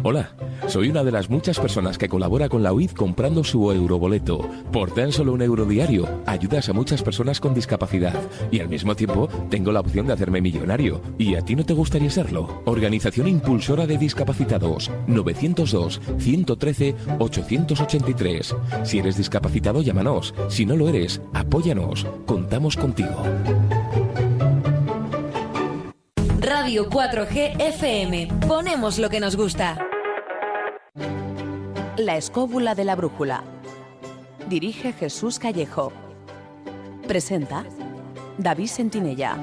Hola, soy una de las muchas personas que colabora con la UID comprando su euroboleto. Por tan solo €1 diario, ayudas a muchas personas con discapacidad y al mismo tiempo tengo la opción de hacerme millonario. ¿Y a ti no te gustaría serlo? Organización Impulsora de Discapacitados, 902-113-883. Si eres discapacitado, llámanos. Si no lo eres, apóyanos. Contamos contigo. Radio 4G FM. Ponemos lo que nos gusta. La escóbula de la brújula. Dirige Jesús Callejo. Presenta David Sentinella.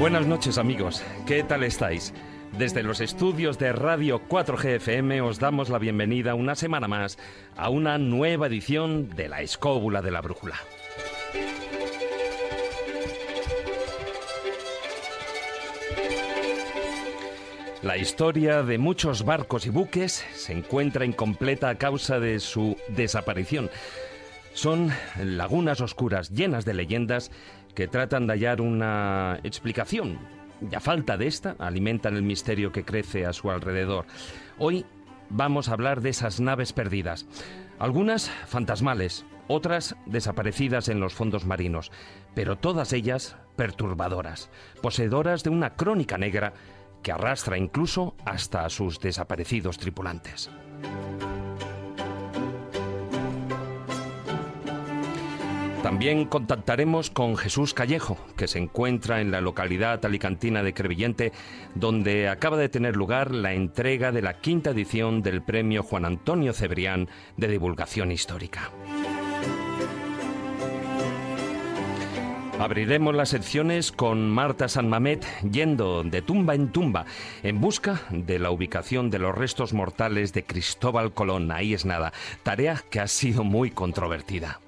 Buenas noches, amigos. ¿Qué tal estáis? Desde los estudios de Radio 4G FM os damos la bienvenida una semana más a una nueva edición de La Escóbula de la Brújula. La historia de muchos barcos y buques se encuentra incompleta a causa de su desaparición. Son lagunas oscuras llenas de leyendas que tratan de hallar una explicación. Y a falta de esta, alimentan el misterio que crece a su alrededor. Hoy vamos a hablar de esas naves perdidas. Algunas fantasmales, otras desaparecidas en los fondos marinos, pero todas ellas perturbadoras, poseedoras de una crónica negra que arrastra incluso hasta a sus desaparecidos tripulantes. También contactaremos con Jesús Callejo, que se encuentra en la localidad alicantina de Crevillente, donde acaba de tener lugar la entrega de la 5ª edición del Premio Juan Antonio Cebrián de Divulgación Histórica. Abriremos las secciones con Marta San Mamet yendo de tumba en tumba en busca de la ubicación de los restos mortales de Cristóbal Colón. Ahí es nada, tarea que ha sido muy controvertida.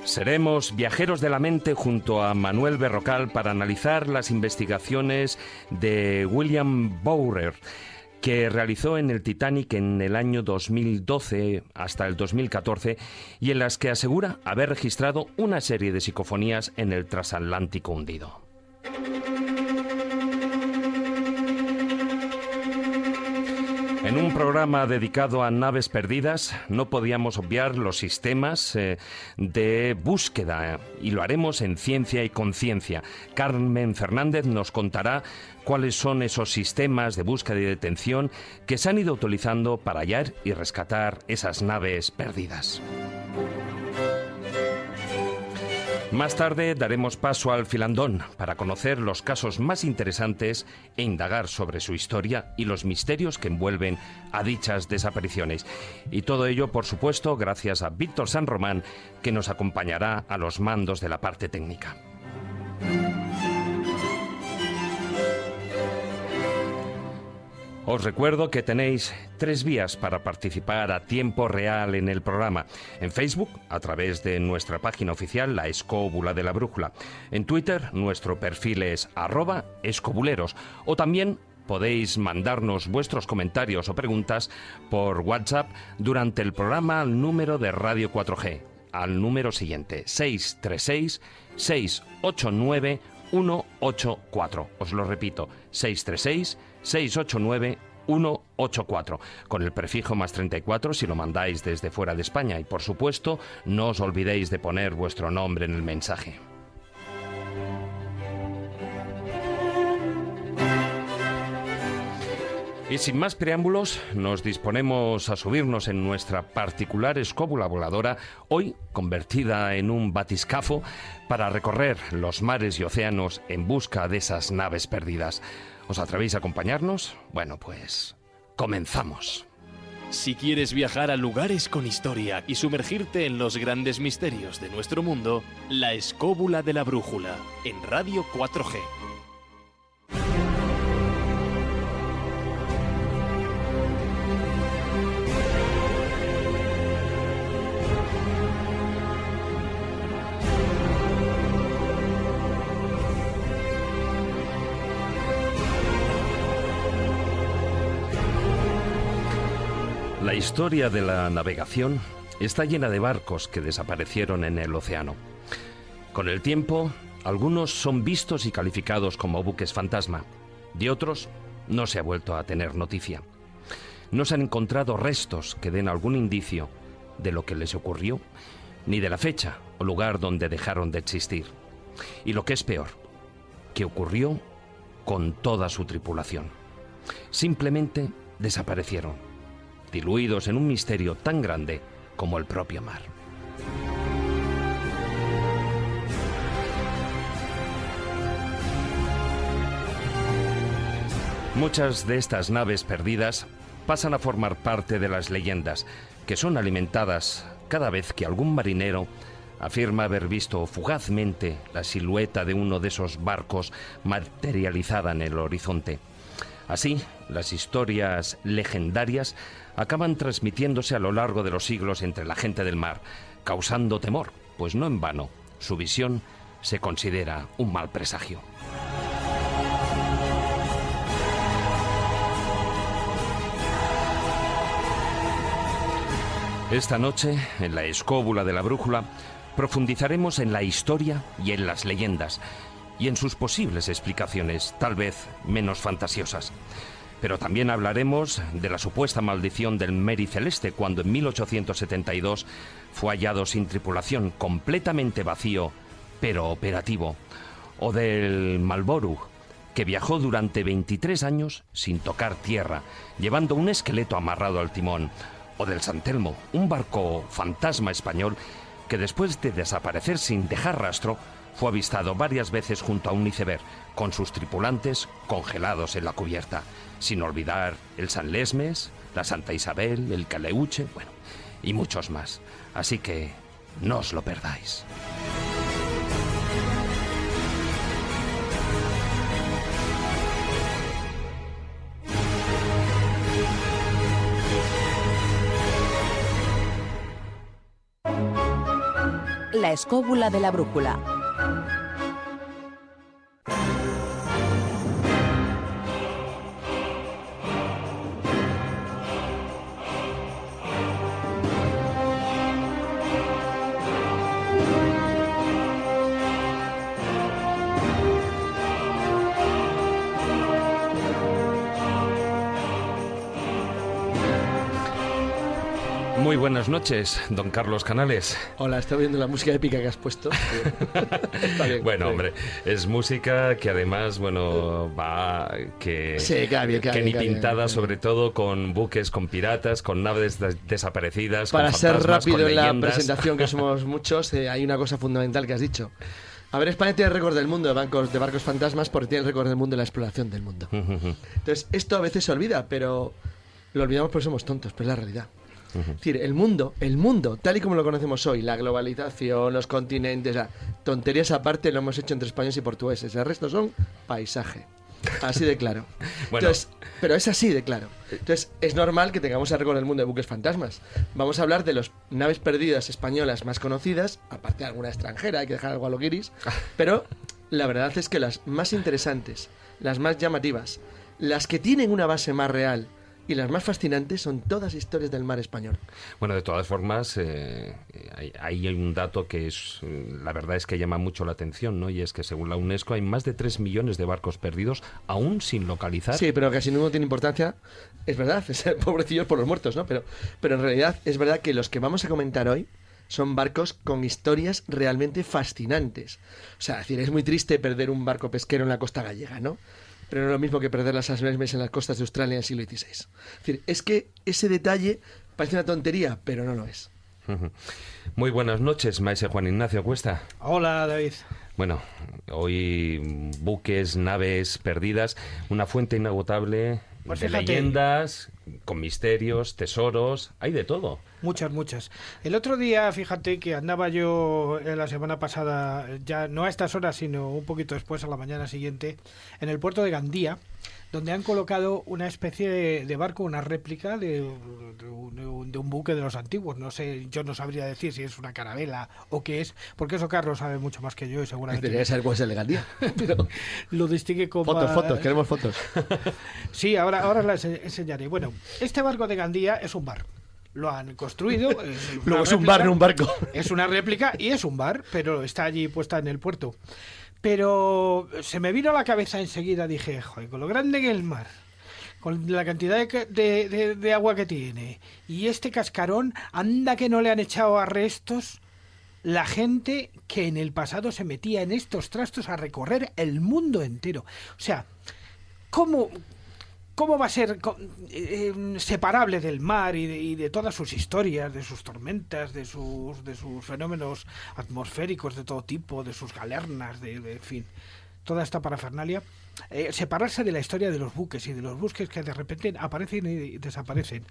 Seremos viajeros de la mente junto a Manuel Berrocal para analizar las investigaciones de William Bowyer, que realizó en el Titanic en el año 2012 hasta el 2014 y en las que asegura haber registrado una serie de psicofonías en el transatlántico hundido. En un programa dedicado a naves perdidas, no podíamos obviar los sistemas de búsqueda y lo haremos en Ciencia y Conciencia. Carmen Fernández nos contará cuáles son esos sistemas de búsqueda y detención que se han ido utilizando para hallar y rescatar esas naves perdidas. Más tarde daremos paso al filandón para conocer los casos más interesantes e indagar sobre su historia y los misterios que envuelven a dichas desapariciones. Y todo ello, por supuesto, gracias a Víctor San Román, que nos acompañará a los mandos de la parte técnica. Os recuerdo que tenéis 3 vías para participar a tiempo real en el programa. En Facebook, a través de nuestra página oficial, La Escóbula de la Brújula. En Twitter, nuestro perfil es @escobuleros. O también podéis mandarnos vuestros comentarios o preguntas por WhatsApp durante el programa al número de Radio 4G. Al número siguiente, 636-689-184. Os lo repito, 636-689-184, con el prefijo +34 si lo mandáis desde fuera de España. Y por supuesto, no os olvidéis de poner vuestro nombre en el mensaje. Y sin más preámbulos, nos disponemos a subirnos en nuestra particular escóbula voladora, hoy convertida en un batiscafo, para recorrer los mares y océanos en busca de esas naves perdidas. ¿Os atrevéis a acompañarnos? Bueno, pues comenzamos. Si quieres viajar a lugares con historia y sumergirte en los grandes misterios de nuestro mundo, La Escóbula de la Brújula, en Radio 4G. La historia de la navegación está llena de barcos que desaparecieron en el océano. Con el tiempo, algunos son vistos y calificados como buques fantasma. De otros, no se ha vuelto a tener noticia. No se han encontrado restos que den algún indicio de lo que les ocurrió, ni de la fecha o lugar donde dejaron de existir. Y lo que es peor, que ocurrió con toda su tripulación. Simplemente desaparecieron, diluidos en un misterio tan grande como el propio mar. Muchas de estas naves perdidas pasan a formar parte de las leyendas, que son alimentadas cada vez que algún marinero afirma haber visto fugazmente la silueta de uno de esos barcos materializada en el horizonte. Así, las historias legendarias acaban transmitiéndose a lo largo de los siglos entre la gente del mar, causando temor, pues no en vano, su visión se considera un mal presagio. Esta noche, en la Escóbula de la Brújula, profundizaremos en la historia y en las leyendas, y en sus posibles explicaciones, tal vez menos fantasiosas. Pero también hablaremos de la supuesta maldición del Mary Celeste, cuando en 1872 fue hallado sin tripulación, completamente vacío, pero operativo. O del Marlborough, que viajó durante 23 años sin tocar tierra, llevando un esqueleto amarrado al timón. O del San Telmo, un barco fantasma español que después de desaparecer sin dejar rastro, fue avistado varias veces junto a un iceberg, con sus tripulantes congelados en la cubierta. Sin olvidar el San Lesmes, la Santa Isabel, el Caleuche, bueno, y muchos más. Así que no os lo perdáis. La Escóbula de la Brújula. Muy buenas noches, don Carlos Canales. Hola, estoy viendo la música épica que has puesto. Está bien, bueno, hombre, es música que además, bueno, va que, sí, queda bien, que ni pintada, sobre todo con buques, con piratas, con naves desaparecidas. Para con ser rápido en la leyendas. presentación, que somos muchos, hay una cosa fundamental que has dicho. A ver, España tiene el récord del mundo de barcos fantasmas porque tiene el récord del mundo de la exploración del mundo. Entonces, esto a veces se olvida, pero lo olvidamos porque somos tontos, pero es la realidad. Es decir, el mundo, tal y como lo conocemos hoy, la globalización, los continentes, tonterías aparte, lo hemos hecho entre españoles y portugueses. El resto son paisaje. Así de claro. Bueno. Entonces, pero es así de claro. Entonces, es normal que tengamos el récord del mundo de buques fantasmas. Vamos a hablar de las naves perdidas españolas más conocidas, aparte de alguna extranjera, hay que dejar algo a lo guiris. Pero la verdad es que las más interesantes, las más llamativas, las que tienen una base más real y las más fascinantes son todas historias del mar español. Bueno, de todas formas, hay un dato que es, la verdad es que llama mucho la atención, ¿no? Y es que según la UNESCO hay más de 3 millones de barcos perdidos aún sin localizar. Sí, pero casi ninguno tiene importancia. Es verdad, pobrecillos por los muertos, ¿no? Pero en realidad es verdad que los que vamos a comentar hoy son barcos con historias realmente fascinantes. O sea, es decir, es muy triste perder un barco pesquero en la costa gallega, ¿no? Pero no es lo mismo que perder las San Lesmes en las costas de Australia en el siglo XVI. Es decir, es que ese detalle parece una tontería, pero no lo es. Muy buenas noches, maese Juan Ignacio Cuesta. Hola, David. Bueno, hoy buques, naves perdidas, una fuente inagotable Pues de fíjate, leyendas, con misterios, tesoros, hay de todo. Muchas. El otro día, fíjate que andaba yo la semana pasada, ya no a estas horas, sino un poquito después, a la mañana siguiente, en el puerto de Gandía, donde han colocado una especie de barco, una réplica de un buque de los antiguos. No sé, yo no sabría decir si es una carabela o qué es, porque eso Carlos sabe mucho más que yo y seguramente... Debería saber cuál es el de Gandía. Pero... lo distingue como... Fotos, queremos fotos. Sí, ahora las enseñaré. Bueno, este barco de Gandía es un bar. lo han construido. Luego es un bar, no un barco. Es una réplica y es un bar, pero está allí puesta en el puerto. Pero se me vino a la cabeza enseguida, dije, joder, con lo grande que es el mar, con la cantidad de agua que tiene, y este cascarón, anda que no le han echado a restos la gente que en el pasado se metía en estos trastos a recorrer el mundo entero. O sea, ¿cómo va a ser separable del mar y de todas sus historias, de sus tormentas, de sus fenómenos atmosféricos de todo tipo, de sus galernas, en fin, toda esta parafernalia? Separarse de la historia de los buques y de los buques que de repente aparecen y desaparecen.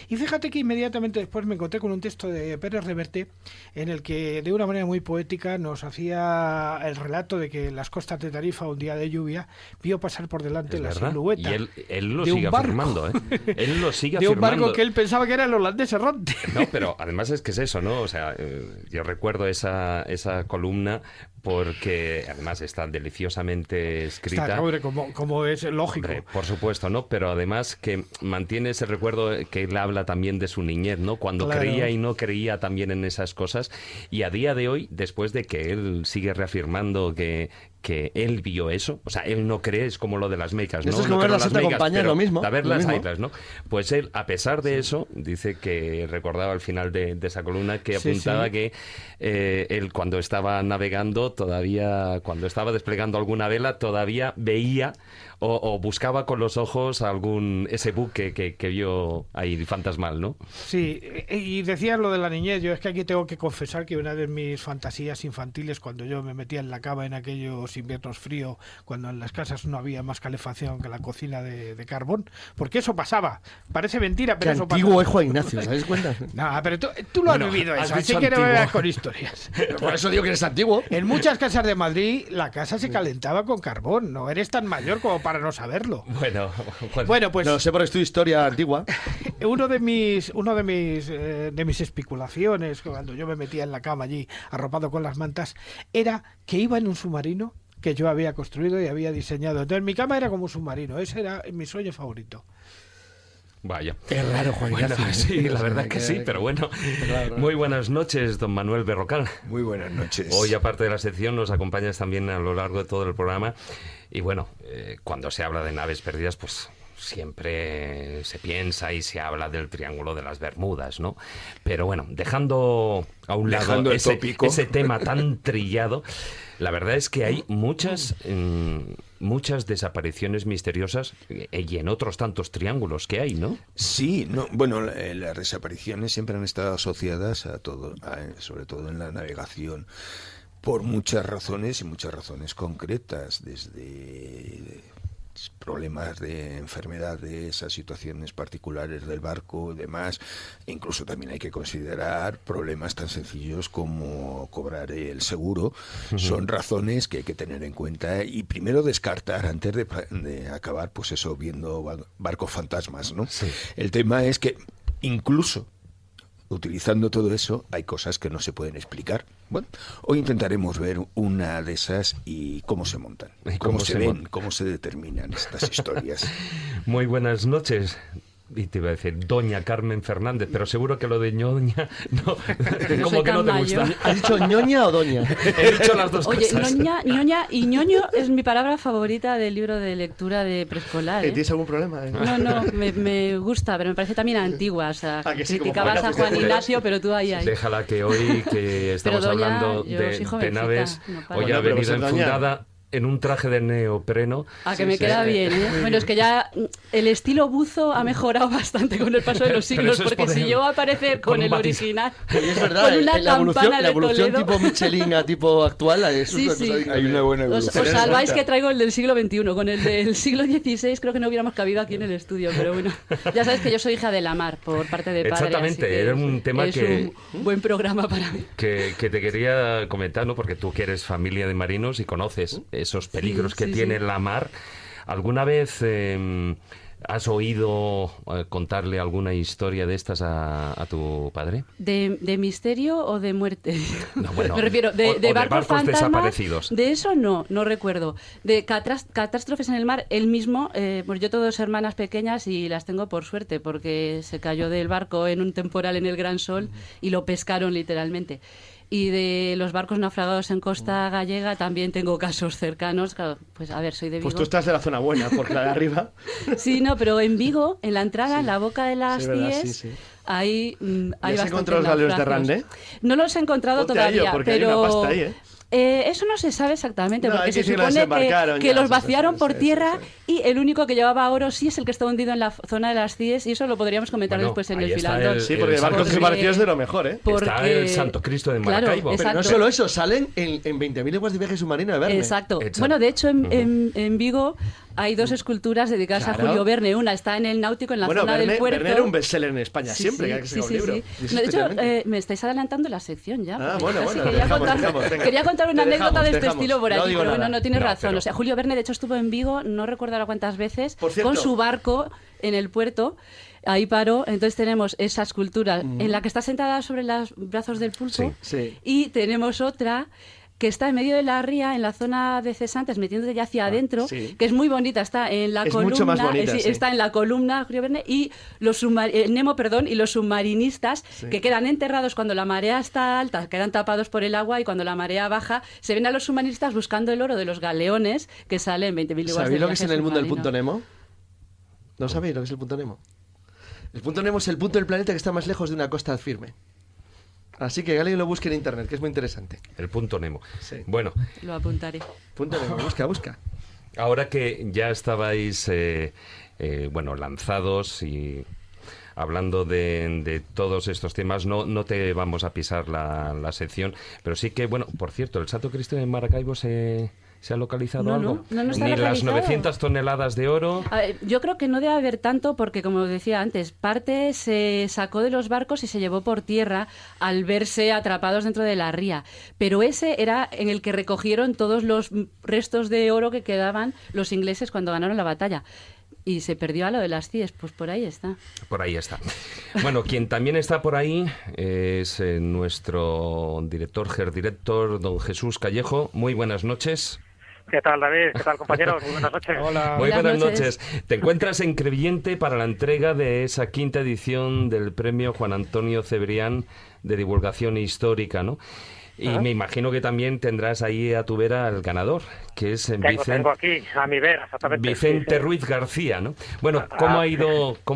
Y fíjate que inmediatamente después me encontré con un texto de Pérez Reverte en el que de una manera muy poética nos hacía el relato de que en las costas de Tarifa, un día de lluvia, vio pasar por delante la silueta. Y él lo de sigue un barco. afirmando, ¿eh? Él lo sigue de afirmando. un barco que él pensaba que era el holandés errante. No, pero además es que es eso, ¿no? O sea, yo recuerdo esa columna porque además está deliciosamente escrita. Está, hombre, como es lógico. Hombre, por supuesto, ¿no? Pero además que mantiene ese recuerdo que él habla también de su niñez, ¿no? Cuando claro, creía y no creía también en esas cosas. Y a día de hoy, después de que él sigue reafirmando que él vio eso, o sea, él no cree, es como lo de las mecas, ¿no? Eso es no como ver creo las en otra mecas, compañía, pero lo mismo. a ver lo las mismo. islas, ¿no? Pues él, a pesar de eso, dice que recordaba al final de esa columna que apuntaba que él cuando estaba navegando todavía, cuando estaba desplegando alguna vela, todavía veía o buscaba con los ojos ese buque que vio ahí fantasmal, ¿no? Sí, y decías lo de la niñez. Yo es que aquí tengo que confesar que una de mis fantasías infantiles, cuando yo me metía en la cama en aquellos inviernos fríos, cuando en las casas no había más calefacción que la cocina de carbón, porque eso pasaba. Parece mentira, pero Qué eso antiguo pasaba. es Juan Ignacio, ¿sabes cuenta? No, pero tú lo has vivido has eso, dicho así que no me antiguo. veas con historias. Por eso digo que eres antiguo. En muchas casas de Madrid la casa se calentaba con carbón. No eres tan mayor como para no saberlo. Bueno, pues No sé por estudio historia antigua. uno de mis especulaciones cuando yo me metía en la cama allí arropado con las mantas era que iba en un submarino que yo había construido y había diseñado. Entonces mi cama era como un submarino. Ese era mi sueño favorito. Vaya. Es raro, Juan Bueno, Ignacio. sí, la verdad que sí, pero bueno. Muy buenas noches, don Manuel Berrocal. Muy buenas noches. Hoy, aparte de la sección, nos acompañas también a lo largo de todo el programa. Y bueno, cuando se habla de naves perdidas, pues siempre se piensa y se habla del Triángulo de las Bermudas, ¿no? Pero bueno, dejando a un lado ese tema tan trillado, la verdad es que hay muchas desapariciones misteriosas y en otros tantos triángulos que hay, ¿no? Sí, bueno, las desapariciones siempre han estado asociadas a todo, sobre todo en la navegación, por muchas razones y muchas razones concretas, desde problemas de enfermedades a situaciones particulares del barco y demás. Incluso también hay que considerar problemas tan sencillos como cobrar el seguro. Son razones que hay que tener en cuenta y primero descartar antes de acabar, pues eso, viendo barcos fantasmas, ¿no? Sí. El tema es que incluso utilizando todo eso, hay cosas que no se pueden explicar. Bueno, hoy intentaremos ver una de esas y cómo se montan, cómo se ven, cómo se determinan estas historias. Muy buenas noches. Y te iba a decir Doña Carmen Fernández, pero seguro que lo de ñoña no, como que no te gusta. ¿Has dicho ñoña o doña? He dicho las dos Oye, cosas. ñoña y ñoño es mi palabra favorita del libro de lectura de preescolar. ¿Tienes algún problema? No, me gusta, pero me parece también antigua. O sea, que sí, criticabas a Juan Ignacio, pero tú ahí. Déjala que hoy, que estamos doña, hablando de naves, hoy ha venido enfundada en un traje de neopreno. Que me queda bien, ¿eh? Bueno, es que ya el estilo buzo ha mejorado bastante con el paso de los siglos, porque si yo aparecer con el original, es verdad, con una la evolución Toledo, tipo Michelin a tipo actual, es sí, una cosa. Hay una buena evolución. Os salváis que traigo el del siglo XXI, con el del siglo XVI creo que no hubiéramos cabido aquí en el estudio, pero bueno, ya sabes que yo soy hija de la mar por parte de padre. Exactamente, era un tema es un buen programa para mí. Que te quería comentar, ¿no? Porque tú que eres familia de marinos y conoces esos peligros que tiene la mar. ¿Alguna vez has oído contarle alguna historia de estas a tu padre? ¿De misterio o de muerte? No, bueno, me refiero, de barcos fantasmas, desaparecidos. De eso no recuerdo. De catástrofes en el mar, él mismo, pues yo tengo 2 hermanas pequeñas y las tengo por suerte, porque se cayó del barco en un temporal en el Gran Sol y lo pescaron literalmente. Y de los barcos naufragados en costa gallega también tengo casos cercanos. Claro, pues a ver, soy de Vigo. Pues tú estás de la zona buena, porque la de arriba... Sí, no, pero en Vigo, en la entrada, en la boca de las Cies, sí. hay ¿Has encontrado los galeos de Rande? No los he encontrado todavía, porque pero... hay una pasta ahí, eso no se sabe exactamente, porque se supone que ya, los vaciaron por tierra y el único que llevaba oro sí es el que está hundido en la zona de las Cies, y eso lo podríamos comentar después en el filandón. Sí, porque el barco desaparecido es de lo mejor, ¿eh? Está el Santo Cristo de Maracaibo. Pero no solo eso, salen en 20.000 leguas de viaje submarino de Verne. Exacto. Bueno, de hecho, en Vigo hay 2 esculturas dedicadas a Julio Verne. Una está en el Náutico, en la zona del puerto. Verne era un bestseller en España, siempre que se un libro. No, de hecho, me estáis adelantando la sección ya. Bueno, quería contar una anécdota de este estilo por allí, pero bueno, no tienes razón. Pero... O sea, Julio Verne, de hecho, estuvo en Vigo, no recuerdo ahora cuántas veces, con su barco en el puerto. Ahí paró. Entonces tenemos esa escultura en la que está sentada sobre los brazos del pulpo. Y tenemos otra que está en medio de la ría, en la zona de cesantes, metiéndote ya hacia adentro, que es muy bonita, está en la columna, mucho más bonita, está en la columna Julio Verne, y Nemo, y los submarinistas que quedan enterrados cuando la marea está alta, quedan tapados por el agua, y cuando la marea baja, se ven a los submarinistas buscando el oro de los galeones que salen 20.000 leguas de viaje. ¿Sabéis lo que es en el mundo el punto Nemo? ¿No sabéis lo que es el punto Nemo? El punto Nemo es el punto del planeta que está más lejos de una costa firme. Así que alguien lo busque en internet, que es muy interesante. El punto Nemo. Sí. Bueno. Lo apuntaré. Punto Nemo, busca. Ahora que ya estabais, lanzados y hablando de todos estos temas, no te vamos a pisar la sección, pero sí que, bueno, por cierto, el Santo Cristo de Maracaibo ¿se ha localizado algo? No está Ni localizado. Las 900 toneladas de oro. A ver, yo creo que no debe haber tanto porque, como decía antes, parte se sacó de los barcos y se llevó por tierra al verse atrapados dentro de la ría. Pero ese era en el que recogieron todos los restos de oro que quedaban los ingleses cuando ganaron la batalla. Y se perdió a lo de las Cies, pues por ahí está. Por ahí está. Bueno, quien también está por ahí es nuestro gerdirector, don Jesús Callejo. Muy buenas noches. ¿Qué tal, David? ¿Qué tal, compañeros? Muy buenas noches. Hola. Muy buenas noches. Te encuentras en Crevillente para la entrega de esa 5ª edición del premio Juan Antonio Cebrián de Divulgación Histórica, ¿no? Y me imagino que también tendrás ahí a tu vera al ganador, que es tengo aquí a mi vera, exactamente. Vicente Ruiz García, ¿no? Bueno, ¿cómo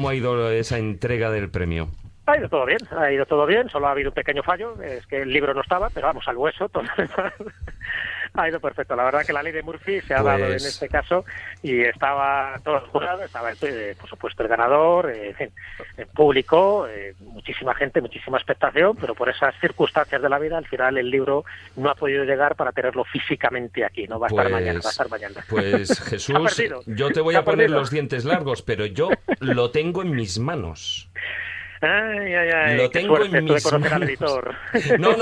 ha ido esa entrega del premio? Ha ido todo bien, solo ha habido un pequeño fallo, es que el libro no estaba, pero vamos, al hueso, todo ha ido perfecto. La verdad que la ley de Murphy se ha dado en este caso y estaba todo el jurado, estaba por supuesto el ganador, en fin, el público, muchísima gente, muchísima expectación, pero por esas circunstancias de la vida, al final el libro no ha podido llegar para tenerlo físicamente aquí, no va a estar mañana, va a estar mañana. Pues Jesús, yo te voy a poner los dientes largos, pero yo lo tengo en mis manos. Lo tengo en mis manos. Al editor. No.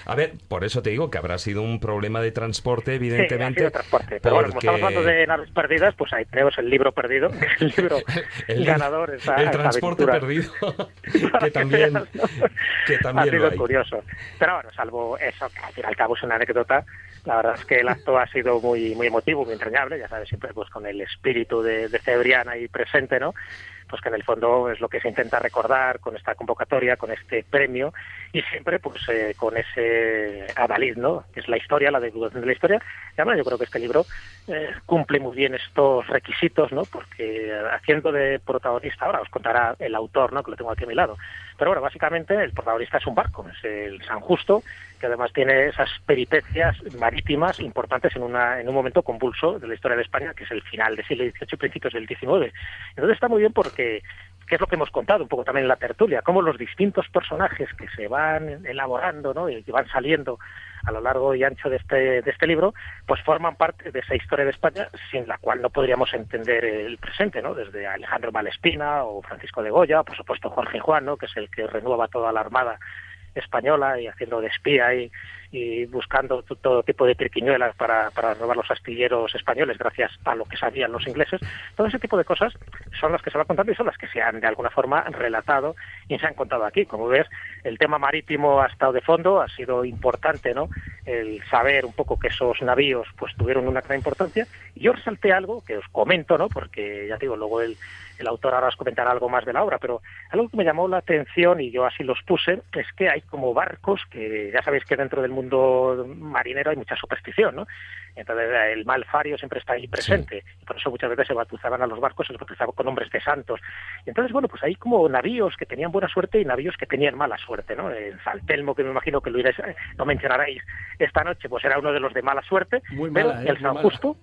A ver, por eso te digo que habrá sido un problema de transporte, evidentemente. Sí, ha sido transporte. Pero bueno, como estamos hablando de naves perdidas, pues ahí tenemos el libro perdido, el libro ganador. El transporte perdido, que también ha sido lo hay. Curioso. Pero bueno, salvo eso, que al fin y al cabo es una anécdota, la verdad es que el acto ha sido muy, muy emotivo, muy entrañable, ya sabes, siempre pues con el espíritu de Cebrián ahí presente, ¿no? Pues que en el fondo es lo que se intenta recordar con esta convocatoria, con este premio, y siempre pues con ese adalid, ¿no? Que es la historia, la divulgación de la historia. Y además yo creo que este libro cumple muy bien estos requisitos, ¿no? Porque haciendo de protagonista, ahora os contará el autor, ¿no? Que lo tengo aquí a mi lado. Pero bueno, básicamente el protagonista es un barco, es el San Justo, que además tiene esas peripecias marítimas importantes en un momento convulso de la historia de España, que es el final del siglo XVIII y principios del XIX. Entonces está muy bien porque, que es lo que hemos contado un poco también en la tertulia, cómo los distintos personajes que se van elaborando, ¿no? Y que van saliendo a lo largo y ancho de este libro, pues forman parte de esa historia de España sin la cual no podríamos entender el presente, ¿no? Desde Alejandro Malespina o Francisco de Goya, por supuesto Jorge Juan, ¿no? Que es el que renueva toda la armada española y haciendo de espía y y buscando todo tipo de triquiñuelas para robar los astilleros españoles gracias a lo que sabían los ingleses. Todo ese tipo de cosas son las que se van contando y son las que se han de alguna forma relatado y se han contado aquí. Como ves, el tema marítimo ha estado de fondo, ha sido importante, ¿no?, el saber un poco que esos navíos pues tuvieron una gran importancia. Y yo resalté algo que os comento, ¿no?, porque ya digo, luego el autor ahora os comentará algo más de la obra, pero algo que me llamó la atención, y yo así los puse, es que hay como barcos que ya sabéis que dentro del mundo marinero hay mucha superstición, ¿no? Entonces el mal fario siempre está ahí presente, sí. Y por eso muchas veces se bautizaban a los barcos, se los bautizaban con nombres de santos. Y entonces, bueno, pues hay como navíos que tenían buena suerte y navíos que tenían mala suerte, ¿no? En San Telmo, que me imagino que lo mencionaréis esta noche, pues era uno de los de mala suerte, muy pero mala, el San Justo...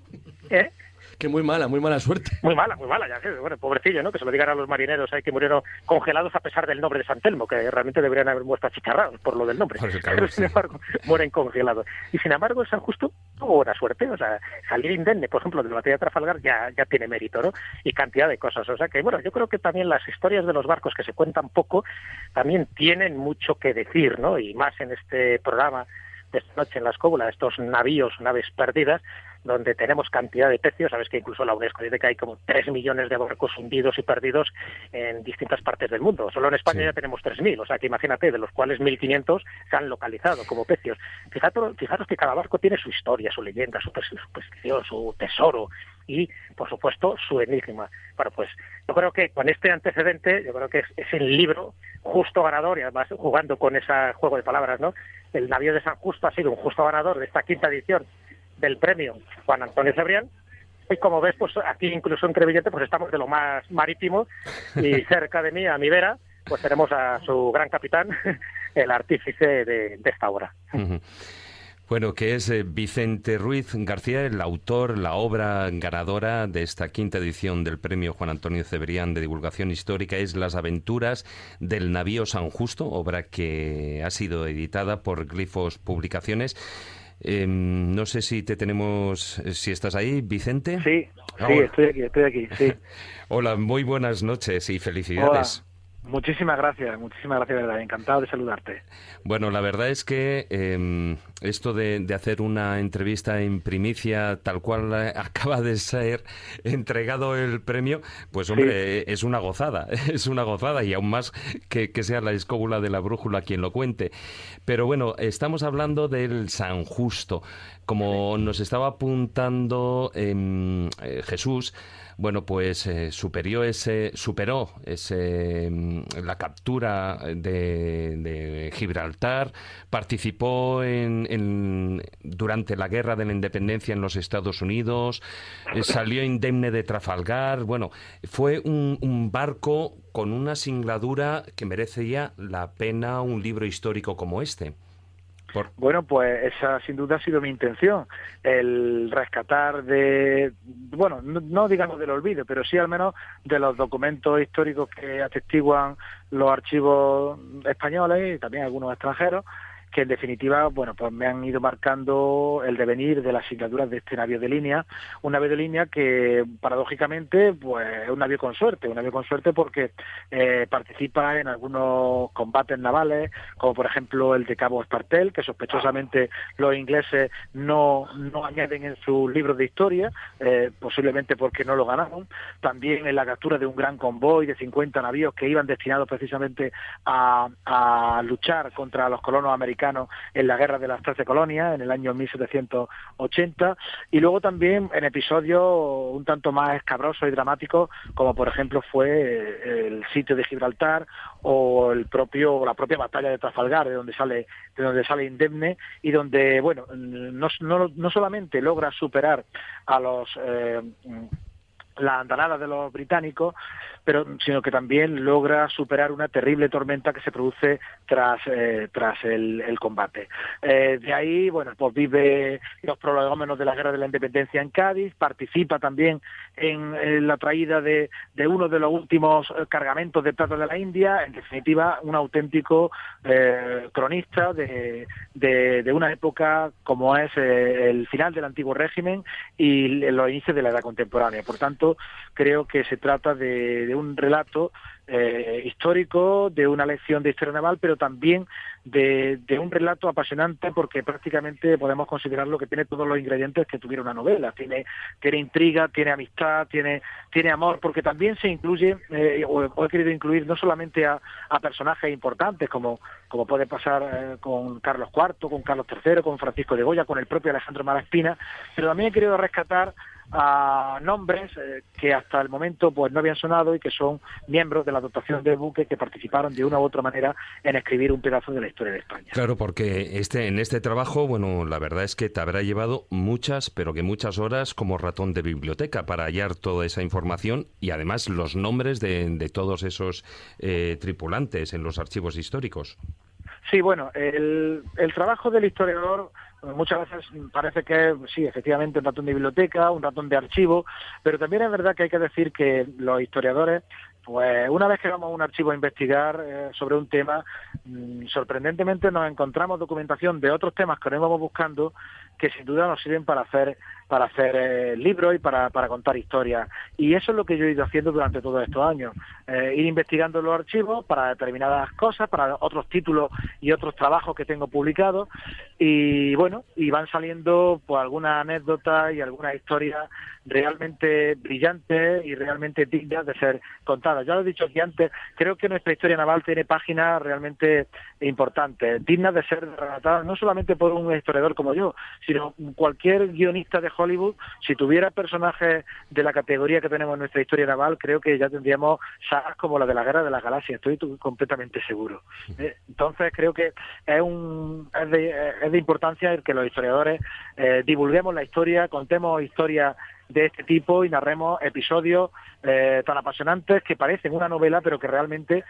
Que muy mala suerte. Muy mala, ya que, bueno, pobrecillo, ¿no? Que se lo digan a los marineros que murieron congelados a pesar del nombre de San Telmo, que realmente deberían haber muerto achicharrados por lo del nombre. Pero sin embargo, mueren congelados. Y sin embargo, el San Justo tuvo buena suerte, o sea, salir indemne, por ejemplo, de la batalla de Trafalgar ya tiene mérito, ¿no? Y cantidad de cosas. O sea que, bueno, yo creo que también las historias de los barcos que se cuentan poco también tienen mucho que decir, ¿no? Y más en este programa de esta noche en la Escóbula, estos naves perdidas, donde tenemos cantidad de pecios. Sabes que incluso la UNESCO dice que hay como 3 millones de barcos hundidos y perdidos en distintas partes del mundo. Solo en España ya tenemos 3.000, o sea que imagínate, de los cuales 1.500 se han localizado como pecios. Fijaros que cada barco tiene su historia, su leyenda, su superstición, su tesoro y, por supuesto, su enigma. Bueno, pues yo creo que con este antecedente, yo creo que es el libro justo ganador, y además jugando con ese juego de palabras, ¿no? El navío de San Justo ha sido un justo ganador de esta 5ª edición del premio Juan Antonio Cebrián. Y como ves, pues aquí incluso en Crevillente pues estamos de lo más marítimo, y cerca de mí, a mi vera, pues tenemos a su gran capitán, el artífice de esta obra. Uh-huh. Bueno, que es Vicente Ruiz García, el autor, la obra ganadora de esta 5ª edición del premio Juan Antonio Cebrián de divulgación histórica, es Las aventuras del navío San Justo, obra que ha sido editada por Glifos Publicaciones. No sé si si estás ahí, Vicente. Sí, estoy aquí, sí. Hola, muy buenas noches y felicidades. Hola. Muchísimas gracias, verdad, encantado de saludarte. Bueno, la verdad es que esto de hacer una entrevista en primicia, tal cual acaba de ser entregado el premio, pues hombre, sí. es una gozada, y aún más que sea la Escóbula de la Brújula quien lo cuente. Pero bueno, estamos hablando del San Justo. Como nos estaba apuntando Jesús, bueno, pues superó la captura de Gibraltar, participó durante la Guerra de la Independencia en los Estados Unidos, salió indemne de Trafalgar. Bueno, fue un barco con una singladura que merecía la pena un libro histórico como este. Bueno, pues esa sin duda ha sido mi intención, el rescatar no digamos del olvido, pero sí al menos de los documentos históricos que atestiguan los archivos españoles y también algunos extranjeros, que en definitiva, bueno, pues me han ido marcando el devenir de las siglaturas de este navío de línea, un navío de línea que paradójicamente pues es un navío con suerte porque participa en algunos combates navales, como por ejemplo el de Cabo Espartel, que sospechosamente los ingleses no añaden en sus libros de historia, posiblemente porque no lo ganaron. También en la captura de un gran convoy de 50 navíos que iban destinados precisamente a luchar contra los colonos americanos en la Guerra de las 13 Colonias, en el año 1780, y luego también en episodios un tanto más escabrosos y dramáticos, como por ejemplo fue el sitio de Gibraltar o la propia batalla de Trafalgar, de donde sale indemne, y donde, bueno, no solamente logra superar a la andanada de los británicos, sino que también logra superar una terrible tormenta que se produce tras el combate. De ahí, bueno, pues vive los prolegómenos de la Guerra de la Independencia en Cádiz, participa también en la traída de uno de los últimos cargamentos de plata de la India. En definitiva, un auténtico cronista de una época como es el final del antiguo régimen y los inicios de la edad contemporánea. Por tanto, tanto creo que se trata de un relato histórico, de una lección de historia naval, pero también de un relato apasionante, porque prácticamente podemos considerarlo que tiene todos los ingredientes que tuviera una novela. Tiene intriga, tiene amistad, tiene amor, porque también se incluye, o he querido incluir no solamente a personajes importantes, como puede pasar con Carlos IV, con Carlos III, con Francisco de Goya, con el propio Alejandro Malaspina, pero también he querido rescatar a nombres que hasta el momento pues no habían sonado y que son miembros de la dotación del buque, que participaron de una u otra manera en escribir un pedazo de la historia de España. Claro, porque en este trabajo, bueno, la verdad es que te habrá llevado muchas, pero que muchas horas como ratón de biblioteca para hallar toda esa información y además los nombres de todos esos tripulantes en los archivos históricos. Sí, bueno, el trabajo del historiador muchas veces parece que sí, efectivamente, un ratón de biblioteca, un ratón de archivo, pero también es verdad que hay que decir que los historiadores, pues una vez que vamos a un archivo a investigar sobre un tema, sorprendentemente nos encontramos documentación de otros temas que nos íbamos buscando, que sin duda nos sirven para hacer libros y para contar historias. Y eso es lo que yo he ido haciendo durante todos estos años, ir investigando los archivos para determinadas cosas, para otros títulos y otros trabajos que tengo publicados, y bueno, y van saliendo pues algunas anécdotas y algunas historias realmente brillantes y realmente dignas de ser contadas. Ya lo he dicho aquí antes, creo que nuestra historia naval tiene páginas realmente importantes, dignas de ser relatadas no solamente por un historiador como yo, sino cualquier guionista de Hollywood. Si tuviera personajes de la categoría que tenemos en nuestra historia naval, creo que ya tendríamos sagas como la de la Guerra de las Galaxias, estoy completamente seguro. Entonces creo que es de importancia el que los historiadores divulguemos la historia, contemos historias de este tipo y narremos episodios tan apasionantes que parecen una novela, pero que realmente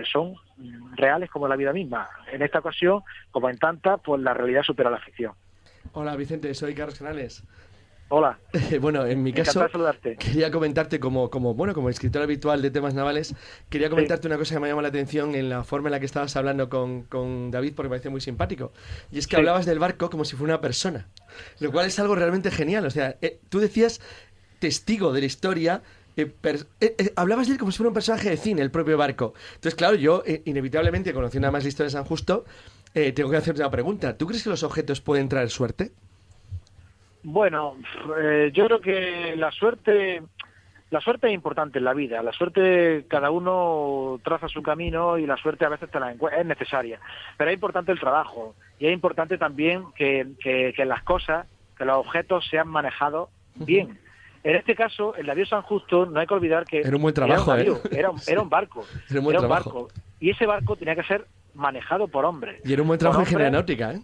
son reales como la vida misma. En esta ocasión, como en tantas, pues la realidad supera la ficción. Hola Vicente, soy Carlos Canales. Hola. Bueno, en mi caso, saludarte. Quería comentarte como escritor habitual de temas navales, quería comentarte una cosa que me llamó la atención en la forma en la que estabas hablando con David, porque me parece muy simpático. Y es que hablabas del barco como si fuera una persona, lo cual es algo realmente genial. O sea, tú decías testigo de la historia, hablabas de él como si fuera un personaje de cine, el propio barco. Entonces, claro, yo inevitablemente, conociendo nada más la historia de San Justo, tengo que hacerte una pregunta. ¿Tú crees que los objetos pueden traer suerte? Bueno, yo creo que la suerte es importante en la vida. La suerte, cada uno traza su camino y la suerte a veces es necesaria. Pero es importante el trabajo y es importante también que las cosas, que los objetos sean manejados bien. En este caso, el navío San Justo, no hay que olvidar que era un buen trabajo, era un barco. Era un barco. Y ese barco tenía que ser manejado por hombres. Y era un buen trabajo en ingeniería náutica, ¿eh?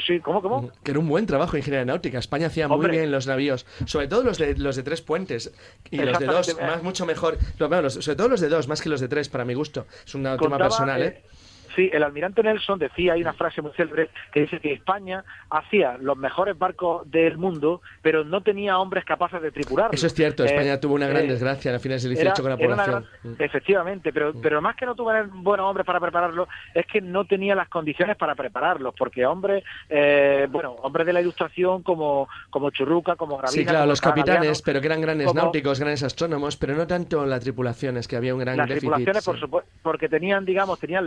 Sí, ¿cómo? Que era un buen trabajo en ingeniería náutica. España hacía muy bien los navíos, sobre todo los de 3 puentes, y los de 2 mucho mejor. Sobre todo los de 2 más que los de 3, para mi gusto. Es un tema personal, ¿eh? Sí, el almirante Nelson decía, hay una frase muy célebre que dice que España hacía los mejores barcos del mundo, pero no tenía hombres capaces de tripularlos. Eso es cierto, España tuvo una gran desgracia a finales del 18 con la población. Efectivamente, pero más que no tuvo buenos hombres para prepararlos, es que no tenía las condiciones para prepararlos, porque hombres de la Ilustración como Churruca, como Gravina... Sí, claro, los capitanes, pero que eran grandes náuticos, grandes astrónomos, pero no tanto la tripulación, es que había un gran déficit. Las tripulaciones, por supuesto, porque tenían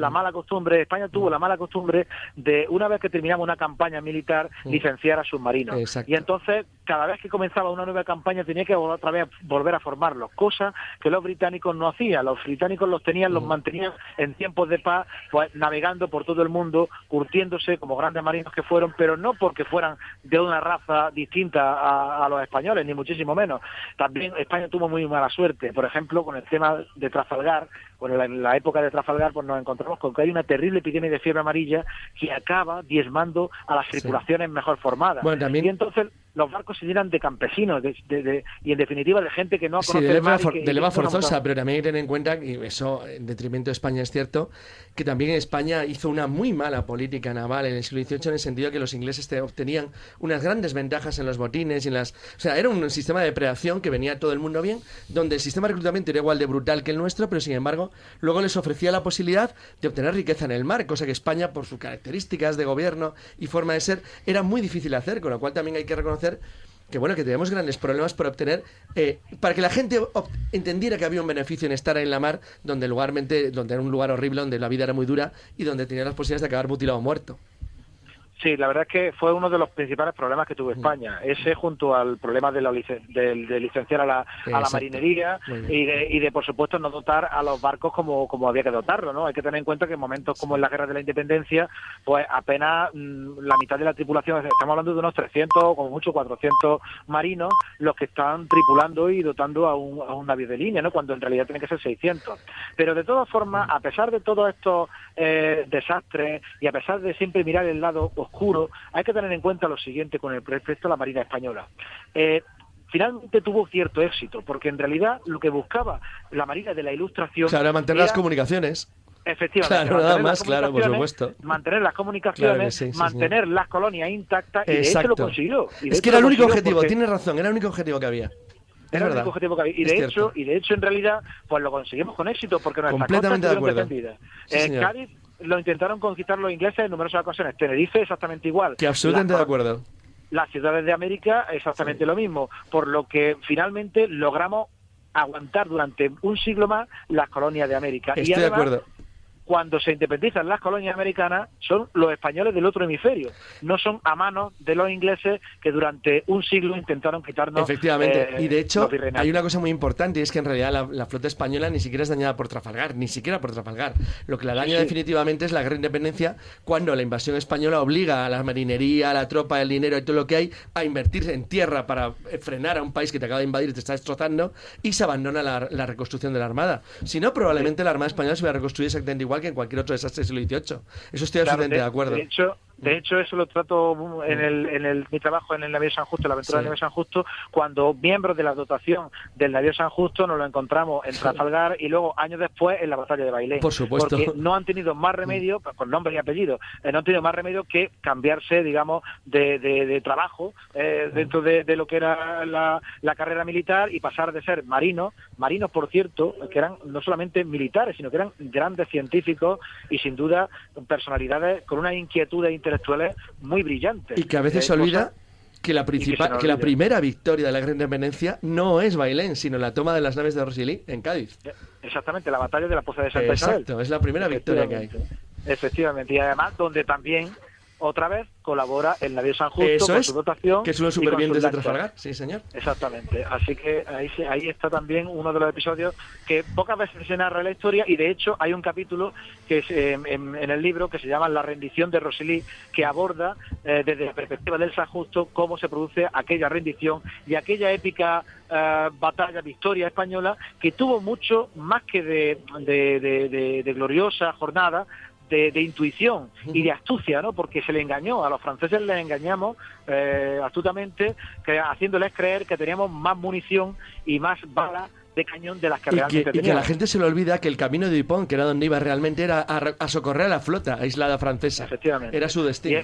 la mala costumbre. España tuvo la mala costumbre de, una vez que terminaba una campaña militar, licenciar a submarinos. Exacto. Y entonces, cada vez que comenzaba una nueva campaña, tenía que otra vez volver a formarlos, cosa que los británicos no hacían. Los británicos los mantenían en tiempos de paz, pues navegando por todo el mundo, curtiéndose como grandes marinos que fueron, pero no porque fueran de una raza distinta a los españoles, ni muchísimo menos. También España tuvo muy mala suerte. Por ejemplo, con el tema de Trafalgar, en la época de Trafalgar, pues nos encontramos con que hay una terrible epidemia de fiebre amarilla que acaba diezmando a las tripulaciones mejor formadas. Bueno, también... Y entonces los barcos se llenan de campesinos y en definitiva de gente que no conoce el mar. Sí, de leva forzosa, pero también hay que tener en cuenta, y eso en detrimento de España es cierto, que también España hizo una muy mala política naval en el siglo XVIII, en el sentido que los ingleses obtenían unas grandes ventajas en los botines y en las... O sea, era un sistema de depredación que venía a todo el mundo bien, donde el sistema de reclutamiento era igual de brutal que el nuestro, pero sin embargo luego les ofrecía la posibilidad de obtener riqueza en el mar, cosa que España, por sus características de gobierno y forma de ser, era muy difícil de hacer, con lo cual también hay que reconocer que teníamos grandes problemas para obtener, para que la gente entendiera que había un beneficio en estar en la mar, donde era un lugar horrible, donde la vida era muy dura y donde tenía las posibilidades de acabar mutilado o muerto. Sí, la verdad es que fue uno de los principales problemas que tuvo España. Ese, junto al problema de licenciar a la marinería y de, por supuesto, no dotar a los barcos como había que dotarlo, ¿no? Hay que tener en cuenta que en momentos como en la Guerra de la Independencia, pues apenas la mitad de la tripulación, estamos hablando de unos 300, como mucho 400 marinos, los que están tripulando y dotando a un navío de línea, ¿no? Cuando en realidad tiene que ser 600. Pero de todas formas, a pesar de todos estos desastres y a pesar de siempre mirar el lado oscuro, hay que tener en cuenta lo siguiente con respecto a la Marina Española. Finalmente tuvo cierto éxito, porque en realidad lo que buscaba la Marina de la Ilustración... Claro, mantener las comunicaciones. Efectivamente. Claro, nada más, claro, por supuesto. Mantener las comunicaciones, claro sí, mantener las colonias intactas, y de hecho lo consiguió. Es que era el único objetivo, tienes razón, era el único objetivo que había. Era el único objetivo que había. Y de hecho, en realidad, pues lo conseguimos con éxito, porque nuestras costas estuvieron defendidas. Cádiz lo intentaron conquistar los ingleses en numerosas ocasiones. Tenerife exactamente igual. Que absolutamente de acuerdo. Las ciudades de América exactamente lo mismo, por lo que finalmente logramos aguantar durante un siglo más las colonias de América. Estoy y además, de acuerdo. Cuando se independizan las colonias americanas, son los españoles del otro hemisferio, no son a manos de los ingleses que durante un siglo intentaron quitarnos. Efectivamente, y de hecho hay una cosa muy importante, y es que en realidad la flota española ni siquiera es dañada por Trafalgar, ni siquiera por Trafalgar. Lo que la daña definitivamente es la Guerra de Independencia, cuando la invasión española obliga a la marinería, a la tropa, el dinero y todo lo que hay a invertirse en tierra para frenar a un país que te acaba de invadir y te está destrozando, y se abandona la reconstrucción de la Armada. Si no, probablemente la Armada española se hubiera reconstruido exactamente igual que en cualquier otro desastre del siglo XVIII. Eso estoy absolutamente de acuerdo. De hecho, eso lo trato en mi trabajo en el navío San Justo, la aventura del navío San Justo, cuando miembros de la dotación del navío San Justo nos lo encontramos en Trafalgar y luego años después en la batalla de Bailén. Por supuesto. Porque no han tenido más remedio, con nombre y apellido, no han tenido más remedio que cambiarse, digamos, de trabajo dentro de lo que era la carrera militar y pasar de ser marinos, por cierto, que eran no solamente militares, sino que eran grandes científicos y sin duda personalidades con una inquietud intelectuales muy brillantes. Y que a veces se olvida que la primera victoria de la Gran Independencia no es Bailén, sino la toma de las naves de Rosselló en Cádiz. Exactamente, la batalla de la Poza de Santa Isabel. Exacto, es la primera victoria que hay. Efectivamente, y además donde también otra vez colabora el navío San Justo con su dotación, que son los supervivientes de Trafalgar, sí señor. Exactamente, así que ahí está también uno de los episodios que pocas veces se narra la historia, y de hecho hay un capítulo que es en el libro que se llama La rendición de Rosselló, que aborda desde la perspectiva del San Justo cómo se produce aquella rendición y aquella épica victoria española, que tuvo mucho más que de gloriosa jornada, de intuición y de astucia, ¿no? Porque se le engañó, a los franceses les engañamos astutamente, haciéndoles creer que teníamos más munición y más balas de cañón de las que realmente teníamos. Y que a la gente se le olvida que el camino de Dupont, que era donde iba realmente, era a socorrer a la flota aislada francesa. Efectivamente. Era su destino.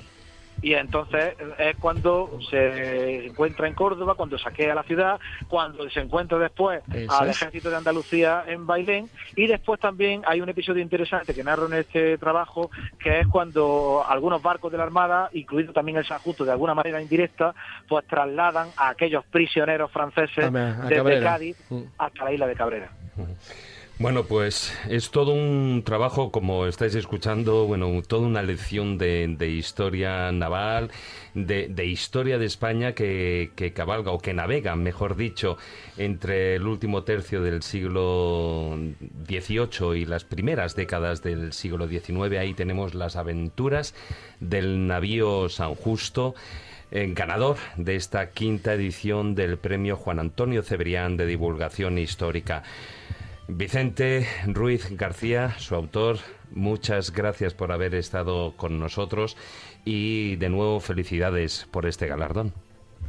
Y entonces es cuando se encuentra en Córdoba, cuando saquea la ciudad, cuando se encuentra después al ejército de Andalucía en Bailén, y después también hay un episodio interesante que narro en este trabajo, que es cuando algunos barcos de la Armada, incluido también el San Justo de alguna manera indirecta, pues trasladan a aquellos prisioneros franceses desde Cádiz hasta la isla de Cabrera. Bueno, pues es todo un trabajo, como estáis escuchando, toda una lección de historia naval, de historia de España que cabalga, o que navega, mejor dicho, entre el último tercio del siglo XVIII y las primeras décadas del siglo XIX. Ahí tenemos las aventuras del navío San Justo, ganador de esta quinta edición del premio Juan Antonio Cebrián de Divulgación Histórica. Vicente Ruiz García, su autor, muchas gracias por haber estado con nosotros y de nuevo felicidades por este galardón.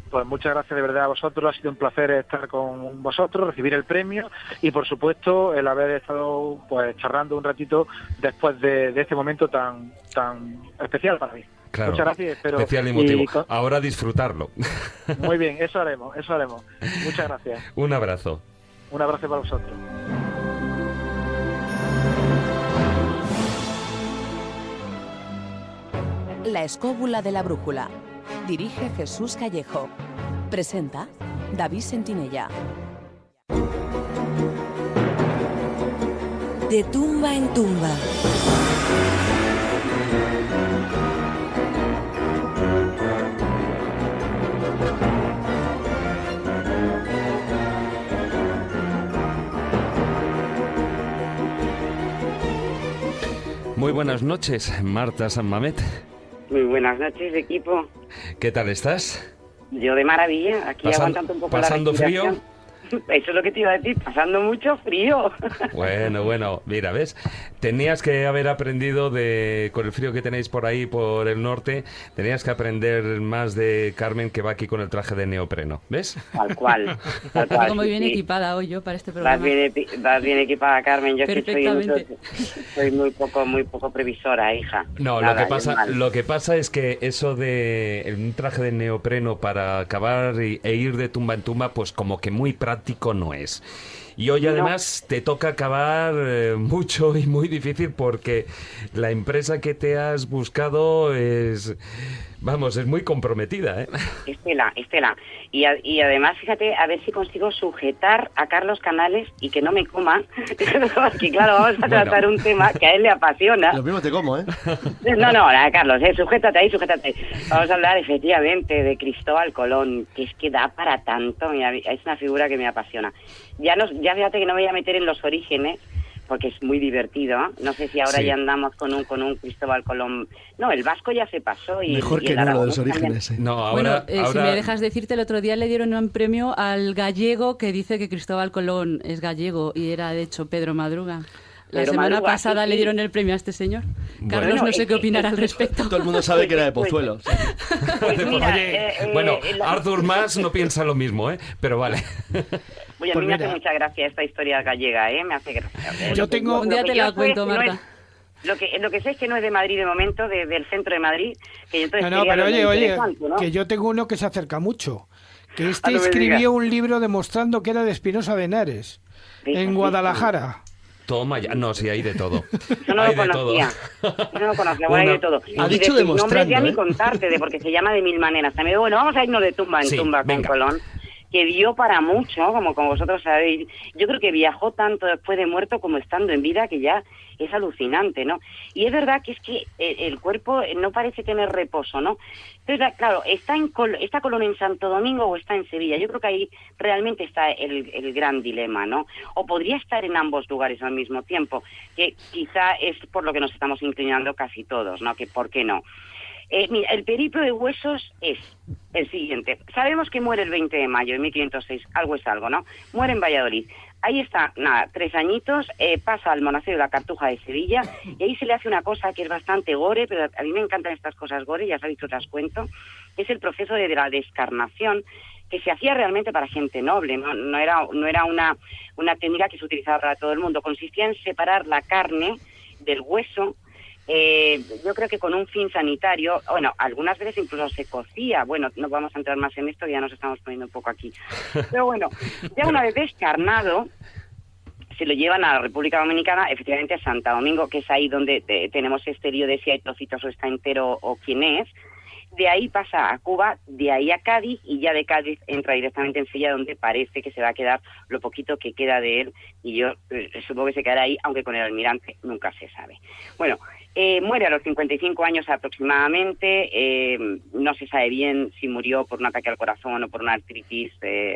Pues muchas gracias de verdad a vosotros, ha sido un placer estar con vosotros, recibir el premio y por supuesto el haber estado pues charlando un ratito después de este momento tan especial para mí. Claro, muchas gracias, especial y emotivo. Ahora disfrutarlo. Muy bien, eso haremos. Muchas gracias. Un abrazo. Un abrazo para vosotros. La escóbula de la brújula. Dirige Jesús Callejo. Presenta David Sentinella. De tumba en tumba. Muy buenas noches, Marta San Mamet. Muy buenas noches, equipo. ¿Qué tal estás? Yo de maravilla, aquí aguantando un poco ¿Pasando la frío? Eso es lo que te iba a decir, pasando mucho frío. Bueno, mira, ¿ves? Tenías que haber aprendido con el frío que tenéis por ahí, por el norte, tenías que aprender más de Carmen, que va aquí con el traje de neopreno, ¿ves? Tal cual. Muy bien equipada hoy yo para este programa. Vas bien equipada, Carmen. Yo Perfectamente. soy muy poco previsora, hija. No, Nada, lo que pasa es que eso de un traje de neopreno para acabar e ir de tumba en tumba, pues como que muy práctico no es. Y hoy además te toca acabar mucho y muy difícil porque la empresa que te has buscado es muy comprometida, ¿eh? Estela. Y además, fíjate, a ver si consigo sujetar a Carlos Canales y que no me coma. Porque claro, vamos a tratar un tema que a él le apasiona. Lo mismo te como, ¿eh? No, Carlos, sujétate ahí. Vamos a hablar efectivamente de Cristóbal Colón, que es que da para tanto. Mira, es una figura que me apasiona. Ya fíjate que no me voy a meter en los orígenes, porque es muy divertido, ¿eh? No sé si ahora ya andamos con un Cristóbal Colón. No, el vasco ya se pasó. Mejor que no, lo de los orígenes. No, ahora... Si me dejas decirte, el otro día le dieron un premio al gallego que dice que Cristóbal Colón es gallego y era, de hecho, Pedro Madruga. La semana pasada le dieron el premio a este señor. Carlos, no sé qué opinará al respecto. Todo el mundo sabe que era de Pozuelo. Pues mira, Arthur Mas no piensa lo mismo, ¿eh? Pero vale. Oye, a mí me hace mucha gracia esta historia gallega, ¿eh? Me hace gracia. Yo tengo... Un día te la cuento, Marta. Lo que sé es que no es de Madrid de momento, del centro de Madrid. Que entonces pero oye, ¿no? Que yo tengo uno que se acerca mucho. Que escribió un libro demostrando que era de Espinosa de Henares, en Guadalajara. Toma ya. No, sí, hay de todo. Yo no lo conocía. Hay de todo. Ha dicho demostrando, ya ni contarte, porque se llama de mil maneras. También, bueno, vamos a irnos de tumba en tumba con Colón, que dio para mucho, como vosotros sabéis. Yo creo que viajó tanto después de muerto como estando en vida, que ya es alucinante, ¿no? Y es verdad que es que el cuerpo no parece tener reposo, ¿no? Entonces, claro, ¿está Colón en Santo Domingo o está en Sevilla? Yo creo que ahí realmente está el gran dilema, ¿no? O podría estar en ambos lugares al mismo tiempo, que quizá es por lo que nos estamos inclinando casi todos, ¿no? Que ¿por qué no? Mira, el periplo de Huesos es el siguiente. Sabemos que muere el 20 de mayo de 1506, algo es algo, ¿no? Muere en Valladolid. Ahí está, 3 añitos, pasa al monasterio de la Cartuja de Sevilla y ahí se le hace una cosa que es bastante gore, pero a mí me encantan estas cosas gore, ya sabéis que os las cuento, que es el proceso de la descarnación, que se hacía realmente para gente noble, no era una técnica que se utilizaba para todo el mundo. Consistía en separar la carne del hueso. Yo creo que con un fin sanitario, bueno, algunas veces incluso se cocía, bueno, no vamos a entrar más en esto, ya nos estamos poniendo un poco aquí, pero bueno, ya una vez descarnado, se lo llevan a la República Dominicana, efectivamente a Santo Domingo, que es ahí donde tenemos este lío de si hay trocitos o está entero o quién es. De ahí pasa a Cuba, de ahí a Cádiz, y ya de Cádiz entra directamente en Sevilla, donde parece que se va a quedar lo poquito que queda de él, y yo supongo que se quedará ahí, aunque con el almirante nunca se sabe. Bueno, muere a los 55 años aproximadamente, no se sabe bien si murió por un ataque al corazón o por una artritis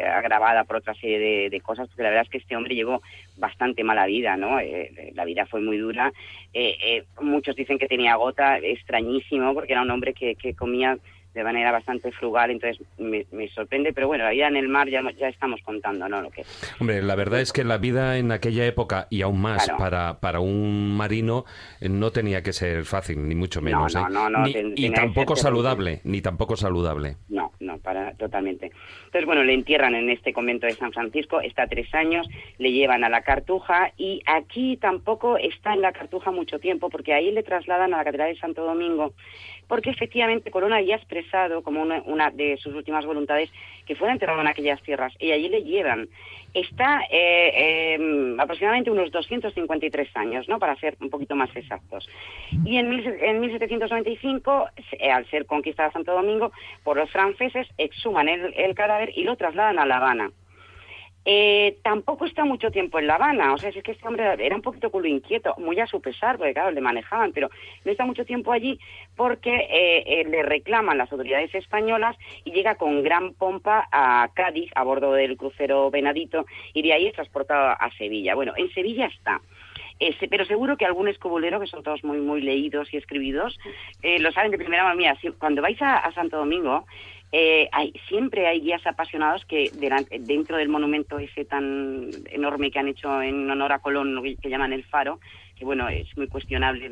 agravada por otra serie de cosas, porque la verdad es que este hombre llevó bastante mala vida, ¿no? La vida fue muy dura. Muchos dicen que tenía gota, extrañísimo, porque era un hombre que comía de manera bastante frugal, entonces me sorprende, pero bueno, la vida en el mar ya estamos contando, ¿no? Lo que es. Hombre, la verdad es que la vida en aquella época, y aún más para un marino, no tenía que ser fácil, ni mucho menos. Y tampoco saludable, No, totalmente. Entonces, bueno, le entierran en este convento de San Francisco, está 3 años, le llevan a la Cartuja, y aquí tampoco está en la Cartuja mucho tiempo, porque ahí le trasladan a la Catedral de Santo Domingo, porque efectivamente Colón había expresado como una de sus últimas voluntades que fuera enterrado en aquellas tierras, y allí le llevan. Está aproximadamente unos 253 años, ¿no?, para ser un poquito más exactos. Y en 1795, al ser conquistada Santo Domingo por los franceses, exhuman el cadáver y lo trasladan a La Habana. Tampoco está mucho tiempo en La Habana, o sea, es que este hombre era un poquito culo inquieto, muy a su pesar, porque claro, le manejaban, pero no está mucho tiempo allí porque le reclaman las autoridades españolas y llega con gran pompa a Cádiz a bordo del crucero Venadito y de ahí es transportado a Sevilla. Bueno, en Sevilla está. Pero seguro que algún escobulero, que son todos muy muy leídos y escribidos, lo saben de primera mano. Mía, cuando vais a Santo Domingo, siempre hay guías apasionados que dentro del monumento ese tan enorme que han hecho en honor a Colón, lo que llaman el Faro, que bueno, es muy cuestionable,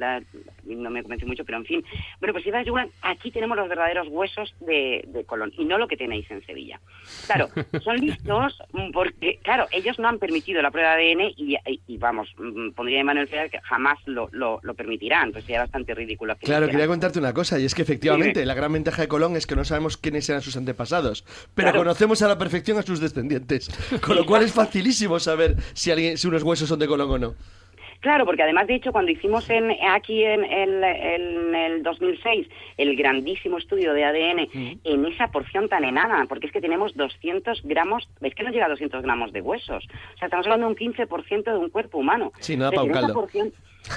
no me convence mucho, pero en fin. Bueno, pues si vais a aquí tenemos los verdaderos huesos de Colón, y no lo que tenéis en Sevilla. Claro, son listos porque, claro, ellos no han permitido la prueba de ADN y vamos, pondría en Manuel Federer que jamás lo permitirán, pues sería bastante ridículo. Claro, quería contarte una cosa, y es que efectivamente la gran ventaja de Colón es que no sabemos quiénes eran sus antepasados, pero conocemos a la perfección a sus descendientes, con lo cual es facilísimo saber si unos huesos son de Colón o no. Claro, porque además, de hecho, cuando hicimos aquí en el 2006 el grandísimo estudio de ADN en esa porción tan enana, porque es que tenemos 200 gramos, es que no llega a 200 gramos de huesos. O sea, estamos hablando de un 15% de un cuerpo humano. Sí, nada para un caldo.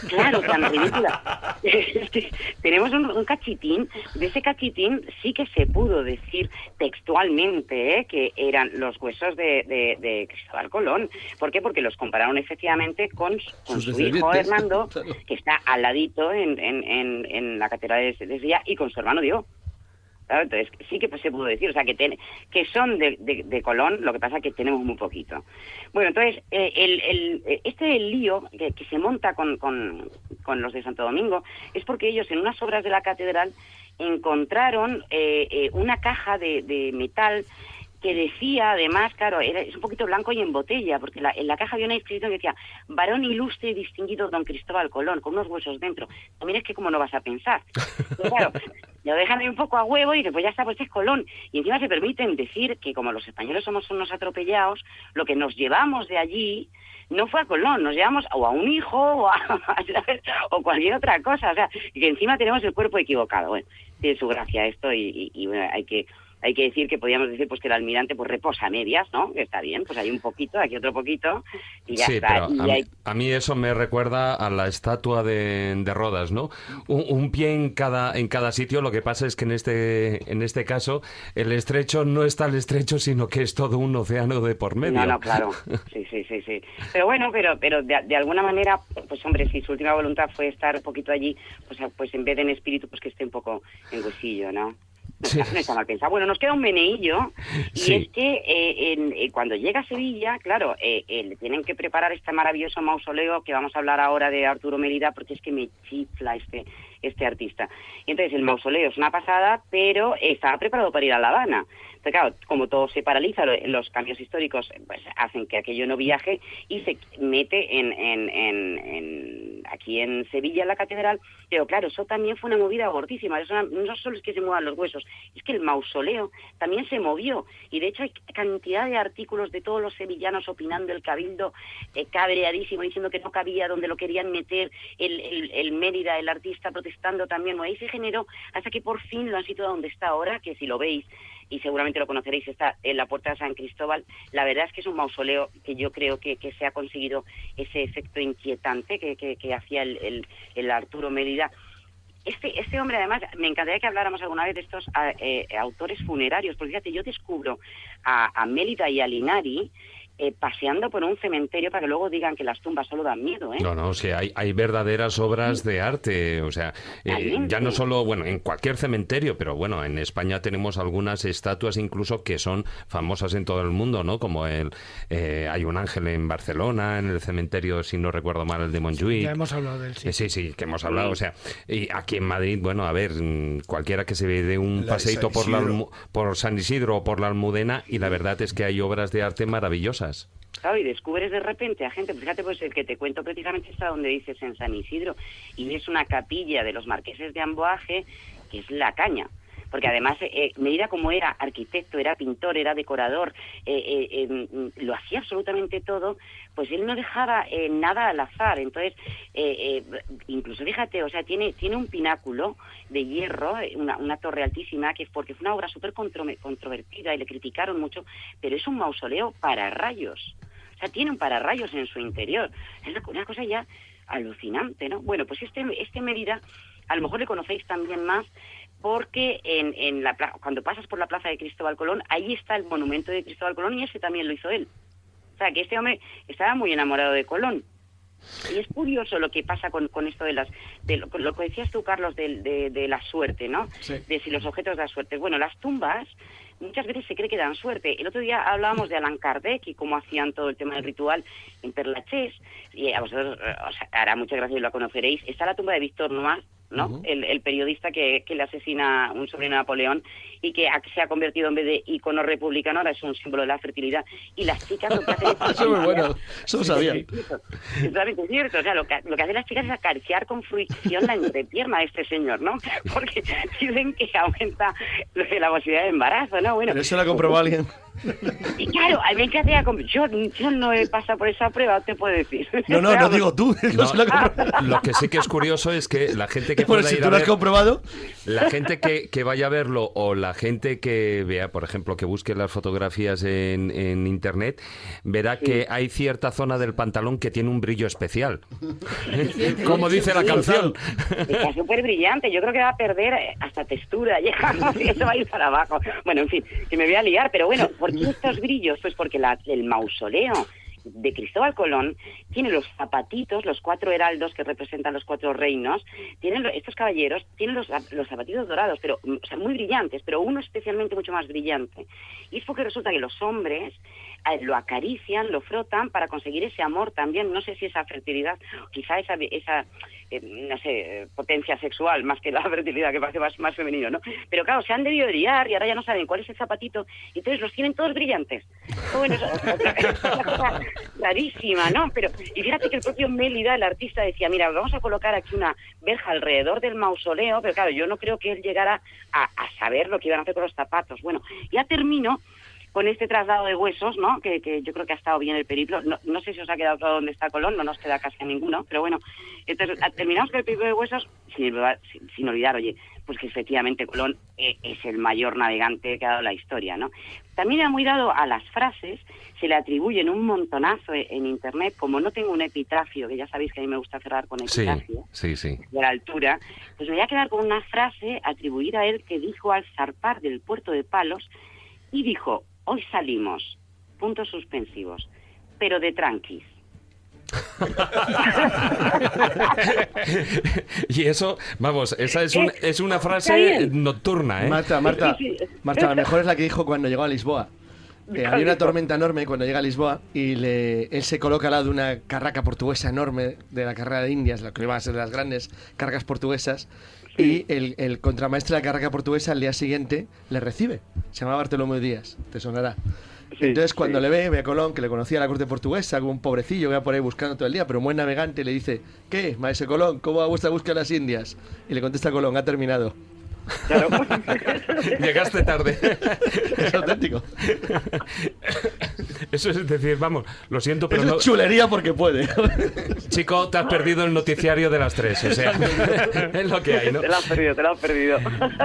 Claro, tan ridícula. Tenemos un cachitín, de ese cachitín sí que se pudo decir textualmente que eran los huesos de Cristóbal Colón. ¿Por qué? Porque los compararon efectivamente con su hijo Hernando, que está al ladito en la catedral de Sevilla, y con su hermano Diego. Claro, entonces sí que se pudo decir, o sea, que son de Colón, lo que pasa es que tenemos muy poquito. Bueno, entonces, el lío que se monta con los de Santo Domingo es porque ellos en unas obras de la catedral encontraron una caja de metal que decía, además, claro, es un poquito blanco y en botella, porque en la caja había una inscripción que decía varón ilustre y distinguido don Cristóbal Colón, con unos huesos dentro. También es que cómo no vas a pensar. Pero claro, lo dejan ahí un poco a huevo y dicen, pues ya está, pues es Colón. Y encima se permiten decir que como los españoles somos unos atropellados, lo que nos llevamos de allí no fue a Colón, nos llevamos o a un hijo o cualquier otra cosa. O sea, que encima tenemos el cuerpo equivocado. Bueno, tiene su gracia esto y bueno, hay que decir que podríamos decir pues que el almirante pues reposa a medias, ¿no? Que está bien, pues hay un poquito, aquí otro poquito y ya está. Pero a mí eso me recuerda a la estatua de Rodas, ¿no? Un pie en cada sitio. Lo que pasa es que en este caso el estrecho no está el estrecho, sino que es todo un océano de por medio. No, claro. Sí. Pero bueno, pero de alguna manera, pues hombre, si su última voluntad fue estar un poquito allí, pues en vez de en espíritu, pues que esté un poco en huesillo, ¿no? No está mal pensado. Bueno, nos queda un meneillo y es que cuando llega a Sevilla, claro, le tienen que preparar este maravilloso mausoleo que vamos a hablar ahora de Arturo Mérida, porque es que me chifla este artista. Y entonces el mausoleo es una pasada, pero estaba preparado para ir a La Habana. Entonces, claro, como todo se paraliza, los cambios históricos pues hacen que aquello no viaje y se mete aquí en Sevilla, en la catedral. Pero claro, eso también fue una movida gordísima. Eso no solo es que se muevan los huesos, es que el mausoleo también se movió. Y de hecho hay cantidad de artículos de todos los sevillanos opinando, el cabildo cabreadísimo, diciendo que no cabía donde lo querían meter, el Mérida, el artista, protestando también. Bueno, ahí se generó hasta que por fin lo han situado donde está ahora, que si lo veis, y seguramente lo conoceréis, está en la Puerta de San Cristóbal. La verdad es que es un mausoleo que yo creo que se ha conseguido ese efecto inquietante que hacía el Arturo Mérida. Este hombre, además, me encantaría que habláramos alguna vez de estos autores funerarios, porque fíjate, yo descubro a Mérida y a Linari paseando por un cementerio para que luego digan que las tumbas solo dan miedo, ¿eh? No, o sea, hay verdaderas obras de arte, o sea, ya no solo, bueno, en cualquier cementerio, pero bueno, en España tenemos algunas estatuas incluso que son famosas en todo el mundo, ¿no? Como hay un ángel en Barcelona, en el cementerio, si no recuerdo mal, el de Montjuïc. Ya hemos hablado del sí, que hemos hablado, o sea, y aquí en Madrid, bueno, a ver, cualquiera que se ve de un paseíto por San Isidro o por la Almudena, y la verdad es que hay obras de arte maravillosas. Claro, y descubres de repente a gente, fíjate, pues el que te cuento precisamente está donde dices, en San Isidro, y es una capilla de los marqueses de Amboaje, que es la caña. porque además Mérida, como era arquitecto, era pintor, era decorador, lo hacía absolutamente todo, pues él no dejaba nada al azar. Entonces, incluso fíjate, o sea, tiene un pináculo de hierro, una torre altísima, que porque fue una obra súper controvertida y le criticaron mucho, pero es un mausoleo para rayos. O sea, tiene un pararrayos en su interior. Es una cosa ya alucinante, ¿no? Bueno, pues este Mérida, a lo mejor le conocéis también más, porque cuando pasas por la plaza de Cristóbal Colón, ahí está el monumento de Cristóbal Colón, y ese también lo hizo él. O sea, que este hombre estaba muy enamorado de Colón. Y es curioso lo que pasa con esto de lo que decías tú, Carlos, de la suerte, ¿no? Sí. De si los objetos dan suerte. Bueno, las tumbas muchas veces se cree que dan suerte. El otro día hablábamos de Allan Kardec y cómo hacían todo el tema del ritual en Père-Lachaise, y a vosotros os hará mucha gracia y lo conoceréis. Está la tumba de Víctor Noir, ¿no? Uh-huh. El periodista que le asesina un sobrino de Napoleón y que se ha convertido, en vez de icono republicano, ahora es un símbolo de la fertilidad. Y las chicas lo que hacen es... Eso es muy bueno, eso lo sabía. Es totalmente cierto. O sea, lo que hacen las chicas es acariciar con fruición la entrepierna de este señor, ¿no? Porque dicen que aumenta la posibilidad de embarazo, ¿no? Bueno, pero eso lo ha comprobado alguien. Y claro, a mí que hacía... Yo no he pasado por esa prueba, te puedo decir. No digo tú. Lo que sí que es curioso es que la gente que pueda ir a ver... ¿Lo has comprobado? La gente que vaya a verlo, o la gente que vea, por ejemplo, que busque las fotografías en internet, verá que hay cierta zona del pantalón que tiene un brillo especial. Como dice la canción. Está súper brillante. Yo creo que va a perder hasta textura. Y eso va a ir para abajo. Bueno, en fin, que me voy a liar, pero bueno, ¿por qué estos brillos? Pues porque el mausoleo de Cristóbal Colón tiene los zapatitos, los 4 heraldos que representan los 4 reinos, estos caballeros tienen los zapatitos dorados, pero o sea, muy brillantes, pero uno especialmente mucho más brillante. Y es porque resulta que los hombres lo acarician, lo frotan para conseguir ese amor también, no sé si esa fertilidad, quizá esa no sé, potencia sexual más que la fertilidad, que parece más femenino, ¿no? Pero claro, se han debido liar y ahora ya no saben cuál es el zapatito, y entonces los tienen todos brillantes. Bueno, es una cosa rarísima, ¿no? Y fíjate que el propio Mélida, el artista, decía, mira, vamos a colocar aquí una verja alrededor del mausoleo, pero claro, yo no creo que él llegara a saber lo que iban a hacer con los zapatos. Bueno, ya termino con este traslado de huesos, ¿no? Que yo creo que ha estado bien el periplo. No sé si os ha quedado claro dónde está Colón, no nos queda casi a ninguno, pero bueno, entonces terminamos con el periplo de huesos sin olvidar, oye, pues que efectivamente Colón es el mayor navegante que ha dado la historia, ¿no? También ha muy dado a las frases, se le atribuyen un montonazo en internet. Como no tengo un epitafio, que ya sabéis que a mí me gusta cerrar con epitafio, sí. de la altura, pues me voy a quedar con una frase atribuida a él que dijo al zarpar del puerto de Palos, y dijo: hoy salimos, puntos suspensivos, pero de tranquis. Y eso, vamos, esa es una frase nocturna, ¿eh? Marta, a lo mejor es la que dijo cuando llegó a Lisboa. Había una tormenta enorme cuando llega a Lisboa y él se coloca al lado de una carraca portuguesa enorme de la carrera de Indias, lo que iba a ser de las grandes cargas portuguesas, y el contramaestre de la carraca portuguesa al día siguiente le recibe. Se llama Bartolomé Díaz, te sonará. Entonces cuando le ve a Colón, que le conocía a la corte portuguesa, como un pobrecillo que va por ahí buscando todo el día, pero un buen navegante, le dice: ¿qué, maese Colón, cómo va vuestra búsqueda a las Indias? Y le contesta Colón: ha terminado. Claro. Llegaste tarde. Es auténtico. Eso es decir, vamos, lo siento, pero no... chulería porque puede. Chico, te has perdido el noticiario de las 3, o sea, es lo que hay, ¿no? Te lo has perdido.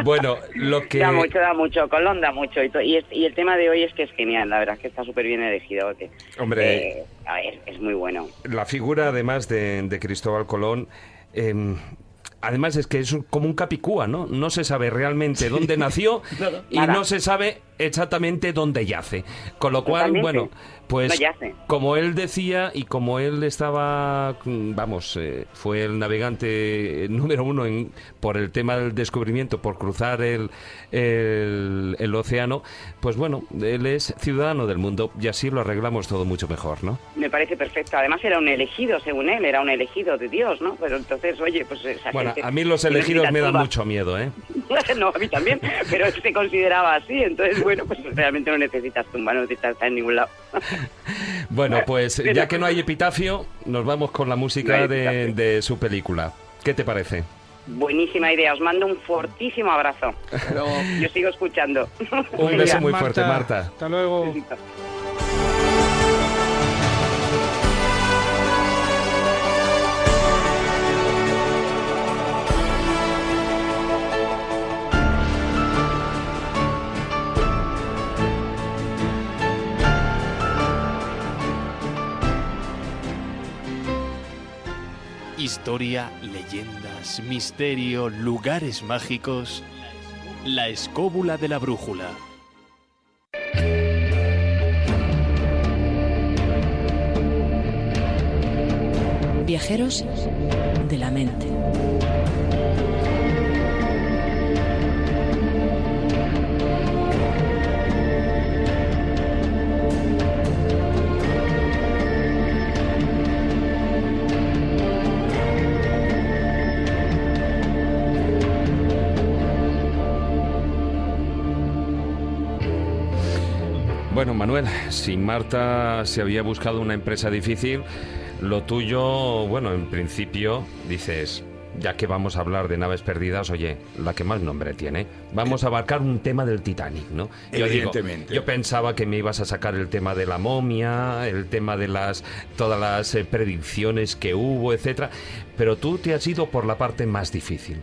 Bueno, lo que... Da mucho, Colón da mucho. Y el tema de hoy es que es genial, la verdad es que está súper bien elegido. Hombre... es muy bueno. La figura, además, de Cristóbal Colón... Además es que es como un capicúa, ¿no? No se sabe realmente dónde nació y no se sabe exactamente dónde yace. Con lo cual, bueno, pues como él decía y como él estaba, vamos, fue el navegante número 1 por el tema del descubrimiento, por cruzar el océano, pues bueno, él es ciudadano del mundo y así lo arreglamos todo mucho mejor, ¿no? Me parece perfecto. Además era un elegido, según él, era un elegido de Dios, ¿no? Pero entonces, oye, pues... Bueno, a mí los elegidos me dan mucho miedo, ¿eh? No, a mí también, pero él se consideraba así, entonces, bueno, pues realmente no necesitas tumba, no necesitas estar en ningún lado. Bueno, pues ya que no hay epitafio, nos vamos con la música de su película. ¿Qué te parece? Buenísima idea, os mando un fortísimo abrazo. Yo sigo escuchando. Un beso muy fuerte, Marta. Hasta luego. Historia, leyendas, misterio, lugares mágicos. La escóbula de la brújula. Viajeros de la mente. Bueno, Manuel, si Marta se había buscado una empresa difícil, lo tuyo, bueno, en principio dices, ya que vamos a hablar de naves perdidas, oye, la que más nombre tiene, vamos a abarcar un tema del Titanic, ¿no? Evidentemente. Yo pensaba que me ibas a sacar el tema de la momia, el tema de todas las predicciones que hubo, etcétera, pero tú te has ido por la parte más difícil.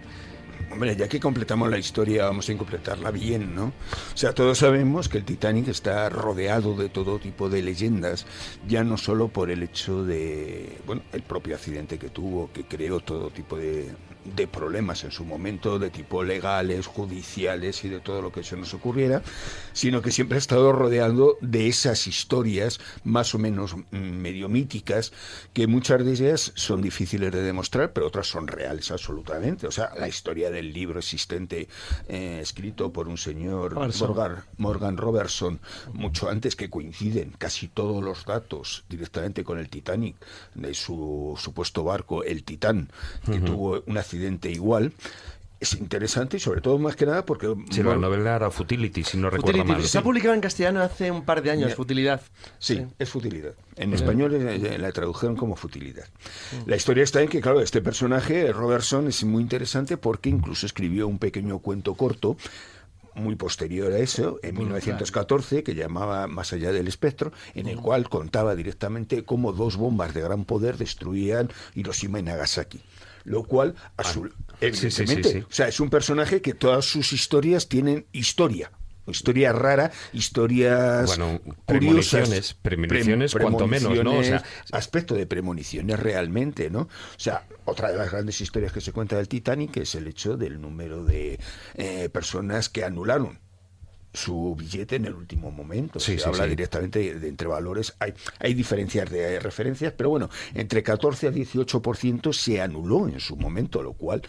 Hombre, ya que completamos la historia, vamos a completarla bien, ¿no? O sea, todos sabemos que el Titanic está rodeado de todo tipo de leyendas, ya no solo por el hecho de, bueno, el propio accidente que tuvo, que creó todo tipo de problemas en su momento, de tipo legales, judiciales y de todo lo que se nos ocurriera, sino que siempre ha estado rodeado de esas historias más o menos medio míticas, que muchas de ellas son difíciles de demostrar, pero otras son reales absolutamente. O sea, la historia del libro existente escrito por un señor Morgan Robertson, mucho antes, que coinciden casi todos los datos directamente con el Titanic, de su supuesto barco, el Titán, que tuvo un accidente igual. Es interesante y sobre todo más que nada porque... Sí, la novela era Futility, si no recuerdo mal. Se ha publicado en castellano hace un par de años, Futilidad. Sí, es Futilidad. En español la tradujeron como Futilidad. La historia está en que, claro, este personaje, Robertson, es muy interesante porque incluso escribió un pequeño cuento corto muy posterior a eso, en 1914, que llamaba Más allá del espectro, en el cual contaba directamente cómo dos bombas de gran poder destruían Hiroshima y Nagasaki. Lo cual, evidentemente, sí. O sea, es un personaje que todas sus historias tienen historia rara, historias curiosas, premoniciones cuanto menos, ¿no? O sea, aspecto de premoniciones realmente, ¿no? O sea, otra de las grandes historias que se cuenta del Titanic es el hecho del número de personas que anularon su billete en el último momento. Se habla directamente de entre valores. Hay diferencias de referencias, pero bueno, entre 14 a 18% se anuló en su momento, lo cual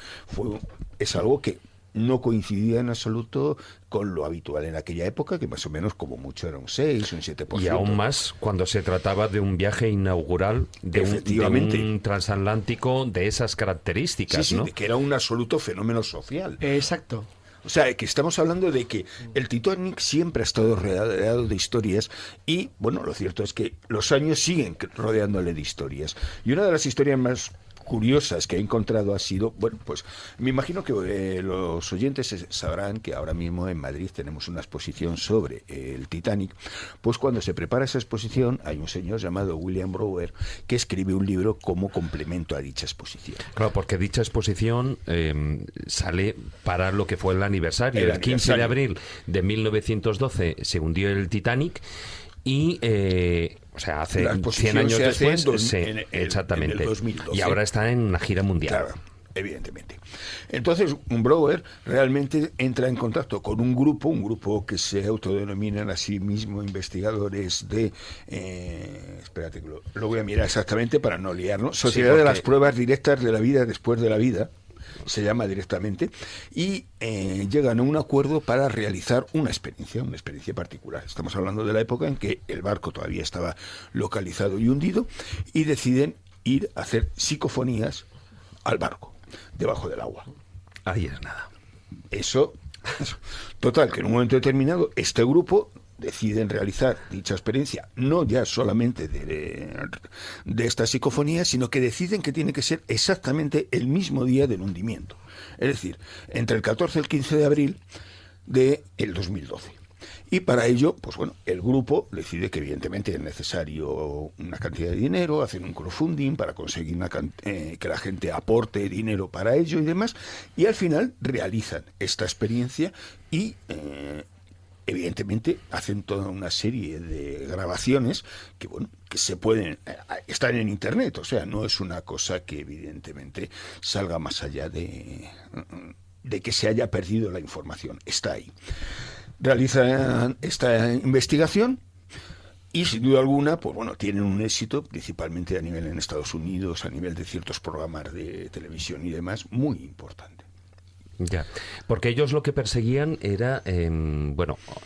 es algo que no coincidía en absoluto con lo habitual en aquella época, que más o menos como mucho era un 6, un 7%. Y aún más cuando se trataba de un viaje inaugural de un transatlántico de esas características, ¿no? De que era un absoluto fenómeno social. Exacto. O sea, que estamos hablando de que el Titanic siempre ha estado rodeado de historias y, bueno, lo cierto es que los años siguen rodeándole de historias. Y una de las historias más curiosas que he encontrado ha sido, bueno, pues me imagino que los oyentes sabrán que ahora mismo en Madrid tenemos una exposición sobre el Titanic. Pues cuando se prepara esa exposición hay un señor llamado William Brower que escribe un libro como complemento a dicha exposición. Claro, porque dicha exposición sale para lo que fue el aniversario. El 15 de abril de 1912 se hundió el Titanic y... o sea, hace 100 años después, exactamente. En el 2012. Y ahora está en una gira mundial. Claro, evidentemente. Entonces, un Brower realmente entra en contacto con un grupo que se autodenominan a sí mismo investigadores de... espérate, que lo voy a mirar exactamente para no liarnos. Sociedad de las Pruebas Directas de la Vida después de la Vida, se llama directamente, y llegan a un acuerdo para realizar una experiencia particular. Estamos hablando de la época en que el barco todavía estaba localizado y hundido, y deciden ir a hacer psicofonías al barco, debajo del agua. Ahí es nada. Eso, total, que en un momento determinado este grupo deciden realizar dicha experiencia, no ya solamente de estas psicofonías, sino que deciden que tiene que ser exactamente el mismo día del hundimiento. Es decir, entre el 14 y el 15 de abril del 2012. Y para ello, pues bueno, el grupo decide que evidentemente es necesario una cantidad de dinero, hacen un crowdfunding para conseguir que la gente aporte dinero para ello y demás, y al final realizan esta experiencia y evidentemente hacen toda una serie de grabaciones que, bueno, que se pueden están en internet, o sea, no es una cosa que evidentemente salga más allá de que se haya perdido la información, está ahí. Realizan esta investigación y sin duda alguna, pues bueno, tienen un éxito, principalmente a nivel en Estados Unidos, a nivel de ciertos programas de televisión y demás, muy importante. Ya, porque ellos lo que perseguían era,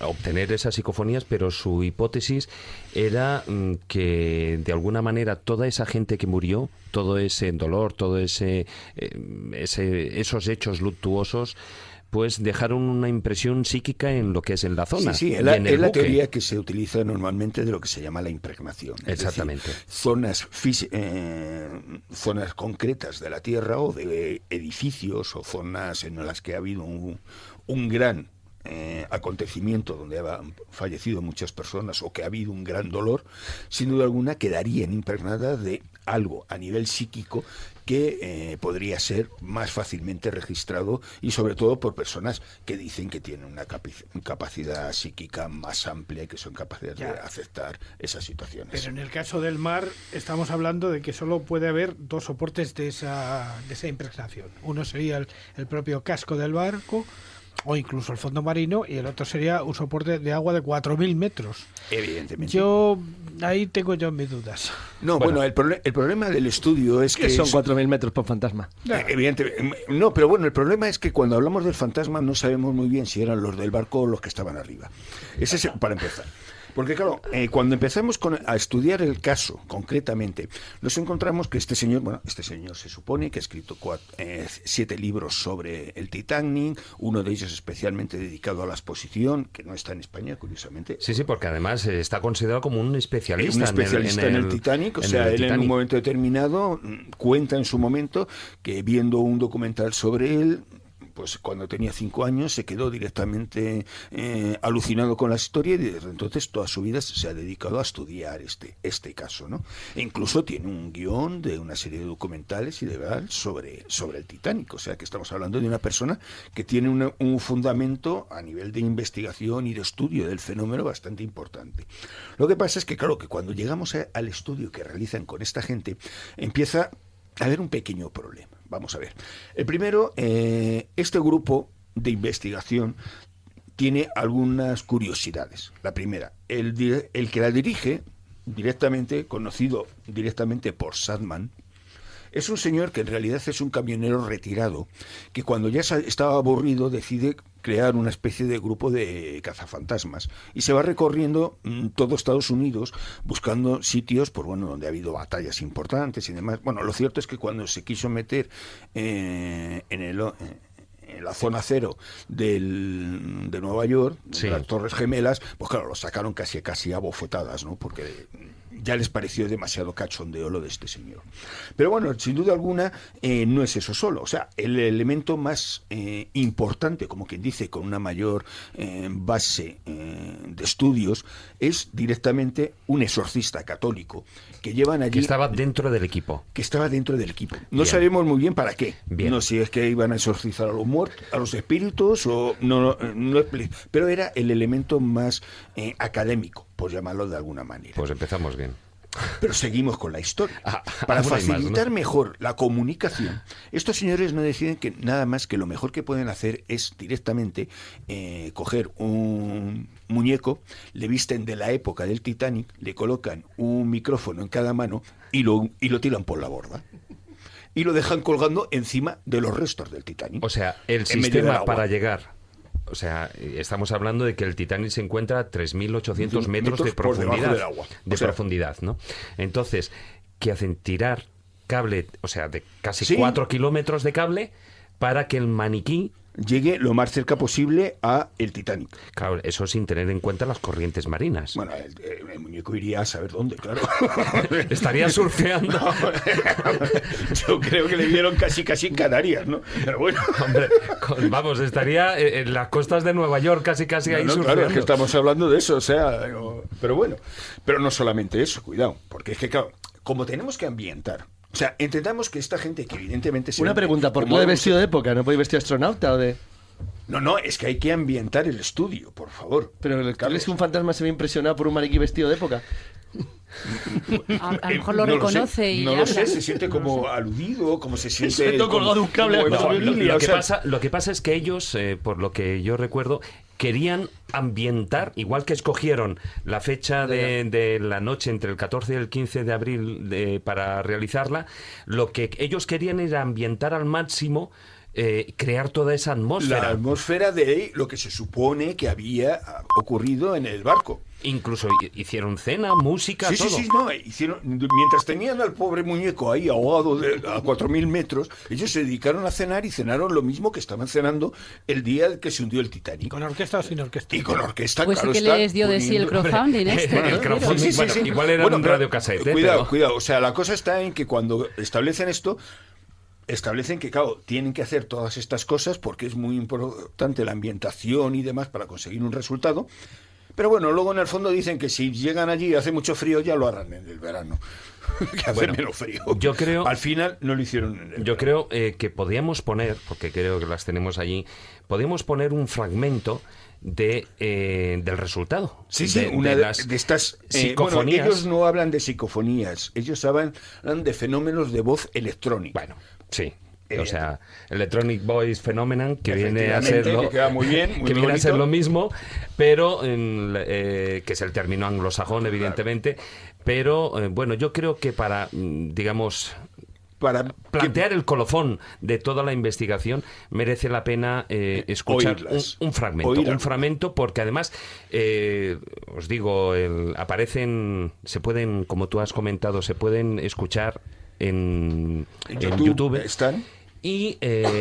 obtener esas psicofonías, pero su hipótesis era que de alguna manera toda esa gente que murió, todo ese dolor, todo esos hechos luctuosos, pues dejaron una impresión psíquica en lo que es en la zona. Sí, es la teoría que se utiliza normalmente de lo que se llama la impregnación. Exactamente. Es decir, zonas concretas de la Tierra o de edificios o zonas en las que ha habido un gran acontecimiento donde han fallecido muchas personas o que ha habido un gran dolor, sin duda alguna quedarían impregnadas de algo a nivel psíquico que podría ser más fácilmente registrado y sobre todo por personas que dicen que tienen una capacidad psíquica más amplia y que son capaces de aceptar esas situaciones. Pero en el caso del mar estamos hablando de que solo puede haber dos soportes de esa impregnación. Uno sería el propio casco del barco o incluso el fondo marino, y el otro sería un soporte de agua de 4.000 metros. Evidentemente. Ahí tengo yo mis dudas. No, bueno, el problema del estudio es que son 4.000 metros por fantasma. Evidentemente. No, pero bueno, el problema es que cuando hablamos del fantasma no sabemos muy bien si eran los del barco o los que estaban arriba. Ese es para empezar. Porque claro, cuando empezamos a estudiar el caso concretamente, nos encontramos que este señor se supone que ha escrito 7 libros sobre el Titanic, uno de ellos especialmente dedicado a la exposición, que no está en España, curiosamente. Sí, porque además está considerado como un especialista, en el Titanic, o sea, él en un momento determinado cuenta en su momento que viendo un documental sobre él, pues cuando tenía 5 años se quedó directamente alucinado con la historia y desde entonces toda su vida se ha dedicado a estudiar este caso, ¿no? E incluso tiene un guión de una serie de documentales y de verdad sobre el Titanic, o sea que estamos hablando de una persona que tiene un fundamento a nivel de investigación y de estudio del fenómeno bastante importante. Lo que pasa es que claro, que cuando llegamos al estudio que realizan con esta gente, empieza a haber un pequeño problema. Vamos a ver. El primero, este grupo de investigación tiene algunas curiosidades. La primera, el que la dirige, conocido directamente por Sadman, es un señor que en realidad es un camionero retirado, que cuando ya estaba aburrido decide crear una especie de grupo de cazafantasmas y se va recorriendo todo Estados Unidos buscando sitios donde ha habido batallas importantes y demás. Bueno, lo cierto es que cuando se quiso meter en la zona cero de Nueva York, de las Torres Gemelas, pues claro, lo sacaron casi a bofetadas, ¿no? Porque ya les pareció demasiado cachondeo lo de este señor. Pero bueno, sin duda alguna, no es eso solo. O sea, el elemento más importante, como quien dice, con una mayor base de estudios, es directamente un exorcista católico que llevan allí... Que estaba dentro del equipo. No sabemos muy bien para qué. No sé si es que iban a exorcizar a los muertos, a los espíritus, o no, pero era el elemento más académico, por llamarlo de alguna manera. Pues empezamos bien. Pero seguimos con la historia. Para facilitar mejor la comunicación, estos señores no deciden que nada más que lo mejor que pueden hacer es directamente coger un muñeco, le visten de la época del Titanic, le colocan un micrófono en cada mano y lo tiran por la borda. Y lo dejan colgando encima de los restos del Titanic. O sea, el sistema para llegar... O sea, estamos hablando de que el Titanic se encuentra a 3.800 metros de profundidad. Del agua. Profundidad, ¿no? Entonces, ¿qué hacen? Tirar cable, o sea, de casi 4 kilómetros de cable para que el maniquí llegue lo más cerca posible a el Titanic. Claro, eso sin tener en cuenta las corrientes marinas. Bueno, el muñeco iría a saber dónde, claro. Estaría surfeando. No, yo creo que le vieron casi en Canarias, ¿no? Pero bueno. Hombre, vamos, estaría en las costas de Nueva York casi ahí surfeando. Claro, es que estamos hablando de eso, o sea, pero bueno. Pero no solamente eso, cuidado, porque es que, claro, como tenemos que ambientar, o sea, entendamos que esta gente que evidentemente... Una pregunta, ¿por qué de vestido de época? ¿No podéis vestir astronauta o de...? No, es que hay que ambientar el estudio, por favor. Pero ¿crees que un fantasma se ve impresionado por un maniquí vestido de época? A lo mejor lo reconoce y no lo sé, se siente como aludido, como se siente colgado de un cable. Lo que pasa es que ellos, por lo que yo recuerdo, querían ambientar, igual que escogieron la fecha de la noche entre el 14 y el 15 de abril para realizarla, lo que ellos querían era ambientar al máximo, crear toda esa atmósfera. La atmósfera de lo que se supone que había ocurrido en el barco. Incluso hicieron cena, música, todo. Sí, hicieron, mientras tenían al pobre muñeco ahí ahogado a 4.000 metros, ellos se dedicaron a cenar y cenaron lo mismo que estaban cenando el día que se hundió el Titanic. ¿Con orquesta o sin orquesta? Y con orquesta, pues claro. Pues sí que les dio de sí el crowdfunding el crowdfunding, sí. Igual era un radiocassette. Cuidado, o sea, la cosa está en que cuando establecen esto, establecen que, claro, tienen que hacer todas estas cosas porque es muy importante la ambientación y demás para conseguir un resultado. Pero bueno, luego en el fondo dicen que si llegan allí y hace mucho frío, ya lo harán en el verano. Que hace menos frío. Yo creo, al final no lo hicieron en el verano. Creo que podíamos poner, porque creo que las tenemos allí, podíamos poner un fragmento del resultado. Sí, una de estas psicofonías. Bueno, ellos no hablan de psicofonías, ellos hablan de fenómenos de voz electrónica. Bueno, sí. O sea, Electronic Voice Phenomenon, que viene a ser que queda muy bien, muy que viene a ser lo mismo, pero que es el término anglosajón, evidentemente. Claro. Pero bueno, yo creo que para, digamos, para plantear el colofón de toda la investigación merece la pena escuchar un fragmento, porque además os digo, se pueden, como tú has comentado, se pueden escuchar en YouTube. ¿Están? Y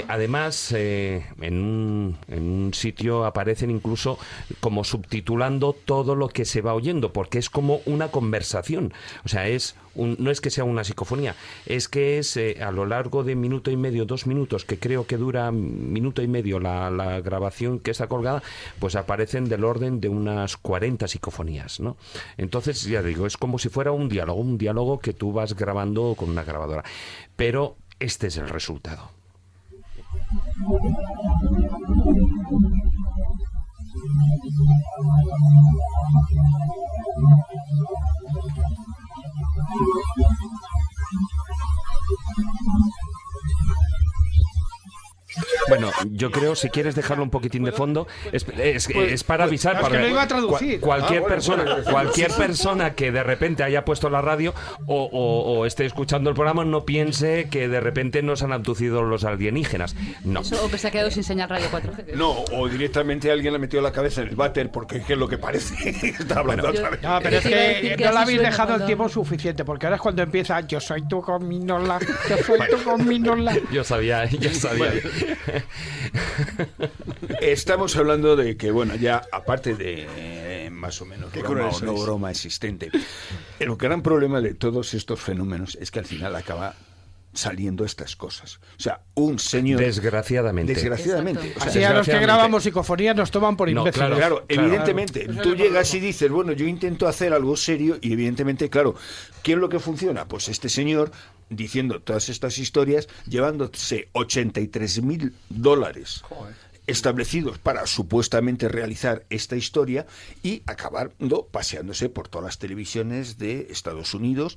además en un sitio aparecen incluso como subtitulando todo lo que se va oyendo, porque es como una conversación. O sea, no es que sea una psicofonía, es que es a lo largo de 1 minuto y medio, 2 minutos, que creo que dura 1 minuto y medio la grabación que está colgada, pues aparecen del orden de unas 40 psicofonías, ¿no? Entonces, ya digo, es como si fuera un diálogo que tú vas grabando con una grabadora. Pero este es el resultado. Bueno, yo creo, si quieres dejarlo un poquitín de fondo, es para avisar, para que lo iba a traducir. Cualquier persona que de repente haya puesto la radio o esté escuchando el programa no piense que de repente nos han abducido los alienígenas. No. Eso, o que se ha quedado sin señal radio 4G. No, o directamente alguien le metió la cabeza en el váter, porque es lo que parece. Está hablando otra vez. No, pero es que no le habéis dejado el tiempo suficiente, porque ahora es cuando empieza: yo soy tu gominola, yo soy tu gominola. Yo sabía. Bueno. Estamos hablando de que, bueno, ya aparte de más o menos broma o no broma existente, el gran problema de todos estos fenómenos es que al final acaba saliendo estas cosas. O sea, un señor... Desgraciadamente. O sea, así a los que grabamos psicofonías nos toman por imbéciles. Claro, evidentemente. Claro. Tú llegas y dices, bueno, yo intento hacer algo serio y evidentemente, claro, ¿qué es lo que funciona? Pues este señor diciendo todas estas historias, llevándose $83,000 establecidos para supuestamente realizar esta historia y acabando paseándose por todas las televisiones de Estados Unidos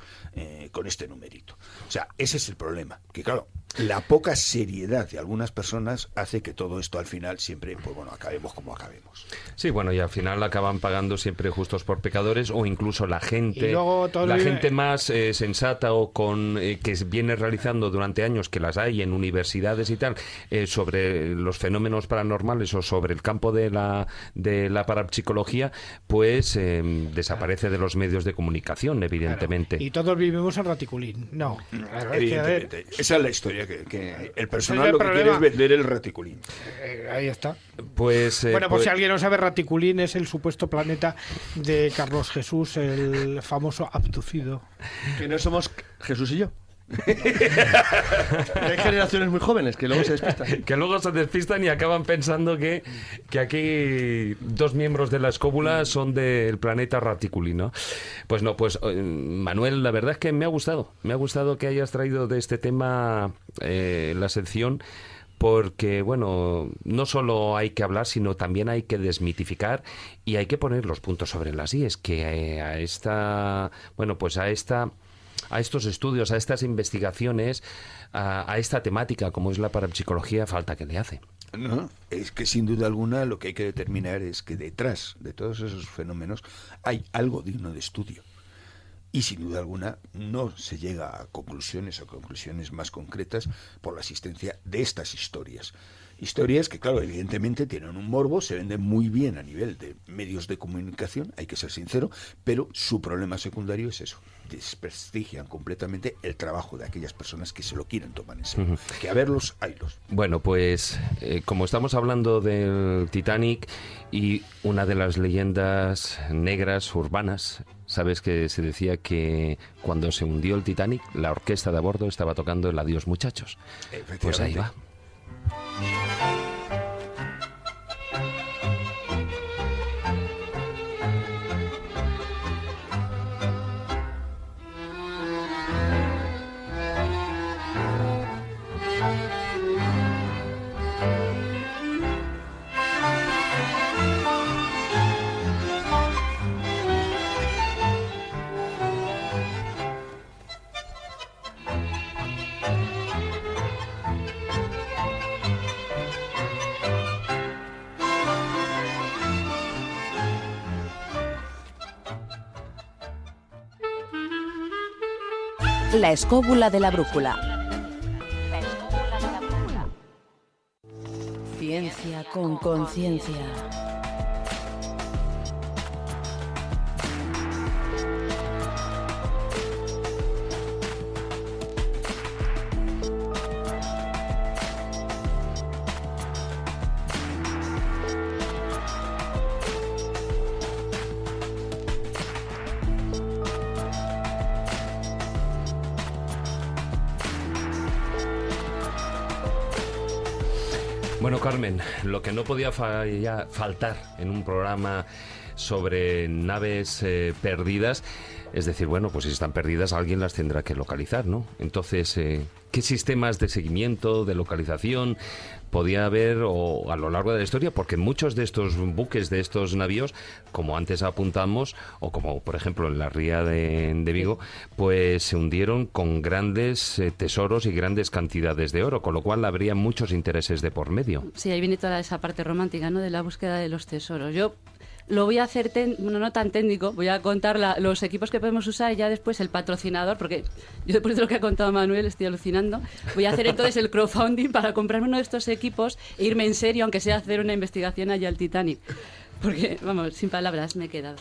con este numerito. O sea, ese es el problema, que claro, la poca seriedad de algunas personas hace que todo esto al final siempre, pues bueno, acabemos como acabemos. Sí, bueno, y al final acaban pagando siempre justos por pecadores, o incluso la gente gente más sensata o que viene realizando durante años, que las hay en universidades y tal, sobre los fenómenos paranormales o sobre el campo de la parapsicología, pues desaparece de los medios de comunicación, evidentemente. Claro. Y todos vivimos en raticulín. No. Evidentemente. Esa es la historia. que el personal lo que quiere es vender el raticulín. Ahí está. Pues si alguien no sabe, raticulín es el supuesto planeta de Carlos Jesús, el famoso abducido. Que no somos Jesús y yo. Hay generaciones muy jóvenes que luego se despistan. Que luego se despistan y acaban pensando que aquí 2 miembros de la escóbula son del planeta raticulino. Pues no, pues Manuel, la verdad es que me ha gustado que hayas traído de este tema la sección, porque bueno, no solo hay que hablar, sino también hay que desmitificar y hay que poner los puntos sobre las íes, que a estos estudios, a estas investigaciones, a esta temática como es la parapsicología, falta que le hace. No, es que sin duda alguna lo que hay que determinar es que detrás de todos esos fenómenos hay algo digno de estudio. Y sin duda alguna no se llega a conclusiones más concretas por la existencia de estas historias. Historias que, claro, evidentemente tienen un morbo, se venden muy bien a nivel de medios de comunicación, hay que ser sincero, pero su problema secundario es eso: desprestigian completamente el trabajo de aquellas personas que se lo quieren tomar en serio. Que a verlos, haylos. Bueno, pues como estamos hablando del Titanic y una de las leyendas negras urbanas, sabes que se decía que cuando se hundió el Titanic, la orquesta de a bordo estaba tocando el Adiós Muchachos. Pues ahí va. La escóbula de la brújula. Ciencia con conciencia. Bueno, Carmen, lo que no podía faltar en un programa sobre naves perdidas, es decir, bueno, pues si están perdidas alguien las tendrá que localizar, ¿no? Entonces, ¿qué sistemas de seguimiento, de localización podía haber a lo largo de la historia? Porque muchos de estos buques, de estos navíos, como antes apuntamos, o como por ejemplo en la ría de Vigo, pues se hundieron con grandes tesoros y grandes cantidades de oro, con lo cual habría muchos intereses de por medio. Sí, ahí viene toda esa parte romántica, ¿no?, de la búsqueda de los tesoros. Yo lo voy a hacer, no tan técnico, voy a contar los equipos que podemos usar y ya después el patrocinador, porque yo después de lo que ha contado Manuel estoy alucinando. Voy a hacer entonces el crowdfunding para comprarme uno de estos equipos e irme en serio, aunque sea hacer una investigación allá al Titanic. Porque, vamos, sin palabras me he quedado.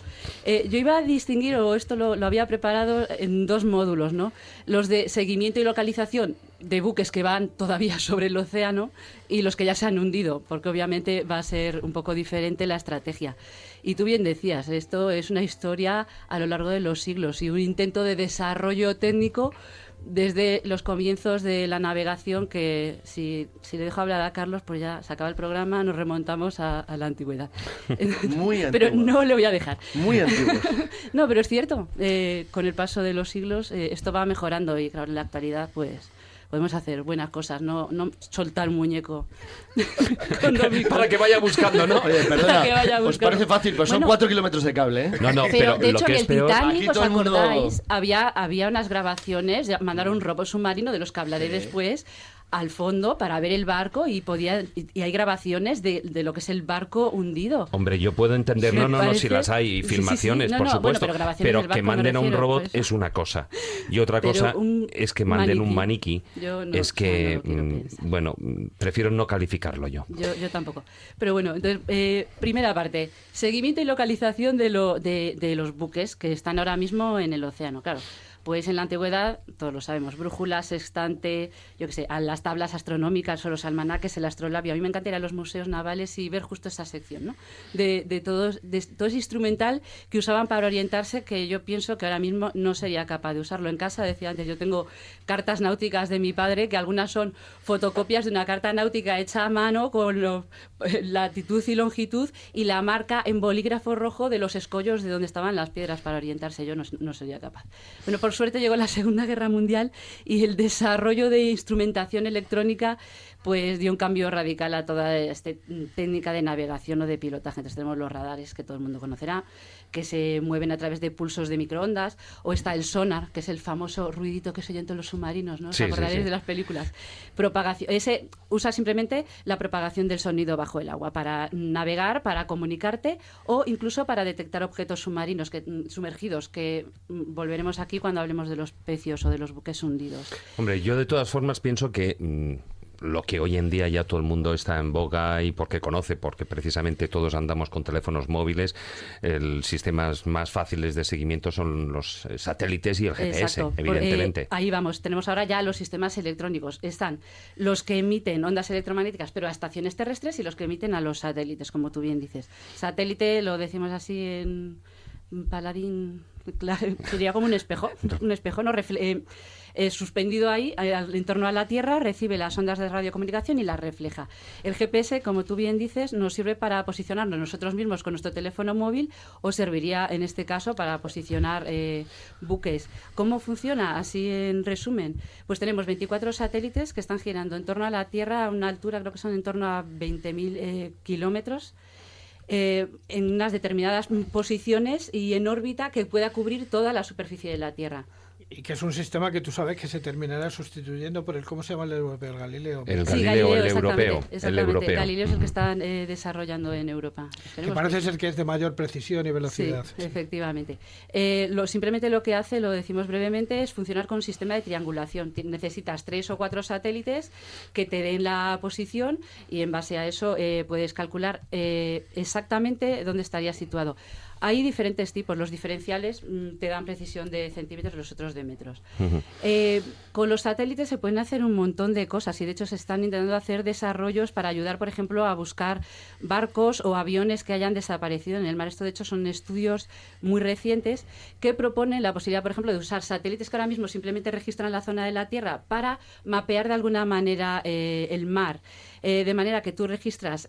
Yo iba a distinguir, o esto lo había preparado en 2 módulos, ¿no? Los de seguimiento y localización de buques que van todavía sobre el océano y los que ya se han hundido, porque obviamente va a ser un poco diferente la estrategia. Y tú bien decías, esto es una historia a lo largo de los siglos y un intento de desarrollo técnico desde los comienzos de la navegación, que si le dejo hablar a Carlos, pues ya se acaba el programa, nos remontamos a la antigüedad. Muy antiguo. Pero no le voy a dejar. Muy antiguo. No, pero es cierto, con el paso de los siglos esto va mejorando y claro, en la actualidad pues podemos hacer buenas cosas, no soltar un muñeco para que vaya buscando, ¿no? Oye, perdona, os parece fácil, pues son 4 kilómetros de cable, ¿eh? No, pero de hecho, lo que en es peor... Titanic, ¿os acordáis? Había unas grabaciones, mandaron un robot submarino, de los que hablaré después, al fondo para ver el barco y hay grabaciones de lo que es el barco hundido. Hombre, yo puedo entender, si las hay, y filmaciones, por supuesto, bueno, pero que manden a un robot pues es una cosa. Y otra cosa es que manden un maniquí. Es que, bueno, prefiero no calificarlo yo. Yo tampoco. Pero bueno, entonces, primera parte, seguimiento y localización de los buques que están ahora mismo en el océano, claro. Pues en la antigüedad, todos lo sabemos, brújula, sextante, yo qué sé, a las tablas astronómicas o los almanaques, el astrolabio. A mí me encanta ir a los museos navales y ver justo esa sección, ¿no? De todo ese instrumental que usaban para orientarse, que yo pienso que ahora mismo no sería capaz de usarlo. En casa, decía antes, yo tengo cartas náuticas de mi padre, que algunas son fotocopias de una carta náutica hecha a mano con latitud y longitud y la marca en bolígrafo rojo de los escollos de donde estaban las piedras para orientarse. Yo no sería capaz. Bueno, por suerte llegó la Segunda Guerra Mundial y el desarrollo de instrumentación electrónica pues dio un cambio radical a toda esta técnica de navegación o de pilotaje. Entonces tenemos los radares, que todo el mundo conocerá, que se mueven a través de pulsos de microondas, o está el sonar, que es el famoso ruidito que se oye en todos los submarinos, ¿no? ¿Os acordaréis de las películas? Propagación. Ese usa simplemente la propagación del sonido bajo el agua para navegar, para comunicarte o incluso para detectar objetos submarinos sumergidos, que volveremos aquí cuando hablemos de los pecios o de los buques hundidos. Hombre, yo de todas formas pienso que lo que hoy en día ya todo el mundo está en boga y porque conoce, porque precisamente todos andamos con teléfonos móviles, sistemas más fáciles de seguimiento son los satélites y el GPS. Exacto. Evidentemente. Ahí vamos, tenemos ahora ya los sistemas electrónicos. Están los que emiten ondas electromagnéticas, pero a estaciones terrestres, y los que emiten a los satélites, como tú bien dices. Satélite, lo decimos así en paladín, sería como un espejo no suspendido ahí en torno a la Tierra, recibe las ondas de radiocomunicación y las refleja. El GPS, como tú bien dices, nos sirve para posicionarnos nosotros mismos con nuestro teléfono móvil, o serviría en este caso para posicionar buques. ¿Cómo funciona? Así en resumen, pues tenemos 24 satélites que están girando en torno a la Tierra a una altura, creo que son en torno a 20.000 kilómetros, en unas determinadas posiciones y en órbita que pueda cubrir toda la superficie de la Tierra. Y que es un sistema que tú sabes que se terminará sustituyendo por el, ¿cómo se llama el europeo? El Galileo. El Galileo, el europeo. Exactamente. Galileo es el que están desarrollando en Europa. Que parece ser que es de mayor precisión y velocidad. Sí, efectivamente. Simplemente lo que hace, lo decimos brevemente, es funcionar con un sistema de triangulación. Necesitas 3 o 4 satélites que te den la posición y en base a eso puedes calcular exactamente dónde estaría situado. Hay diferentes tipos. Los diferenciales te dan precisión de centímetros, los otros de metros. Uh-huh. Con los satélites se pueden hacer un montón de cosas y de hecho se están intentando hacer desarrollos para ayudar, por ejemplo, a buscar barcos o aviones que hayan desaparecido en el mar. Esto, de hecho, son estudios muy recientes que proponen la posibilidad, por ejemplo, de usar satélites que ahora mismo simplemente registran la zona de la Tierra para mapear de alguna manera el mar. De manera que tú registras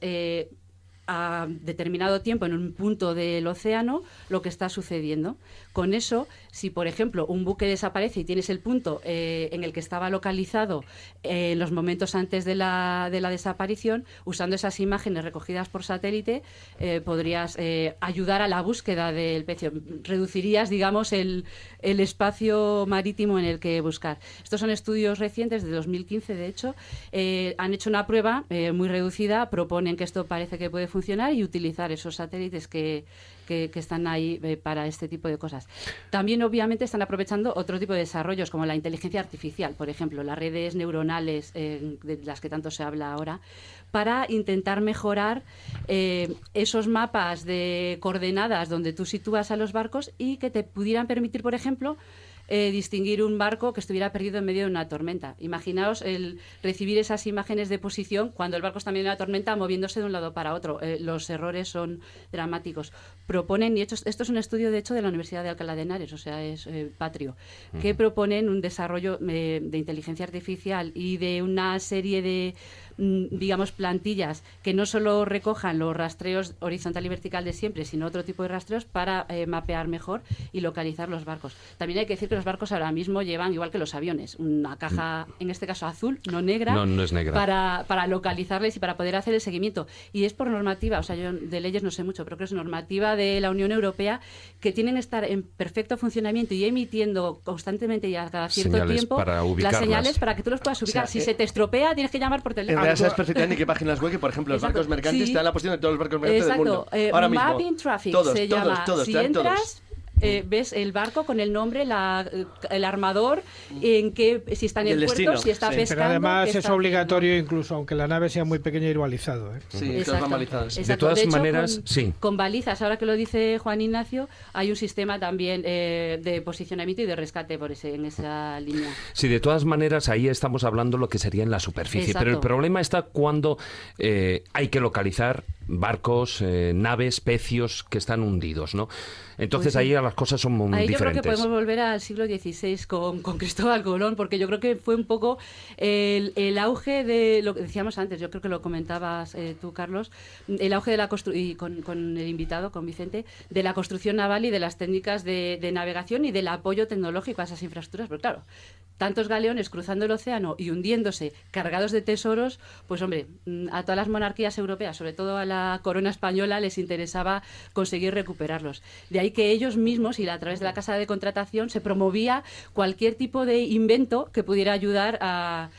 a determinado tiempo en un punto del océano lo que está sucediendo. Con eso, si por ejemplo un buque desaparece y tienes el punto en el que estaba localizado en los momentos antes de la desaparición, usando esas imágenes recogidas por satélite, podrías ayudar a la búsqueda del pecio. Reducirías, digamos, el espacio marítimo en el que buscar. Estos son estudios recientes, de 2015 de hecho. Han hecho una prueba muy reducida, proponen que esto parece que puede funcionar y utilizar esos satélites que están ahí para este tipo de cosas. También, obviamente, están aprovechando otro tipo de desarrollos, como la inteligencia artificial, por ejemplo, las redes neuronales de las que tanto se habla ahora, para intentar mejorar esos mapas de coordenadas donde tú sitúas a los barcos y que te pudieran permitir, por ejemplo, distinguir un barco que estuviera perdido en medio de una tormenta. Imaginaos el recibir esas imágenes de posición cuando el barco está en medio de una tormenta moviéndose de un lado para otro. Los errores son dramáticos. Proponen, y esto es un estudio de hecho de la Universidad de Alcalá de Henares, o sea, es patrio, que proponen un desarrollo de inteligencia artificial y de una serie de digamos, plantillas que no solo recojan los rastreos horizontal y vertical de siempre, sino otro tipo de rastreos para mapear mejor y localizar los barcos. También hay que decir que los barcos ahora mismo llevan, igual que los aviones, una caja, en este caso azul, no negra, no es negra, para localizarles y para poder hacer el seguimiento. Y es por normativa, o sea, yo de leyes no sé mucho, pero creo que es normativa de la Unión Europea, que tienen que estar en perfecto funcionamiento y emitiendo constantemente y a cada cierto señales tiempo las señales para que tú los puedas ubicar. O sea, si se te estropea, tienes que llamar por teléfono. Sabes perfectamente en qué páginas web, que por ejemplo los barcos mercantes te dan la posición de todos los barcos mercantes del mundo. Ahora mismo. Mapping Traffic se llama. Todos, si entras, ves el barco con el nombre, el armador, si está en el puerto, destino. Si está pescando. Pero además es obligatorio, incluso aunque la nave sea muy pequeña, ir balizado. Sí, todos van balizados. De todas maneras, con balizas, ahora que lo dice Juan Ignacio, hay un sistema también de posicionamiento y de rescate en esa línea. Sí, de todas maneras, ahí estamos hablando lo que sería en la superficie. Exacto. Pero el problema está cuando hay que localizar barcos, naves, pecios que están hundidos, ¿no? Entonces pues ahí las cosas son muy diferentes. Yo creo que podemos volver al siglo XVI con Cristóbal Colón, porque yo creo que fue un poco el auge de lo que decíamos antes, yo creo que lo comentabas tú, Carlos, el auge de la y con el invitado, con Vicente, de la construcción naval y de las técnicas de navegación y del apoyo tecnológico a esas infraestructuras, pero claro, tantos galeones cruzando el océano y hundiéndose, cargados de tesoros, pues hombre, a todas las monarquías europeas, sobre todo a la corona española, les interesaba conseguir recuperarlos. De ahí que ellos mismos, y a través de la casa de contratación, se promovía cualquier tipo de invento que pudiera ayudar a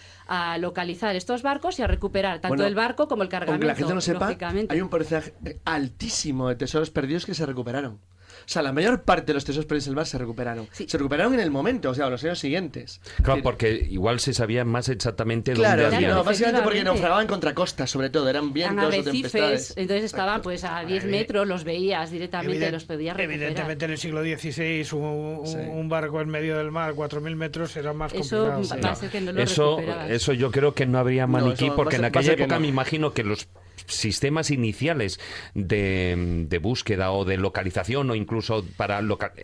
localizar estos barcos y a recuperar tanto el barco como el cargamento. Aunque la gente no sepa, hay un porcentaje altísimo de tesoros perdidos que se recuperaron. O sea, la mayor parte de los tesoros perdidos del mar se recuperaron. Sí. Se recuperaron en el momento, o sea, los años siguientes. Claro, porque igual se sabía más exactamente dónde había. No, básicamente porque naufragaban contra costas, sobre todo, eran vientos o tempestades. Entonces estaban pues a 10 metros, los veías directamente, los podías recuperar. Evidentemente en el siglo XVI un barco en medio del mar, 4.000 metros, era más complicado. Eso va a ser que no lo recuperabas. Eso yo creo que no habría maniquí, porque en aquella época me imagino que los sistemas iniciales de búsqueda o de localización o incluso para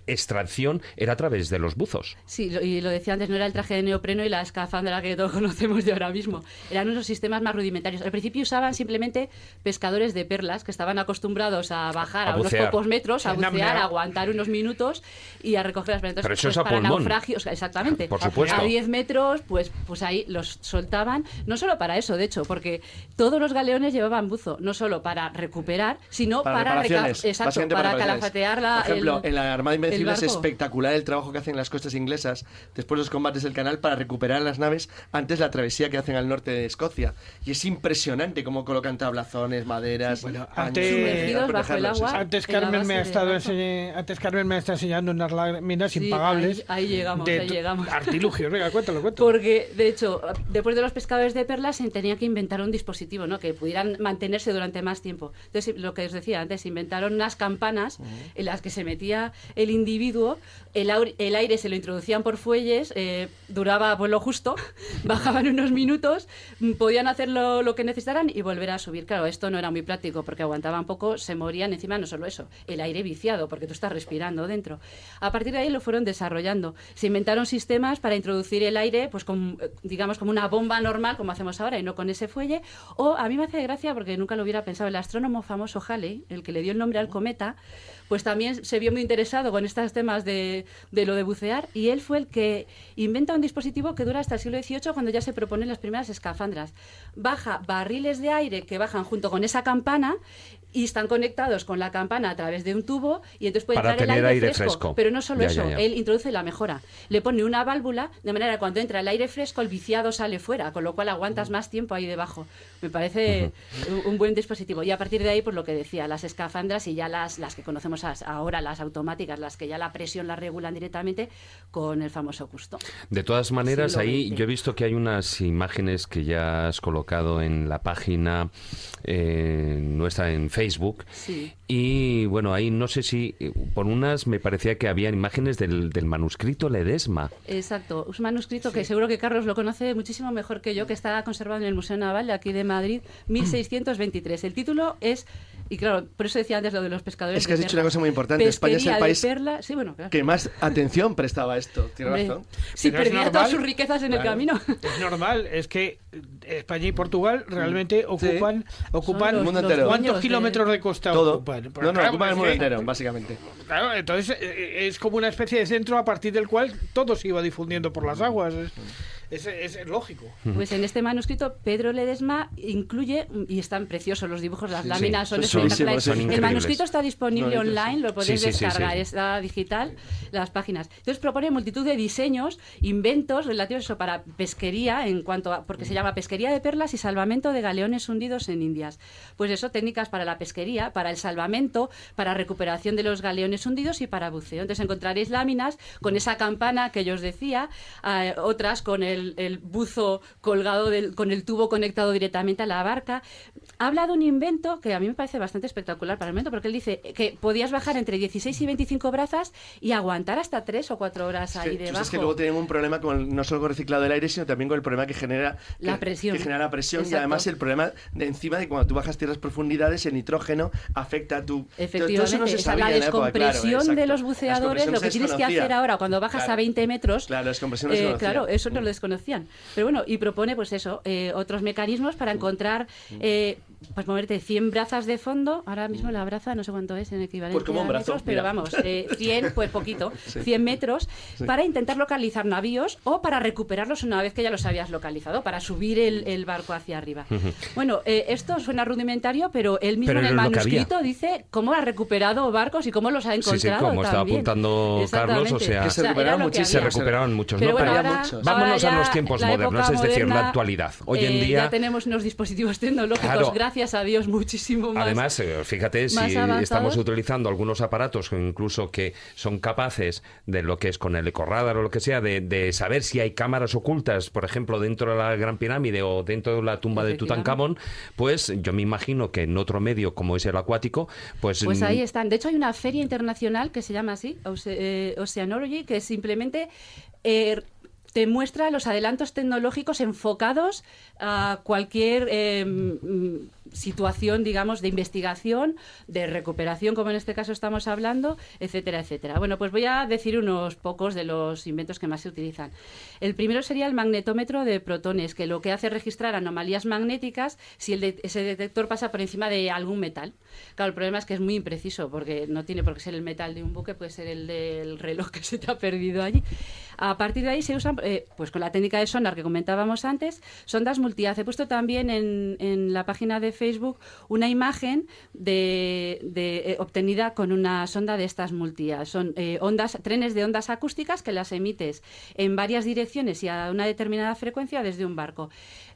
extracción era a través de los buzos. Sí, y lo decía antes, no era el traje de neopreno y la escafandra que todos conocemos de ahora mismo. Eran unos sistemas más rudimentarios. Al principio usaban simplemente pescadores de perlas que estaban acostumbrados a bajar a unos pocos metros, a bucear, a aguantar unos minutos y a recogerlas. Entonces, pero eso pues, es a para pulmón. Naufragios, exactamente. Por supuesto. A 10 metros, pues ahí los soltaban. No solo para eso, de hecho, porque todos los galeones llevaban buzo, no solo para recuperar, sino para calafatear la... Por ejemplo, en la Armada Invencible es espectacular el trabajo que hacen las costas inglesas después de los combates del canal para recuperar las naves antes de la travesía que hacen al norte de Escocia. Y es impresionante cómo colocan tablazones, maderas... Sí, bueno, antes Carmen me ha estado enseñando unas láminas impagables. Ahí llegamos. Artilugios, venga, cuéntalo. Porque, de hecho, después de los pescadores de perlas se tenía que inventar un dispositivo, ¿no?, que pudieran mantenerse durante más tiempo. Entonces, lo que os decía antes, inventaron unas campanas en las que se metía el individuo, el aire se lo introducían por fuelles, duraba pues lo justo, bajaban unos minutos, podían hacer lo que necesitaran y volver a subir. Claro, esto no era muy práctico porque aguantaban poco, se morían. Encima no solo eso, el aire viciado porque tú estás respirando dentro. A partir de ahí lo fueron desarrollando. Se inventaron sistemas para introducir el aire, pues digamos como una bomba normal, como hacemos ahora, y no con ese fuelle. O a mí me hace gracia porque nunca lo hubiera pensado, el astrónomo famoso Halley, el que le dio el nombre al cometa, pues también se vio muy interesado con estos temas de lo de bucear, y él fue el que inventa un dispositivo que dura hasta el siglo XVIII, cuando ya se proponen las primeras escafandras. Baja barriles de aire que bajan junto con esa campana y están conectados con la campana a través de un tubo, y entonces puede entrar el aire fresco. Pero no solo eso, él introduce la mejora. Le pone una válvula de manera que cuando entra el aire fresco el viciado sale fuera, con lo cual aguantas más tiempo ahí debajo. Me parece un buen dispositivo. Y a partir de ahí, pues lo que decía, las escafandras y ya las que conocemos ahora, las automáticas, las que ya la presión la regulan directamente con el famoso Cousteau. De todas maneras, ahí yo he visto que hay unas imágenes que ya has colocado en la página nuestra en Facebook. Sí. Y bueno, ahí no sé si por unas me parecía que había imágenes del manuscrito Ledesma. Exacto, un manuscrito que seguro que Carlos lo conoce muchísimo mejor que yo, que está conservado en el Museo Naval de aquí de Madrid, 1623. El título es, y claro, por eso decía antes lo de los pescadores. Es que has dicho una cosa muy importante. España es el país que más atención prestaba a esto. Tienes razón. Sí, perdía todas sus riquezas en el camino. Es normal, es que España y Portugal realmente ocupan el mundo entero. ¿Cuántos kilómetros de costa ocupan? Ocupan el mundo entero, básicamente. Claro, entonces es como una especie de centro a partir del cual todo se iba difundiendo por las aguas. Es lógico. Pues en este manuscrito Pedro Ledesma incluye, y están preciosos los dibujos, las láminas son espectaculares. El manuscrito está disponible online, lo podéis descargar, está digital, las páginas. Entonces propone multitud de diseños, inventos relativos a eso para pesquería, porque se llama pesquería de perlas y salvamento de galeones hundidos en Indias. Pues eso, técnicas para la pesquería, para el salvamento, para recuperación de los galeones hundidos y para buceo. Entonces encontraréis láminas con esa campana que yo os decía, otras con el buzo colgado con el tubo conectado directamente a la barca. Habla de un invento que a mí me parece bastante espectacular para el momento, porque él dice que podías bajar entre 16 y 25 brazas y aguantar hasta 3 o 4 horas ahí debajo. Es que luego tienen un problema no solo con el reciclado del aire, sino también con el problema que genera la presión. Que genera la presión. Y además el problema de encima de cuando tú bajas tierras profundidades, el nitrógeno afecta a tu... Efectivamente, la descompresión de los buceadores, lo que tienes que hacer ahora cuando bajas a 20 metros... Claro, la descompresión no se conocía. Claro, eso no lo desconocían. Pero bueno, y propone pues eso, otros mecanismos para encontrar, pues moverte 100 brazas de fondo. Ahora mismo la braza no sé cuánto es en equivalente pues como un brazo, metros, pero vamos, 100, pues poquito, 100 metros, para intentar localizar navíos o para recuperarlos una vez que ya los habías localizado, para subir el barco hacia arriba. Bueno, esto suena rudimentario, pero él mismo en el manuscrito dice cómo ha recuperado barcos y cómo los ha encontrado. Como estaba apuntando Carlos, o sea, que se recuperaron muchos. Pero ¿no? bueno, vámonos a los tiempos modernos, es decir, la actualidad. Hoy en día ya tenemos unos dispositivos tecnológicos, gracias a Dios, muchísimo más. Además, fíjate, si estamos utilizando algunos aparatos incluso que son capaces de lo que es con el ecorradar o lo que sea, de saber si hay cámaras ocultas, por ejemplo, dentro de la Gran Pirámide o dentro de la tumba de Tutankamón, pues yo me imagino que en otro medio como es el acuático, pues ahí están. De hecho, hay una feria internacional que se llama así, Oceanology, que simplemente te muestra los adelantos tecnológicos enfocados a cualquier situación, digamos, de investigación, de recuperación, como en este caso estamos hablando, etcétera, etcétera. Bueno, pues voy a decir unos pocos de los inventos que más se utilizan. El primero sería el magnetómetro de protones, que lo que hace es registrar anomalías magnéticas si ese detector pasa por encima de algún metal. Claro, el problema es que es muy impreciso, porque no tiene por qué ser el metal de un buque, puede ser el del reloj que se te ha perdido allí. A partir de ahí se usan, pues con la técnica de sonar que comentábamos antes, sondas multihaz. He puesto también en la página de Facebook una imagen obtenida con una sonda de estas multihaz. Son trenes de ondas acústicas que las emites en varias direcciones y a una determinada frecuencia desde un barco.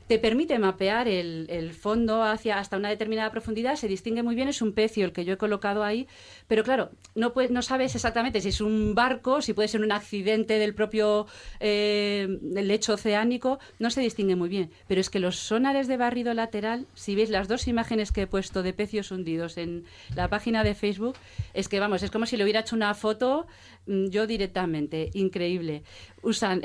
Te permite mapear el fondo hasta una determinada profundidad, se distingue muy bien, es un pecio el que yo he colocado ahí, pero claro, no sabes exactamente si es un barco, si puede ser un accidente del propio lecho oceánico, no se distingue muy bien, pero es que los sonares de barrido lateral, si veis las dos imágenes que he puesto de pecios hundidos en la página de Facebook, es que vamos, es como si le hubiera hecho una foto yo directamente, increíble. Usan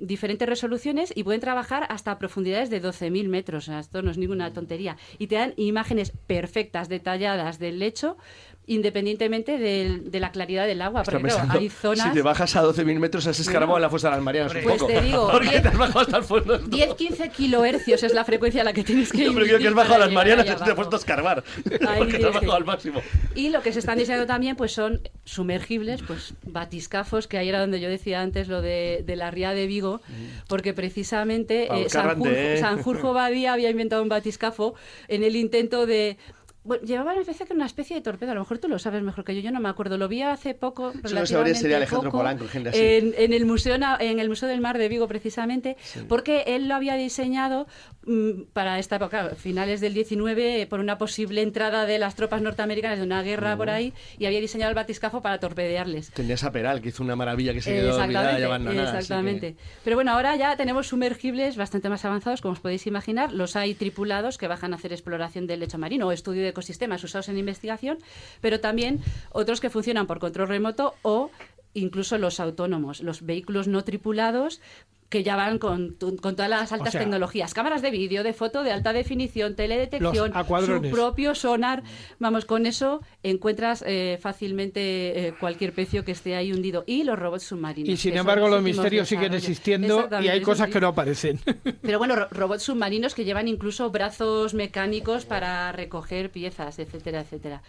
diferentes resoluciones y pueden trabajar hasta profundidades de 12.000 metros. O sea, esto no es ninguna tontería. Y te dan imágenes perfectas, detalladas del lecho, independientemente de la claridad del agua. Porque claro, hay zonas... Si te bajas a 12.000 metros, has escarbado en la fosa de las Marianas un pues poco. Te digo, ¿por qué te has bajado hasta el fondo? 10-15 kilohercios es la frecuencia a la que tienes que ir. Pero creo que has bajado a las Marianas y te has puesto a escarbar. Porque te has bajado al máximo. Y lo que se están diseñando también pues son sumergibles, pues batiscafos, que ahí era donde yo decía antes lo de la ría de Vigo, porque precisamente Sanjurjo Badía había inventado un batiscafo en el intento de... Bueno, llevaba una especie de torpedo, a lo mejor tú lo sabes mejor que yo no me acuerdo, lo vi hace poco, relativamente sería Alejandro Polanco, gente así. En el Museo del Mar de Vigo precisamente, porque él lo había diseñado para esta época, finales del 19, por una posible entrada de las tropas norteamericanas de una guerra por ahí, y había diseñado el batiscafo para torpedearles. Tenías a Peral, que hizo una maravilla que se quedó olvidada y abandonada. Exactamente. Pero bueno, ahora ya tenemos sumergibles bastante más avanzados, como os podéis imaginar. Los hay tripulados que bajan a hacer exploración del lecho marino o estudio de ecosistemas usados en investigación, pero también otros que funcionan por control remoto o incluso los autónomos, los vehículos no tripulados que ya van con todas las altas tecnologías, cámaras de vídeo, de foto, de alta definición, teledetección, su propio sonar. Vamos, con eso encuentras fácilmente cualquier pecio que esté ahí hundido. Y los robots submarinos. Y sin embargo los misterios siguen existiendo y hay cosas que no aparecen. Pero bueno, robots submarinos que llevan incluso brazos mecánicos para recoger piezas, etcétera, etcétera.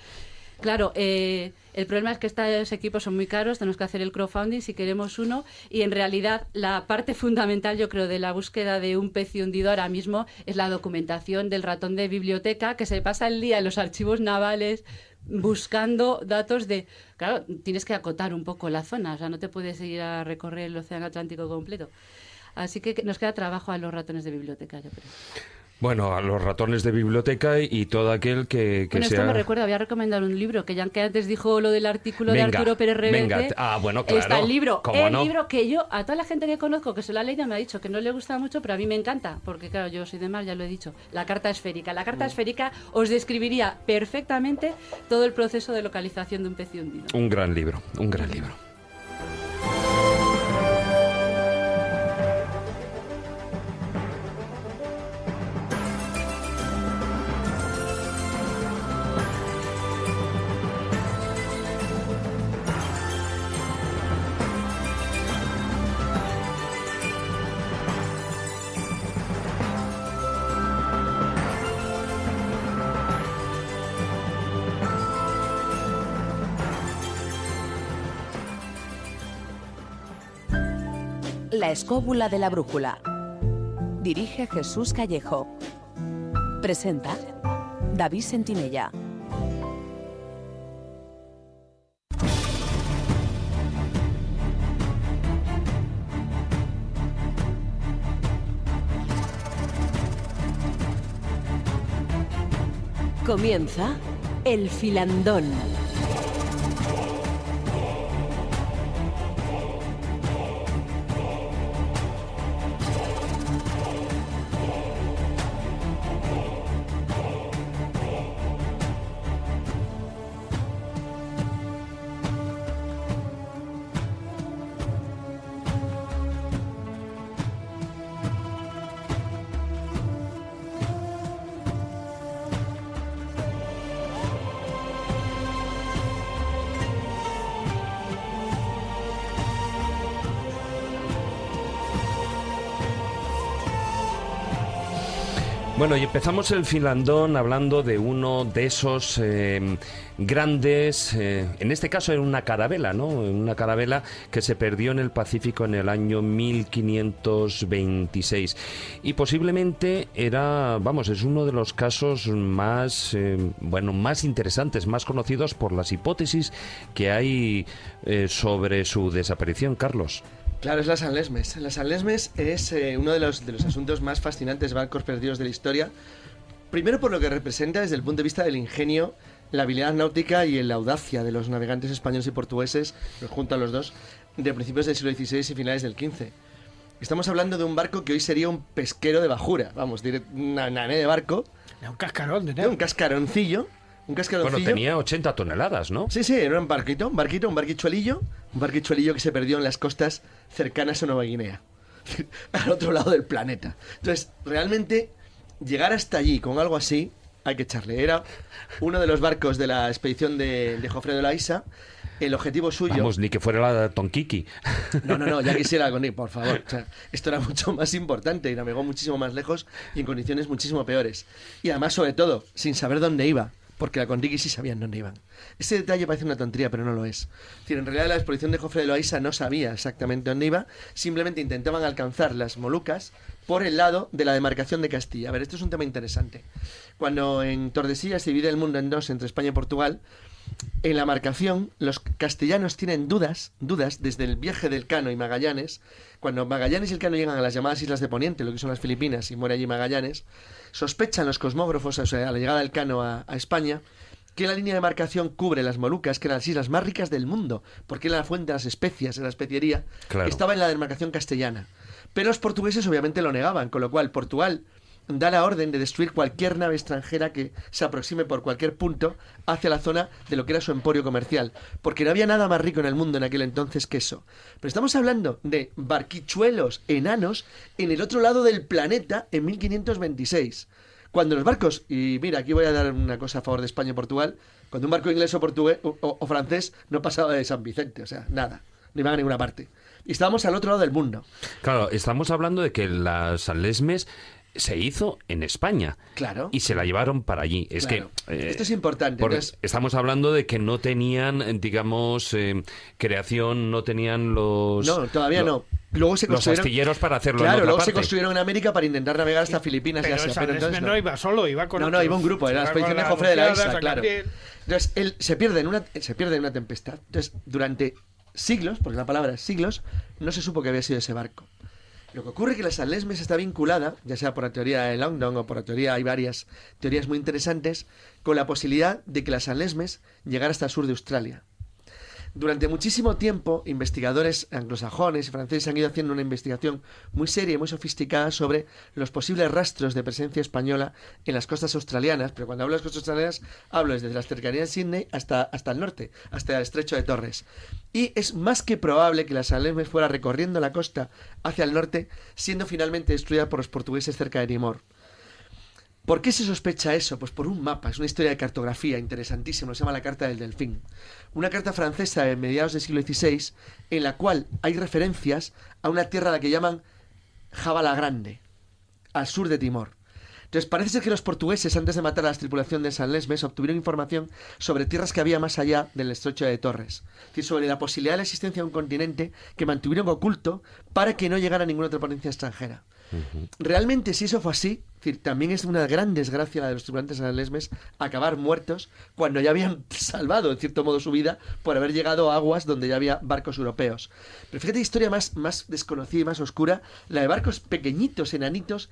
Claro, el problema es que estos equipos son muy caros, tenemos que hacer el crowdfunding si queremos uno, y en realidad la parte fundamental, yo creo, de la búsqueda de un pez hundido ahora mismo es la documentación del ratón de biblioteca, que se pasa el día en los archivos navales buscando datos de... Claro, tienes que acotar un poco la zona, o sea, no te puedes ir a recorrer el océano Atlántico completo. Así que nos queda trabajo a los ratones de biblioteca, yo creo. Bueno, a los ratones de biblioteca y todo aquel que bueno, sea... esto me recuerda, voy a recomendar un libro, que ya que antes dijo lo del artículo de Arturo Pérez Reverte. Bueno, claro. Está el libro, no? libro que yo, a toda la gente que conozco que se lo ha leído me ha dicho que no le gusta mucho, pero a mí me encanta, porque claro, yo soy de mar, ya lo he dicho. La carta esférica. La carta esférica os describiría perfectamente todo el proceso de localización de un pez hundido. Un gran libro, un gran libro. La escóbula de la brújula. Dirige Jesús Callejo. Presenta David Sentinella. Comienza El Filandón. Bueno, y empezamos el Filandón hablando de uno de esos grandes, en este caso era una carabela, ¿no? Una carabela que se perdió en el Pacífico en el año 1526. Y posiblemente es uno de los casos más, más interesantes, más conocidos por las hipótesis que hay sobre su desaparición, Carlos. Claro, es la San Lesmes. La San Lesmes es uno de los asuntos más fascinantes de barcos perdidos de la historia. Primero por lo que representa desde el punto de vista del ingenio, la habilidad náutica y la audacia de los navegantes españoles y portugueses, junto a los dos, de principios del siglo XVI y finales del XV. Estamos hablando de un barco que hoy sería un pesquero de bajura, una nave de barco. Un cascarón de nave. Un cascaroncillo. Bueno, tenía 80 toneladas, ¿no? Sí, era un barquichuelillo que se perdió en las costas cercanas a Nueva Guinea, al otro lado del planeta. Entonces, realmente, llegar hasta allí con algo así, hay que echarle. Era uno de los barcos de la expedición de Jofre de Loaysa. El objetivo suyo... Vamos, ni que fuera la Tonquiqui. No, ya quisiera con él, por favor. O sea, esto era mucho más importante y navegó muchísimo más lejos y en condiciones muchísimo peores. Y además, sobre todo, sin saber dónde iba. Porque la Conriqui sí sabían dónde iban. Ese detalle parece una tontería, pero no lo es. Es decir, en realidad la expedición de Jofre de Loaysa no sabía exactamente dónde iba, simplemente intentaban alcanzar las Molucas por el lado de la demarcación de Castilla. A ver, esto es un tema interesante. Cuando en Tordesillas se divide el mundo en dos, entre España y Portugal, en la marcación los castellanos tienen dudas desde el viaje del Cano y Magallanes. Cuando Magallanes y el Cano llegan a las llamadas Islas de Poniente, lo que son las Filipinas, y muere allí Magallanes, sospechan los cosmógrafos, o sea, a la llegada del Cano a España, que la línea de marcación cubre las Molucas, que eran las islas más ricas del mundo, porque era la fuente de las especias, de la especiería, claro, que estaba en la demarcación castellana. Pero los portugueses obviamente lo negaban, con lo cual Portugal da la orden de destruir cualquier nave extranjera que se aproxime por cualquier punto hacia la zona de lo que era su emporio comercial, porque no había nada más rico en el mundo en aquel entonces que eso. Pero estamos hablando de barquichuelos enanos en el otro lado del planeta en 1526. Cuando los barcos, y mira, aquí voy a dar una cosa a favor de España y Portugal, cuando un barco inglés o portugués o francés no pasaba de San Vicente, o sea, nada, no iban a ninguna parte. Y estábamos al otro lado del mundo. Claro, estamos hablando de que la San Lesmes se hizo en España. Claro. Y se la llevaron para allí. Es claro. que... Esto es importante. Entonces, estamos hablando de que no tenían, digamos, creación, no tenían los... No, todavía no. Luego se los astilleros para hacerlo en Claro, otra luego parte. se construyeron en América para intentar navegar hasta Filipinas y Asia. Pero entonces no iba solo, iba con... No, iba un grupo, era la expedición de Jofre de la Isla, claro. Entonces, él se pierde en una tempestad. Entonces, durante siglos, porque la palabra es siglos, no se supo que había sido ese barco. Lo que ocurre es que la San Lesmes está vinculada, ya sea por la teoría de Langdon o por la teoría, hay varias teorías muy interesantes, con la posibilidad de que la San Lesmes llegara hasta el sur de Australia. Durante muchísimo tiempo, investigadores anglosajones y franceses han ido haciendo una investigación muy seria y muy sofisticada sobre los posibles rastros de presencia española en las costas australianas, pero cuando hablo de las costas australianas, hablo desde las cercanías de Sydney hasta el norte, hasta el estrecho de Torres. Y es más que probable que la San Lesmes fuera recorriendo la costa hacia el norte, siendo finalmente destruida por los portugueses cerca de Timor. ¿Por qué se sospecha eso? Pues por un mapa, es una historia de cartografía interesantísima, se llama la Carta del Delfín. Una carta francesa de mediados del siglo XVI en la cual hay referencias a una tierra a la que llaman Java la Grande, al sur de Timor. Entonces parece ser que los portugueses, antes de matar a la tripulación de San Lesmes, obtuvieron información sobre tierras que había más allá del estrecho de Torres. Es decir, sobre la posibilidad de la existencia de un continente que mantuvieron oculto para que no llegara ninguna otra potencia extranjera. Realmente, si eso fue así, es decir, también es una gran desgracia la de los tripulantes de San Lesmes acabar muertos cuando ya habían salvado, en cierto modo, su vida por haber llegado a aguas donde ya había barcos europeos. Pero fíjate, historia más desconocida y más oscura, la de barcos pequeñitos, enanitos,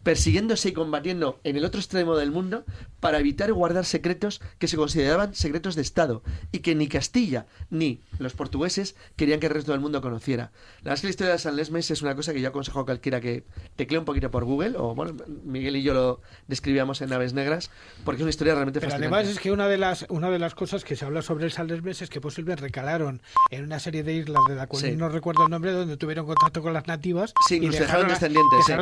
persiguiéndose y combatiendo en el otro extremo del mundo para evitar guardar secretos que se consideraban secretos de Estado y que ni Castilla ni los portugueses querían que el resto del mundo conociera. La verdad es que la historia de San Lesmes es una cosa que yo aconsejo a cualquiera que teclee un poquito por Google, o bueno, Miguel y yo lo describíamos en Naves Negras, porque es una historia realmente fascinante. Además es que una de las cosas que se habla sobre el San Lesmes es que posiblemente recalaron en una serie de islas de la cual no recuerdo el nombre, donde tuvieron contacto con las nativas y dejaron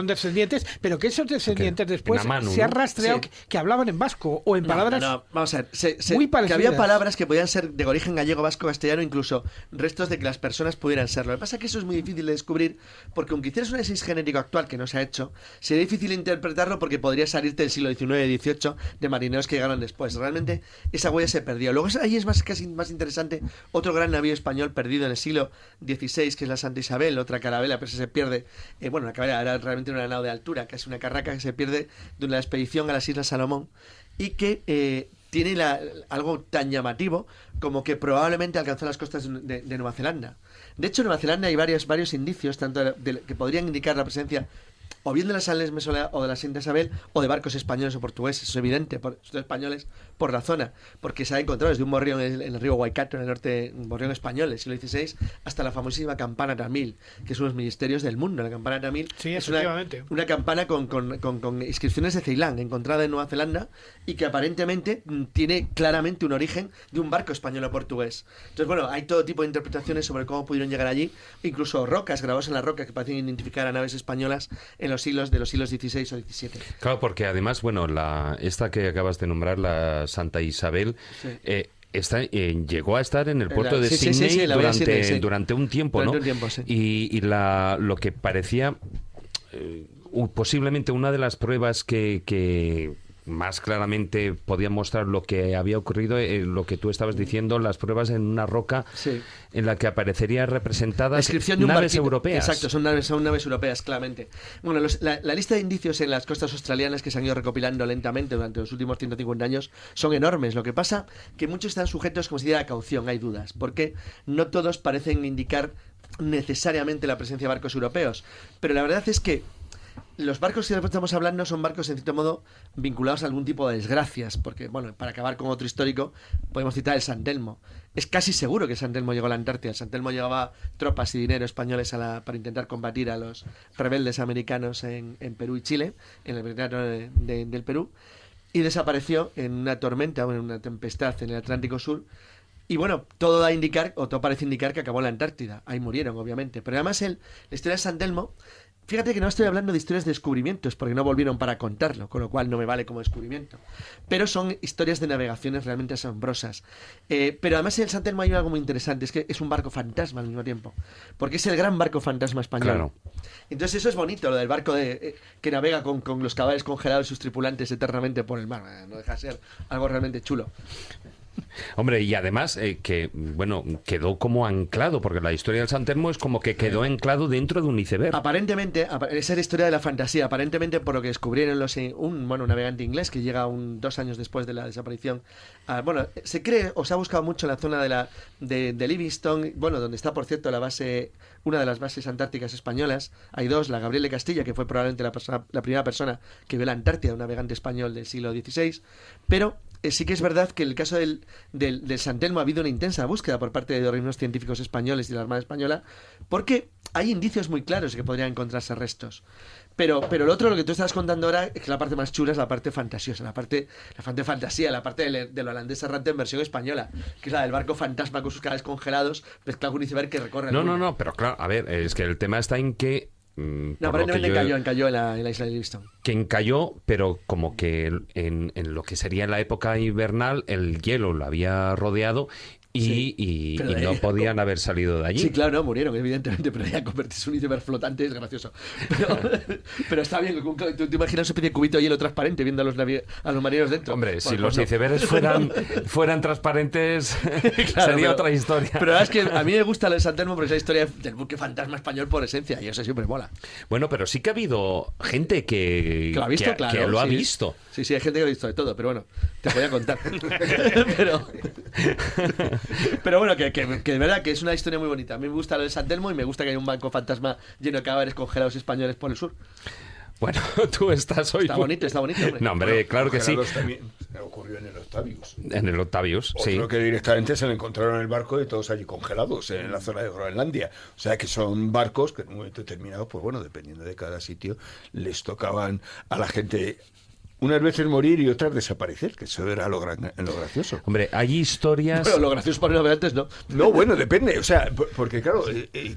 descendientes, pero que esos descendientes después se ha rastreado que hablaban en vasco o en palabras vamos a ver, muy parecidas. Que había palabras que podían ser de origen gallego, vasco, castellano, incluso restos de que las personas pudieran serlo. Lo que pasa es que eso es muy difícil de descubrir, porque aunque hicieras un análisis genético actual que no se ha hecho, sería difícil interpretarlo porque podría salirte del siglo XIX y XVIII de marineros que llegaron después. Realmente esa huella se perdió. Luego ahí es casi más interesante otro gran navío español perdido en el siglo XVI, que es la Santa Isabel, otra carabela, pero se pierde, una carabela era realmente una nao de altura, casi una carraca que se pierde de una expedición a las Islas Salomón y que tiene algo tan llamativo como que probablemente alcanzó las costas de Nueva Zelanda. De hecho, en Nueva Zelanda hay varios indicios tanto que podrían indicar la presencia o bien de la San Lesmes o de la Santa Isabel o de barcos españoles o portugueses. Es evidente, españoles por la zona, porque se ha encontrado desde un morrión en el río Waikato, en el norte, un morrión español del siglo XVI, hasta la famosísima campana Tamil, que es uno de los misterios del mundo. La campana Tamil es una campana con inscripciones de Ceilán, encontrada en Nueva Zelanda, y que aparentemente tiene claramente un origen de un barco español o portugués. Entonces, bueno, hay todo tipo de interpretaciones sobre cómo pudieron llegar allí, incluso rocas grabadas en la roca que parecen identificar a naves españolas en los siglos XVI o XVII. Claro, porque además, esta que acabas de nombrar, la Santa Isabel, llegó a estar en el puerto de Sydney durante un tiempo, ¿no? Y lo que parecía posiblemente una de las pruebas que más claramente podían mostrar lo que había ocurrido, lo que tú estabas diciendo, las pruebas en una roca en la que aparecerían representadas naves europeas. Exacto, son naves europeas, claramente. Bueno, la lista de indicios en las costas australianas que se han ido recopilando lentamente durante los últimos 150 años son enormes. Lo que pasa que muchos están sujetos, como se dice, a caución, hay dudas, porque no todos parecen indicar necesariamente la presencia de barcos europeos. Pero la verdad es que los barcos que estamos hablando son barcos, en cierto modo, vinculados a algún tipo de desgracias, porque, bueno, para acabar con otro histórico, podemos citar el San Telmo. Es casi seguro que el San Telmo llegó a la Antártida. El San Telmo llevaba tropas y dinero españoles para intentar combatir a los rebeldes americanos en Perú y Chile, en el verano del Perú, y desapareció en una tormenta, en una tempestad en el Atlántico Sur. Y bueno, todo parece indicar que acabó en la Antártida. Ahí murieron, obviamente. Pero además la historia de San Telmo Fíjate que no estoy hablando de historias de descubrimientos, porque no volvieron para contarlo, con lo cual no me vale como descubrimiento. Pero son historias de navegaciones realmente asombrosas. Pero además en el San Telmo hay algo muy interesante, es que es un barco fantasma al mismo tiempo, porque es el gran barco fantasma español. Claro. Entonces eso es bonito, lo del barco que navega con los caballos congelados y sus tripulantes eternamente por el mar. No deja de ser algo realmente chulo. Hombre, y además que, bueno, quedó como anclado, porque la historia del San Telmo es como que quedó anclado dentro de un iceberg. Aparentemente, esa es la historia de la fantasía, aparentemente por lo que descubrieron un navegante inglés que llega 2 años después de la desaparición. Se cree, o se ha buscado mucho en la zona de Livingstone, donde está, por cierto, una de las bases antárticas españolas. Hay 2, la Gabriel de Castilla, que fue probablemente la primera persona que vio la Antártida, un navegante español del siglo XVI, pero sí que es verdad que en el caso del San Telmo ha habido una intensa búsqueda por parte de organismos científicos españoles y de la Armada Española, porque hay indicios muy claros de que podrían encontrarse restos. Pero lo otro, lo que tú estás contando ahora, es que la parte más chula es la parte fantasiosa, la parte de fantasía, la parte de lo holandés errante en versión española, que es la del barco fantasma con sus cables congelados, mezclado con un iceberg que recorre el mundo. No, pero claro, a ver, es que el tema está en que... aparentemente encalló en la isla de Livingstone. Que encalló, pero como que en lo que sería la época invernal, el hielo lo había rodeado y no podían haber salido de allí. Sí, claro, no, murieron, evidentemente, pero ya convertirse en un iceberg flotante es gracioso. Pero está bien, tú te imaginas una especie de cubito de hielo transparente viendo a los marineros dentro. Hombre, si los icebergs fueran transparentes, claro, sería otra historia. Pero la verdad es que a mí me gusta el San Telmo porque es la historia del buque fantasma español por esencia, y eso siempre mola. Bueno, pero sí que ha habido gente que lo ha visto, claro, que lo ha visto. Sí, hay gente que lo ha visto de todo, pero bueno, te voy a contar. Pero bueno, que de verdad que es una historia muy bonita. A mí me gusta lo de San Telmo y me gusta que haya un banco fantasma lleno de cadáveres congelados españoles por el sur. Bueno, tú estás hoy... Está bonito, hombre. No, hombre, claro que sí. También ocurrió en el Octavius. En el Octavius, sí. Otro que directamente se le encontraron el barco y todos allí congelados en la zona de Groenlandia. O sea que son barcos que en un momento determinado, pues bueno, dependiendo de cada sitio, les tocaban a la gente... unas veces morir y otras desaparecer, que eso era lo gracioso. Hombre, hay historias... Bueno, lo gracioso para los navegantes, ¿no? No, bueno, depende. O sea, porque claro,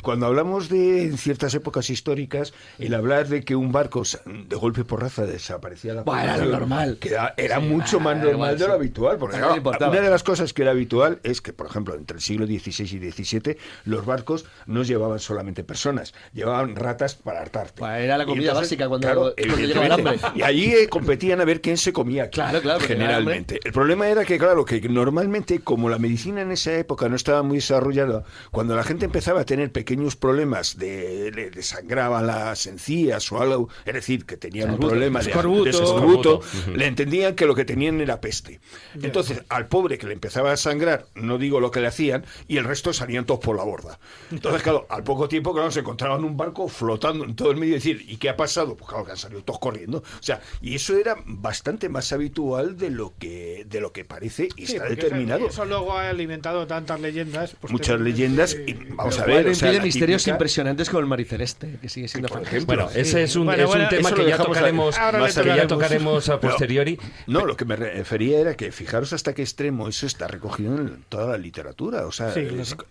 cuando hablamos de ciertas épocas históricas, el hablar de que un barco de golpe por raza desaparecía la era lo normal. Que era mucho más normal de lo habitual. Porque claro, una de las cosas que era habitual es que, por ejemplo, entre el siglo XVI y XVII, los barcos no llevaban solamente personas, llevaban ratas para hartarte. Era la comida básica cuando llegaba el hambre. Y allí competían a ver quién se comía aquí, generalmente. El problema era que, claro, que normalmente, como la medicina en esa época no estaba muy desarrollada, cuando la gente empezaba a tener pequeños problemas le sangraban las encías o algo, es decir, que tenían un problema de escorbuto, le entendían que lo que tenían era peste. Entonces, al pobre que le empezaba a sangrar, no digo lo que le hacían, y el resto salían todos por la borda. Entonces, claro, al poco tiempo, claro, se encontraban un barco flotando en todo el medio y decir, ¿y qué ha pasado? Pues claro, que han salido todos corriendo. O sea, y eso era bastante más habitual de lo que parece y está determinado. Eso luego ha alimentado tantas leyendas. Muchas leyendas. Y vamos a ver. Tiene misterios impresionantes como el Mariceleste, que sigue siendo fantástico. Bueno, ese es un tema que ya tocaremos a posteriori. No, lo que me refería era que fijaros hasta qué extremo eso está recogido en toda la literatura. O sea,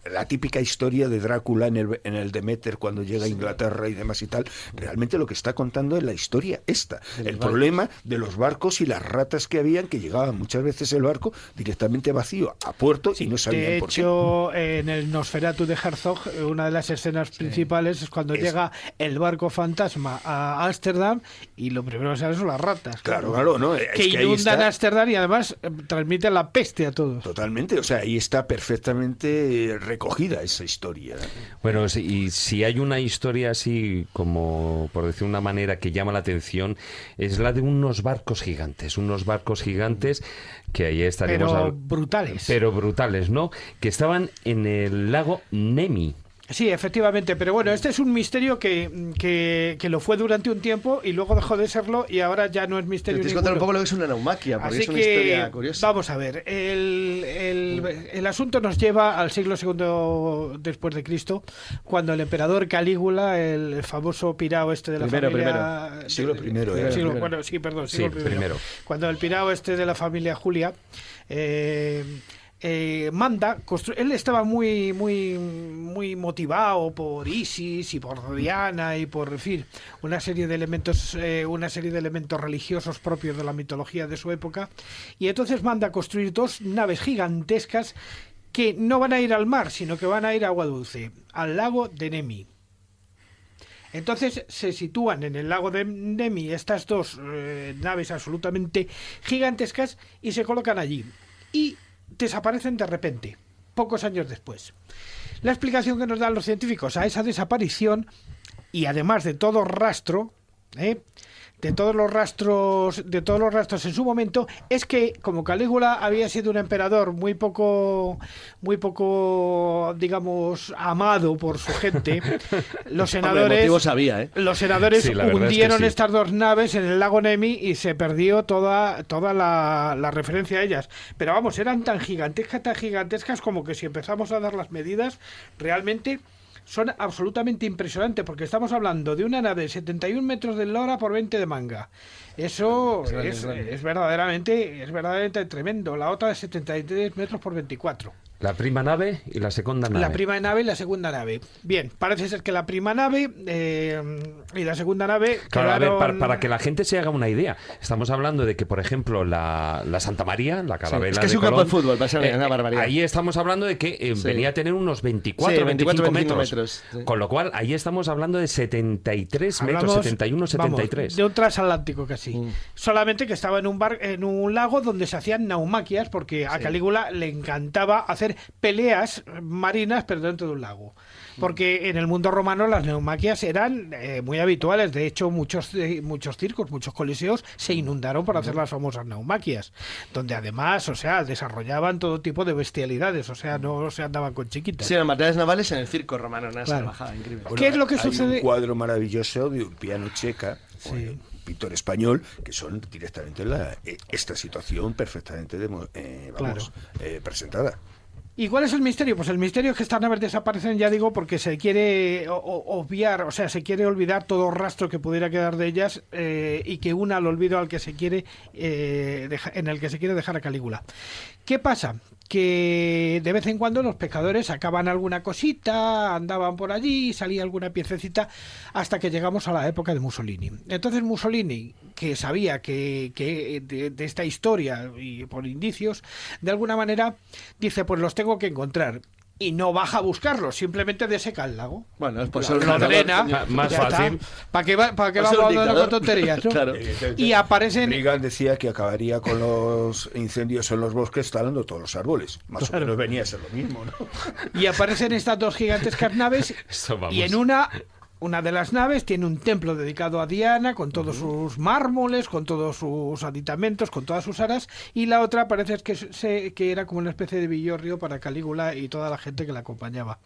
la típica historia de Drácula en el Demeter cuando llega a Inglaterra y demás y tal. Realmente lo que está contando es la historia esta. El problema de los barcos y las ratas que habían, que llegaban muchas veces el barco directamente vacío a puerto y no sabían por qué. De hecho, en el Nosferatu de Herzog, una de las escenas principales es cuando llega el barco fantasma a Ámsterdam y lo primero que salen son las ratas. Claro, ¿no? Que inundan Ámsterdam y además transmiten la peste a todos. Totalmente, o sea, ahí está perfectamente recogida esa historia. Bueno, y si hay una historia así como, por decir una manera, que llama la atención, es la de unos barcos gigantes que ahí estaríamos... Pero brutales, ¿no? Que estaban en el lago Nemi. Sí, efectivamente, pero bueno, este es un misterio que lo fue durante un tiempo y luego dejó de serlo y ahora ya no es misterio. Tienes que contar un poco lo que es una naumaquia, porque así es una historia curiosa. Vamos a ver, el asunto nos lleva al siglo II después de Cristo, cuando el emperador Calígula, el famoso pirao este de la familia... Siglo I. Siglo I. Cuando el pirao este de la familia Julia... él estaba muy motivado por Isis y por Diana y por, en fin, una serie de elementos religiosos propios de la mitología de su época, y entonces manda construir 2 naves gigantescas que no van a ir al mar, sino que van a ir a agua dulce, al lago de Nemi. Entonces se sitúan en el lago de Nemi estas 2 naves absolutamente gigantescas y se colocan allí y desaparecen de repente, pocos años después. La explicación que nos dan los científicos a esa desaparición, y además de todo rastro, de todos los rastros en su momento, es que como Calígula había sido un emperador muy poco digamos amado por su gente, los senadores hundieron estas 2 naves en el lago Nemi y se perdió toda la referencia a ellas. Pero vamos, eran tan gigantescas como que si empezamos a dar las medidas, realmente son absolutamente impresionantes, porque estamos hablando de una nave de 71 metros de eslora por 20 de manga. Eso es verdaderamente tremendo. La otra de 73 metros por 24. La prima nave y la segunda nave. La prima nave y la segunda nave. Bien, parece ser que la prima nave y la segunda nave... Claro, a ver, para que la gente se haga una idea. Estamos hablando de que, por ejemplo, la Santa María, la carabela es que es un campo de fútbol, va a ser una barbaridad. Ahí estamos hablando de que venía a tener unos 24-25 metros. Sí. Con lo cual, ahí estamos hablando de 73 metros, 71, 73. Vamos, de un transatlántico casi. Solamente que estaba en un lago donde se hacían naumaquias, porque a Calígula le encantaba hacer peleas marinas, pero dentro de un lago. Porque en el mundo romano las naumaquias eran muy habituales. De hecho, muchos circos, muchos coliseos se inundaron por hacer las famosas naumaquias, donde además, desarrollaban todo tipo de bestialidades. No se andaban con chiquitas. Sí, las batallas navales en el circo romano, una salvajada increíble. Bueno, ¿qué es lo que sucede? Hay un cuadro maravilloso de Ulpiano Checa, un pintor español, que son directamente esta situación perfectamente presentada. ¿Y cuál es el misterio? Pues el misterio es que estas naves desaparecen, ya digo, porque se quiere obviar, se quiere olvidar todo rastro que pudiera quedar de ellas, y que una al olvido en el que se quiere dejar a Calígula. ¿Qué pasa? Que de vez en cuando los pescadores sacaban alguna cosita, andaban por allí, salía alguna piececita, hasta que llegamos a la época de Mussolini. Entonces Mussolini, que sabía que de esta historia y por indicios, de alguna manera dice, pues los tengo que encontrar. Y no baja a buscarlos, simplemente deseca el lago. Bueno, pues lo drena, más fácil. ¿Para qué vamos a hablar con tonterías? ¿No? Claro. Y aparecen... Reagan decía que acabaría con los incendios en los bosques talando todos los árboles. Más o menos venía a ser lo mismo, ¿no? Y aparecen estas 2 gigantescas naves, y en una de las naves tiene un templo dedicado a Diana, con todos sus mármoles, con todos sus aditamentos, con todas sus aras, y la otra parece que era como una especie de villorrio para Calígula y toda la gente que la acompañaba.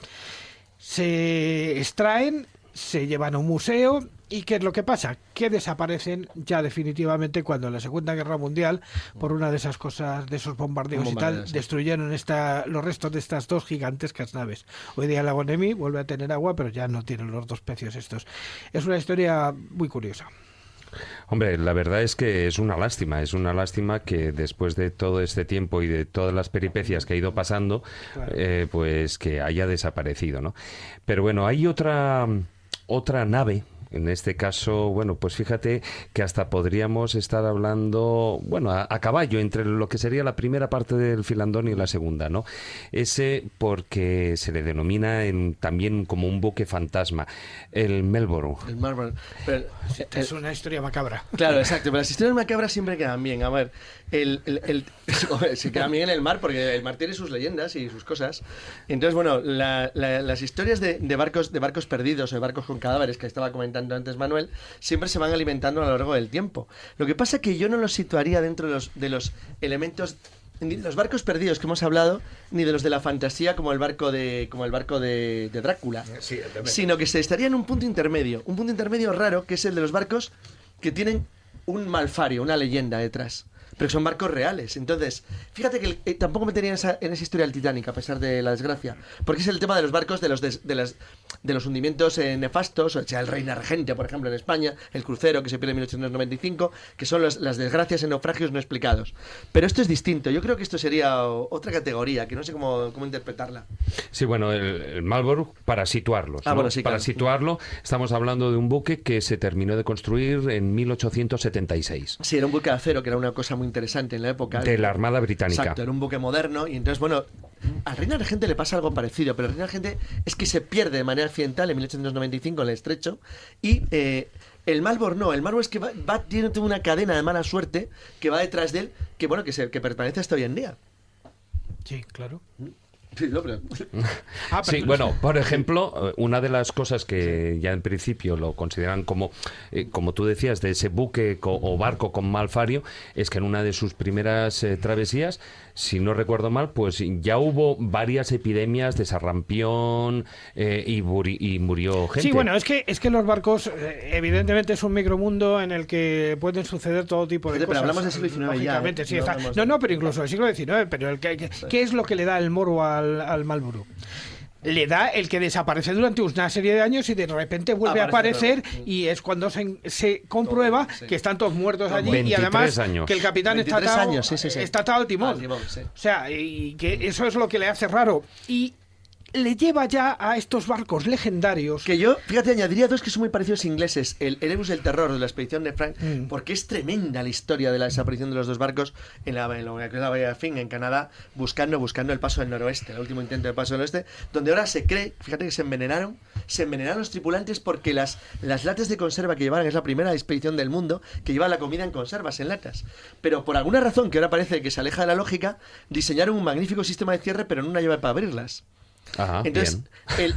Se extraen, se llevan a un museo, ¿y qué es lo que pasa? Que desaparecen ya definitivamente cuando en la Segunda Guerra Mundial, por una de esas cosas, de esos bombardeos y tal, destruyeron los restos de estas 2 gigantescas naves. Hoy día el lago Nemi vuelve a tener agua, pero ya no tienen los 2 pecios estos. Es una historia muy curiosa. Hombre, la verdad es que es una lástima que después de todo este tiempo y de todas las peripecias que ha ido pasando, pues que haya desaparecido, ¿no? Pero bueno, hay otra nave. En este caso, bueno, pues fíjate que hasta podríamos estar hablando, bueno, a caballo entre lo que sería la primera parte del Filandón y la segunda, ¿no? Ese porque se le denomina también como un buque fantasma, el Melbourne. El Melbourne. Pero, es una historia macabra. Claro, exacto, pero las historias macabras siempre quedan bien. A ver, se quedan bien en el mar porque el mar tiene sus leyendas y sus cosas. Entonces, bueno, las historias de barcos perdidos o de barcos con cadáveres que estaba comentando antes Manuel, siempre se van alimentando a lo largo del tiempo. Lo que pasa es que yo no los situaría dentro de los elementos, ni de los barcos perdidos que hemos hablado, ni de los de la fantasía como el barco de Drácula, sino que se estaría en un punto intermedio raro, que es el de los barcos que tienen un malfario, una leyenda detrás. pero son barcos reales. Entonces, fíjate que tampoco metería en esa historia el Titanic, a pesar de la desgracia, porque es el tema de los barcos, de los hundimientos nefastos, o sea, el Reina Regente, por ejemplo, en España, el crucero que se pierde en 1895, que son las desgracias en naufragios no explicados. Pero esto es distinto. Yo creo que esto sería otra categoría, que no sé cómo interpretarla. Sí, bueno, el Marlborough, para situarlos, ¿no? Bueno, sí, para claro. situarlo, estamos hablando de un buque que se terminó de construir en 1876. Sí, era un buque de acero, que era una cosa muy interesante en la época. De la Armada Británica. Exacto, era un buque moderno, y entonces, bueno, al Reina Regente le pasa algo parecido, pero el Reina Regente es que se pierde de manera accidental en 1895 en el estrecho, y el Marlborough no, el Marlborough es que tiene una cadena de mala suerte que va detrás de él, que bueno, que permanece hasta hoy en día. Sí, claro. Sí, no, pero... Sí, bueno, por ejemplo, una de las cosas que ya en principio lo consideran como tú decías, de ese buque o barco con Malfario, es que en una de sus primeras travesías, si no recuerdo mal, pues ya hubo varias epidemias de sarampión y murió gente. Sí, bueno, es que los barcos, evidentemente es un micromundo en el que pueden suceder todo tipo de cosas. Pero hablamos del siglo XIX ya. Sí, no, pero incluso del siglo XIX. Pero ¿qué es lo que le da el morbo al Marlborough? Le da el que desaparece durante una serie de años y de repente vuelve a aparecer, y es cuando se comprueba que están todos muertos allí, y además años. que el capitán está atado al timón. Sí. O sea, y que eso es lo que le hace raro. Y le lleva ya a estos barcos legendarios. Que yo, fíjate, añadiría dos que son muy parecidos ingleses. El Erebus del Terror, de la expedición de Frank, porque es tremenda la historia de la desaparición de los dos barcos en la Bahía de Fin, en Canadá, buscando el paso del noroeste, el último intento de paso del oeste, donde ahora se cree, fíjate que se envenenaron los tripulantes porque las latas de conserva que llevaban, es la primera expedición del mundo que lleva la comida en conservas, en latas. Pero por alguna razón, que ahora parece que se aleja de la lógica, diseñaron un magnífico sistema de cierre, pero no una llave para abrirlas. Ajá, entonces,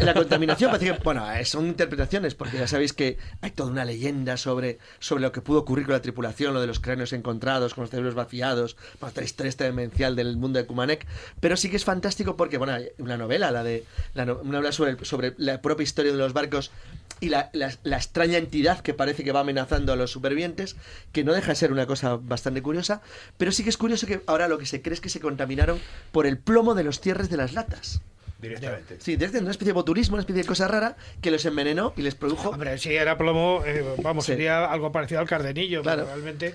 la contaminación parece que, bueno, son interpretaciones, porque ya sabéis que hay toda una leyenda sobre lo que pudo ocurrir con la tripulación, lo de los cráneos encontrados, con los cerebros vaciados, otra historia demencial del mundo de Cumanek, pero sí que es fantástico porque, bueno, hay una novela, una novela sobre la propia historia de los barcos y la extraña entidad que parece que va amenazando a los supervivientes, que no deja de ser una cosa bastante curiosa, pero sí que es curioso que ahora lo que se cree es que se contaminaron por el plomo de los cierres de las latas. Directamente. Sí, desde una especie de botulismo, una especie de cosa rara que los envenenó y les produjo... Hombre, si era plomo, sería algo parecido al cardenillo, claro. Pero realmente...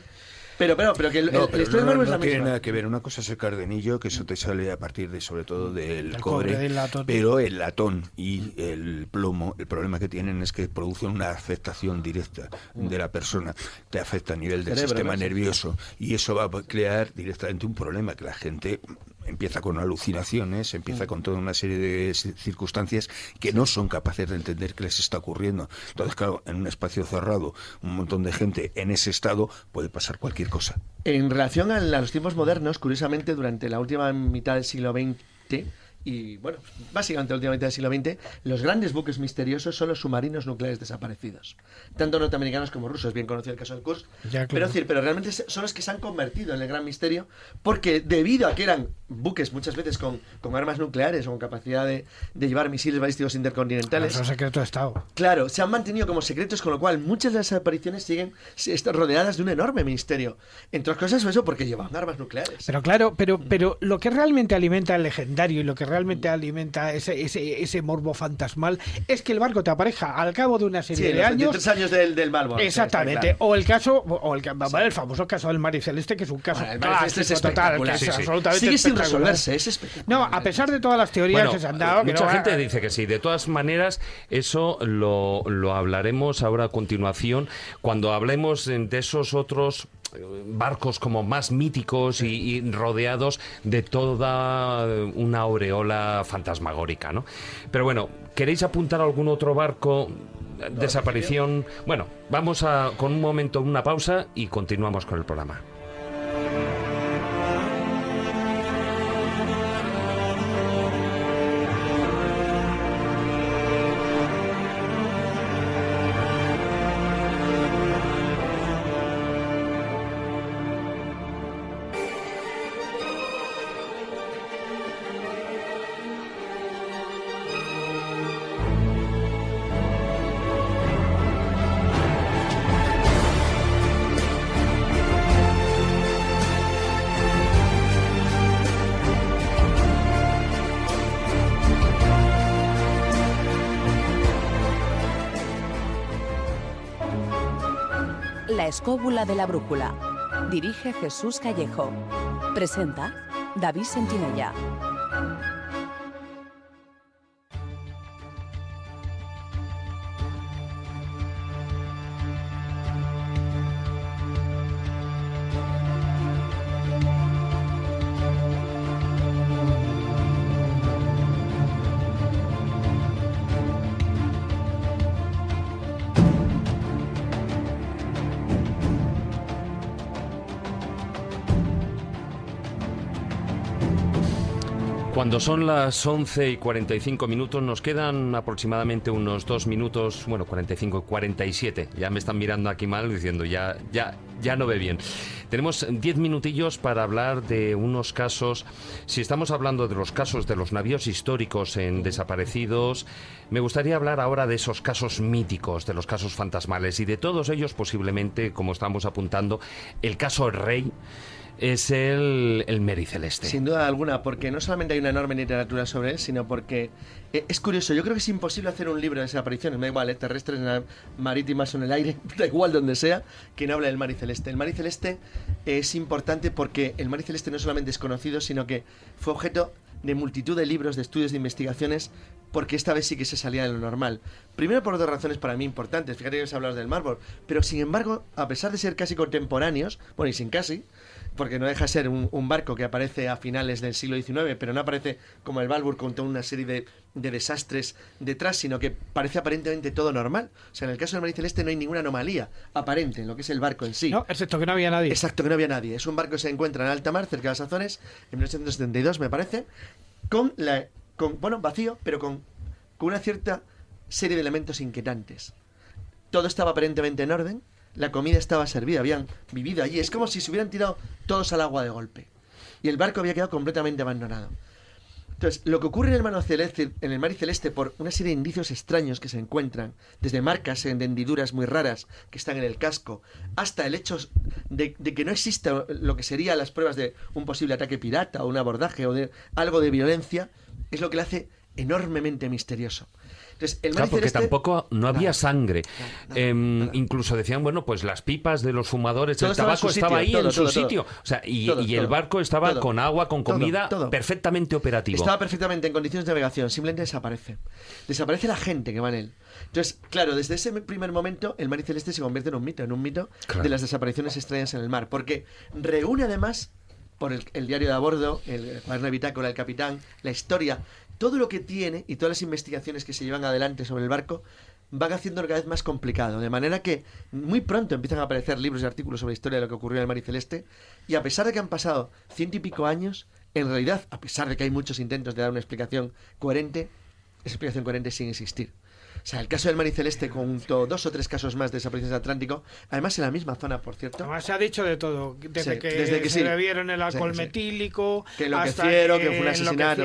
Pero que el historia de no es la tiene misma. nada que ver. Una cosa es el cardenillo, que eso te sale a partir de, sobre todo, del cobre, cobre, del latón. pero el latón y el plomo, el problema que tienen es que producen una afectación directa de la persona, te afecta a nivel del sistema nervioso, y eso va a crear directamente un problema, que la gente empieza con alucinaciones, empieza con toda una serie de circunstancias que no son capaces de entender qué les está ocurriendo. Entonces, claro, en un espacio cerrado, un montón de gente en ese estado, puede pasar cualquier cosa. En relación a los tiempos modernos, curiosamente, durante la última mitad del siglo XX, y bueno, básicamente la última mitad del siglo XX, los grandes buques misteriosos son los submarinos nucleares desaparecidos, tanto norteamericanos como rusos, bien conocido el caso del Kursk, ya, claro. pero realmente son los que se han convertido en el gran misterio, porque debido a que eran buques muchas veces con armas nucleares o con capacidad de llevar misiles balísticos intercontinentales, son secreto de Estado. Claro, se han mantenido como secretos, con lo cual muchas de las apariciones están rodeadas de un enorme misterio. Entre otras cosas, eso porque llevaban armas nucleares. Pero claro, pero lo que realmente alimenta el legendario y lo que realmente alimenta ese morbo fantasmal es que el barco te apareja al cabo de una serie de años. 23 años del Marlborough. Exactamente. Claro. El famoso caso del Mar Celeste, que es un caso total, que es absolutamente sigue sin espectacular. resolverse, es espectacular. No, a pesar de todas las teorías que se han dado... Mucha gente dice que sí. De todas maneras, eso lo hablaremos ahora a continuación, cuando hablemos de esos otros barcos como más míticos y rodeados de toda una aureola fantasmagórica, ¿no? Pero bueno, ¿queréis apuntar algún otro barco? Desaparición. Bueno, vamos con un momento, una pausa, y continuamos con el programa. La escóbula de la brújula. Dirige Jesús Callejo. Presenta David Sentinella. Cuando son las 11:45, nos quedan aproximadamente unos 2 minutos, 45 y 47. Ya me están mirando aquí mal diciendo, ya no ve bien. Tenemos 10 minutillos para hablar de unos casos. Si estamos hablando de los casos de los navíos históricos en desaparecidos, me gustaría hablar ahora de esos casos míticos, de los casos fantasmales, y de todos ellos posiblemente, como estamos apuntando, el caso Rey es el Mary Celeste. Sin duda alguna, porque no solamente hay una enorme literatura sobre él, sino porque es curioso. Yo creo que es imposible hacer un libro de desapariciones, me da igual, terrestres, marítimas o en el aire, da igual donde sea, que no hable del Mary Celeste. El Mary Celeste es importante porque el Mary Celeste no solamente es conocido, sino que fue objeto de multitud de libros, de estudios, de investigaciones, porque esta vez sí que se salía de lo normal. Primero por 2 razones para mí importantes. Fíjate que os he hablado del Marlborough, pero sin embargo, a pesar de ser casi contemporáneos, y sin casi, porque no deja de ser un barco que aparece a finales del siglo XIX, pero no aparece como el Balboa con toda una serie de desastres detrás, sino que parece aparentemente todo normal. O sea, en el caso del Mary Celeste no hay ninguna anomalía aparente en lo que es el barco en sí. No, excepto que no había nadie. Exacto, que no había nadie. Es un barco que se encuentra en alta mar, cerca de las Azores, en 1872 me parece, vacío, pero con una cierta serie de elementos inquietantes. Todo estaba aparentemente en orden. La comida estaba servida, habían vivido allí. Es como si se hubieran tirado todos al agua de golpe. Y el barco había quedado completamente abandonado. Entonces, lo que ocurre en el Mary Celeste, por una serie de indicios extraños que se encuentran, desde marcas en hendiduras muy raras que están en el casco, hasta el hecho de que no exista lo que serían las pruebas de un posible ataque pirata o un abordaje o de algo de violencia, es lo que le hace enormemente misterioso. Entonces, el Mary porque Celeste, tampoco no había sangre. Nada. Incluso decían, pues las pipas de los fumadores, todo el tabaco estaba ahí en su sitio. O sea, y el barco estaba con agua, con comida, perfectamente operativo. Estaba perfectamente en condiciones de navegación, simplemente desaparece. Desaparece la gente que va en él. Entonces, claro, desde ese primer momento, el Mary Celeste se convierte en un mito de las desapariciones extrañas en el mar, porque reúne además, por el diario de a bordo, el cuaderno de bitácora del capitán, la historia, todo lo que tiene y todas las investigaciones que se llevan adelante sobre el barco van haciendo cada vez más complicado, de manera que muy pronto empiezan a aparecer libros y artículos sobre la historia de lo que ocurrió en el Mary Celeste, y a pesar de que han pasado 100 y pico años, en realidad, a pesar de que hay muchos intentos de dar una explicación coherente, esa explicación coherente sin existir. O sea, el caso del Mary Celeste, junto 2 o 3 casos más de desapariciones del Atlántico, además en la misma zona, por cierto. Además se ha dicho de todo, desde que se bebieron el alcohol metílico, que enloquecieron, que fue un asesinato.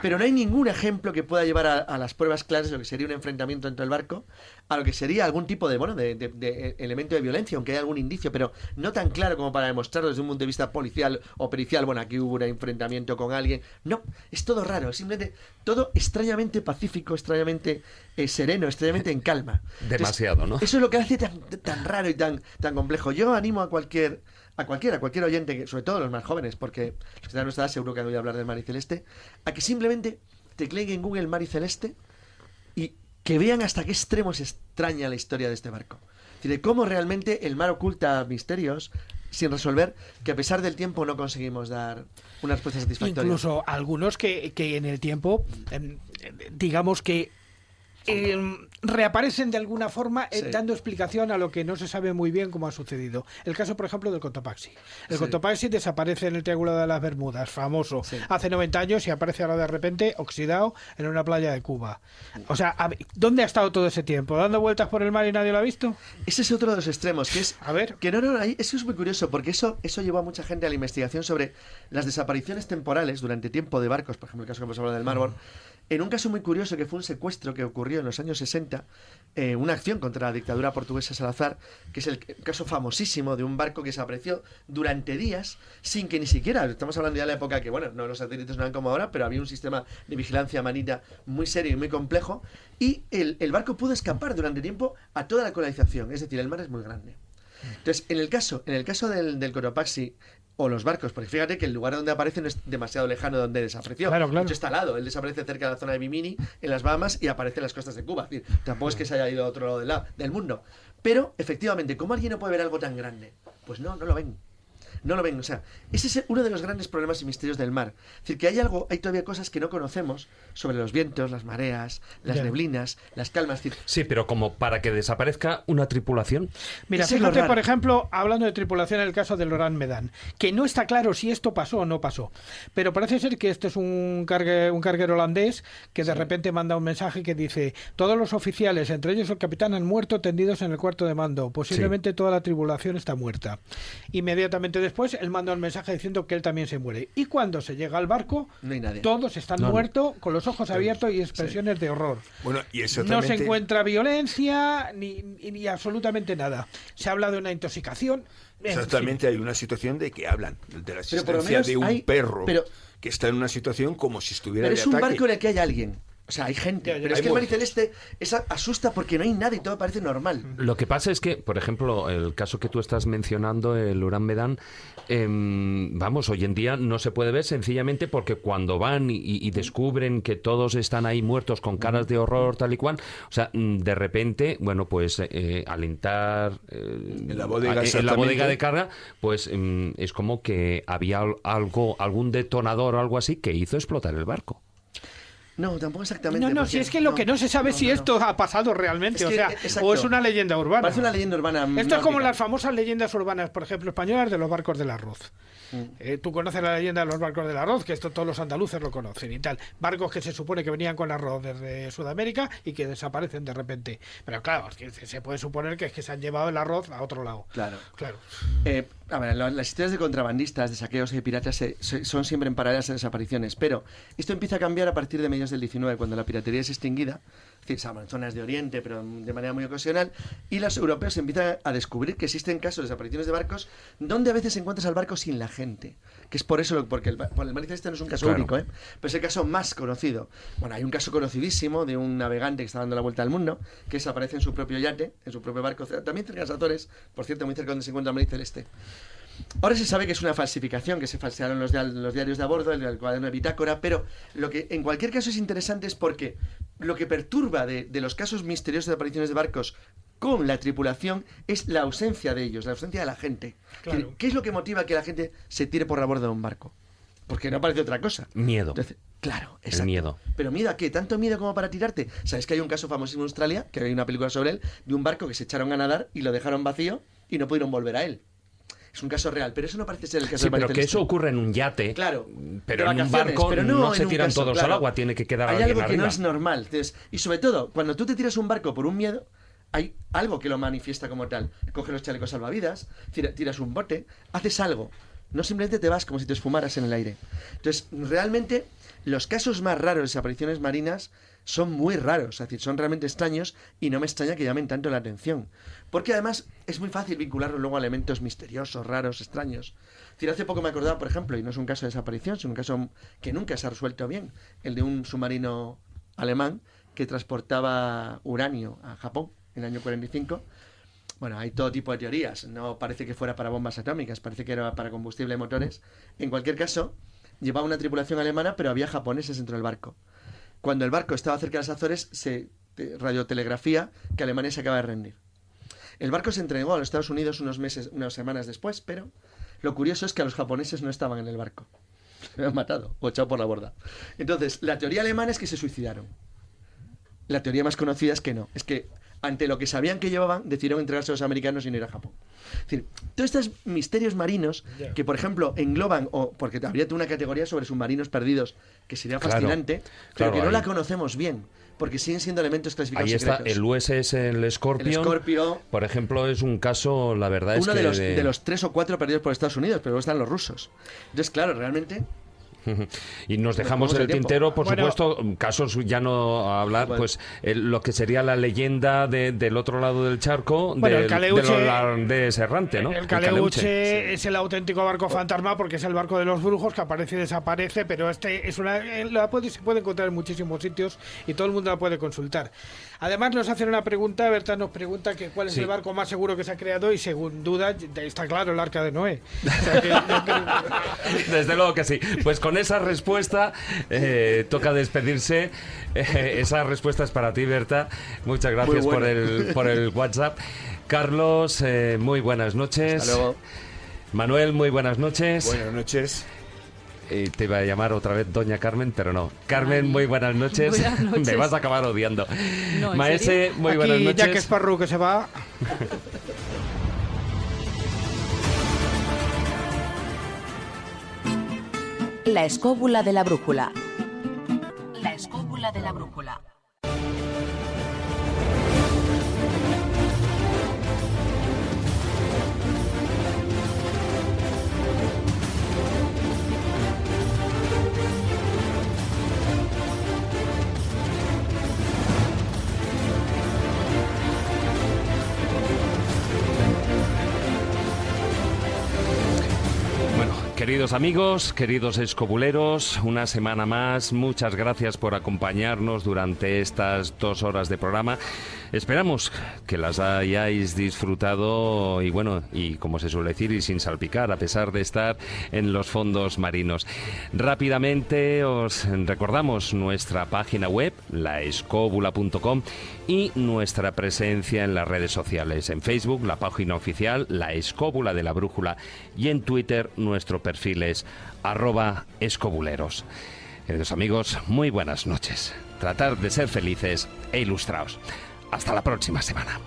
Pero no hay ningún ejemplo que pueda llevar a las pruebas claras de lo que sería un enfrentamiento dentro del barco, a lo que sería algún tipo de elemento de violencia, aunque haya algún indicio, pero no tan claro como para demostrarlo desde un punto de vista policial o pericial. Aquí hubo un enfrentamiento con alguien. No, es todo raro, simplemente todo extrañamente pacífico, extrañamente sereno, extrañaamente en calma. Demasiado. Entonces, ¿no? Eso es lo que hace tan raro y tan complejo. Yo animo a cualquier oyente, sobre todo los más jóvenes, porque los que están a nuestra edad seguro que han oído hablar del Mary Celeste, a que simplemente tecleen en Google Mary Celeste y que vean hasta qué extremo se extraña la historia de este barco. Es decir, de cómo realmente el mar oculta misterios sin resolver, que a pesar del tiempo no conseguimos dar una respuesta satisfactoria. Incluso algunos que en el tiempo, digamos que reaparecen de alguna forma dando explicación a lo que no se sabe muy bien cómo ha sucedido. El caso, por ejemplo, del Cotopaxi. El Cotopaxi desaparece en el Triángulo de las Bermudas, famoso, hace 90 años, y aparece ahora de repente oxidado en una playa de Cuba. O sea, ¿dónde ha estado todo ese tiempo? ¿Dando vueltas por el mar y nadie lo ha visto? Ese es otro de los extremos, que es... eso es muy curioso, porque eso llevó a mucha gente a la investigación sobre las desapariciones temporales durante tiempo de barcos, por ejemplo, el caso que hemos hablado del Marlborough. En un caso muy curioso, que fue un secuestro que ocurrió en los años 60, una acción contra la dictadura portuguesa Salazar, que es el caso famosísimo de un barco que desapareció durante días sin que ni siquiera, estamos hablando ya de la época que, no, los satélites no eran como ahora, pero había un sistema de vigilancia marina muy serio y muy complejo, y el barco pudo escapar durante tiempo a toda la colonización, es decir, el mar es muy grande. Entonces, en el caso del Cotopaxi o los barcos, porque fíjate que el lugar donde aparece no es demasiado lejano de donde desapareció. Claro. De hecho, está al lado. Él desaparece cerca de la zona de Bimini, en las Bahamas, y aparece en las costas de Cuba. Es decir, tampoco es que se haya ido a otro lado del mundo. Pero, efectivamente, ¿cómo alguien no puede ver algo tan grande? Pues no lo ven. No lo ven, o sea, ese es uno de los grandes problemas y misterios del mar. Es decir, que hay todavía cosas que no conocemos sobre los vientos, las mareas, las neblinas, las calmas. Sí, pero como para que desaparezca una tripulación. Mira, fíjate, por ejemplo, hablando de tripulación, en el caso del Orán Medan, que no está claro si esto pasó o no pasó. Pero parece ser que este es un carguero holandés que de repente manda un mensaje que dice: todos los oficiales, entre ellos el capitán, han muerto tendidos en el cuarto de mando. Posiblemente toda la tripulación está muerta. Inmediatamente después él manda un mensaje diciendo que él también se muere. Y cuando se llega al barco, no hay nadie. Todos están muertos, con los ojos abiertos y expresiones de horror. Bueno, y no se encuentra violencia ni absolutamente nada. Se habla de una intoxicación. Exactamente, hay una situación de que hablan de la existencia de un perro que está en una situación como si estuviera de ataque. Pero es un barco en el que hay alguien. O sea, hay gente, pero es que el mar celeste asusta porque no hay nada y todo parece normal. Lo que pasa es que, por ejemplo, el caso que tú estás mencionando, el Orán Medan, hoy en día no se puede ver sencillamente porque cuando van y descubren que todos están ahí muertos con caras de horror, tal y cual, o sea, de repente, bueno, pues al entrar en la bodega de carga, pues es como que había algún detonador o algo así que hizo explotar el barco. No, tampoco exactamente. No, si es que lo que no se sabe si esto ha pasado realmente, o es una leyenda urbana. Parece una leyenda urbana. Esto es como las famosas leyendas urbanas, por ejemplo, españolas de los barcos del arroz. Tú conoces la leyenda de los barcos del arroz, que esto todos los andaluces lo conocen y tal. Barcos que se supone que venían con arroz desde Sudamérica y que desaparecen de repente. Pero claro, es que se puede suponer que es que se han llevado el arroz a otro lado. Claro. A ver, las historias de contrabandistas, de saqueos y de piratas son siempre en paralelas a desapariciones, pero esto empieza a cambiar a partir de mediados del 19, cuando la piratería es extinguida, es decir, en zonas de Oriente, pero de manera muy ocasional, y los europeos empiezan a descubrir que existen casos de desapariciones de barcos donde a veces encuentras al barco sin la gente, que es por eso, porque el mar celeste no es un caso único, pero es el caso más conocido. Bueno, hay un caso conocidísimo de un navegante que está dando la vuelta al mundo, que desaparece en su propio yate, en su propio barco, también cerca de las Azores, por cierto, muy cerca donde se encuentra el mar celeste. Ahora se sabe que es una falsificación, que se falsearon los diarios de a bordo, el cuaderno de bitácora, pero lo que en cualquier caso es interesante es porque lo que perturba de los casos misteriosos de apariciones de barcos con la tripulación es la ausencia de ellos, la ausencia de la gente. Claro. ¿Qué es lo que motiva que la gente se tire por la borda de un barco? Porque no parece otra cosa. Miedo. Entonces, claro, exacto. El miedo. ¿Pero miedo a qué? ¿Tanto miedo como para tirarte? ¿Sabes que hay un caso famosísimo en Australia, que hay una película sobre él, de un barco que se echaron a nadar y lo dejaron vacío y no pudieron volver a él? Es un caso real, pero eso no parece ser el caso del pero que eso ocurre en un yate, claro, pero en un barco pero no se tiran todos al agua, tiene que quedar alguien alguien arriba. Hay algo que no es normal. Entonces, y sobre todo, cuando tú te tiras un barco por un miedo, hay algo que lo manifiesta como tal. Coges los chalecos salvavidas, tiras un bote, haces algo. No simplemente te vas como si te esfumaras en el aire. Entonces, realmente, los casos más raros de desapariciones marinas son muy raros, es decir, son realmente extraños y no me extraña que llamen tanto la atención. Porque además es muy fácil vincularlo luego a elementos misteriosos, raros, extraños. Es decir, hace poco me acordaba, por ejemplo, y no es un caso de desaparición, sino un caso que nunca se ha resuelto bien, el de un submarino alemán que transportaba uranio a Japón en el año 45. Bueno, hay todo tipo de teorías, no parece que fuera para bombas atómicas, parece que era para combustible de motores. En cualquier caso, llevaba una tripulación alemana, pero había japoneses dentro del barco. Cuando el barco estaba cerca de las Azores, se radiotelegrafía que Alemania se acaba de rendir. El barco se entregó a los Estados Unidos unas semanas después, pero lo curioso es que a los japoneses no estaban en el barco. Se habían matado o echado por la borda. Entonces, la teoría alemana es que se suicidaron. La teoría más conocida es que no. Es que ante lo que sabían que llevaban, decidieron entregarse a los americanos y no ir a Japón. Es decir, todos estos misterios marinos que, por ejemplo, engloban, o porque habría una categoría sobre submarinos perdidos que sería fascinante, pero que no la conocemos bien, porque siguen siendo elementos clasificados secretos. Ahí está, el USS, el Scorpio, por ejemplo, es un caso, la verdad es que... Uno de los 3 o 4 perdidos por Estados Unidos, pero luego están los rusos. Entonces, claro, realmente... Y nos dejamos el tintero, por supuesto, casos ya no hablar, pues lo que sería la leyenda del otro lado del charco, del holandés errante, ¿no? El Caleuche es el auténtico barco fantasma, porque es el barco de los brujos que aparece y desaparece, pero se puede encontrar en muchísimos sitios y todo el mundo la puede consultar. Además nos hacen una pregunta, Berta nos pregunta que cuál es el barco más seguro que se ha creado, y sin duda está claro, el Arca de Noé. O sea Desde luego que sí. Pues con esa respuesta toca despedirse. Esa respuesta es para ti, Berta. Muchas gracias por el WhatsApp. Carlos, muy buenas noches. Hasta luego. Manuel, muy buenas noches. Buenas noches. Te iba a llamar otra vez Doña Carmen, pero no. Carmen, muy buenas noches. Buenas noches. Me vas a acabar odiando. No, Maese, muy buenas noches. Ya que es Parru que se va. La escóbula de la brújula. La escóbula de la brújula. Queridos amigos, queridos escobuleros, una semana más, muchas gracias por acompañarnos durante estas 2 horas de programa. Esperamos que las hayáis disfrutado y como se suele decir, y sin salpicar, a pesar de estar en los fondos marinos. Rápidamente os recordamos nuestra página web, laescobula.com, y nuestra presencia en las redes sociales. En Facebook, la página oficial, La Escóbula de la Brújula, y en Twitter, nuestro perfil es @escobuleros. Queridos amigos, muy buenas noches. Tratad de ser felices e ilustraos. Hasta la próxima semana.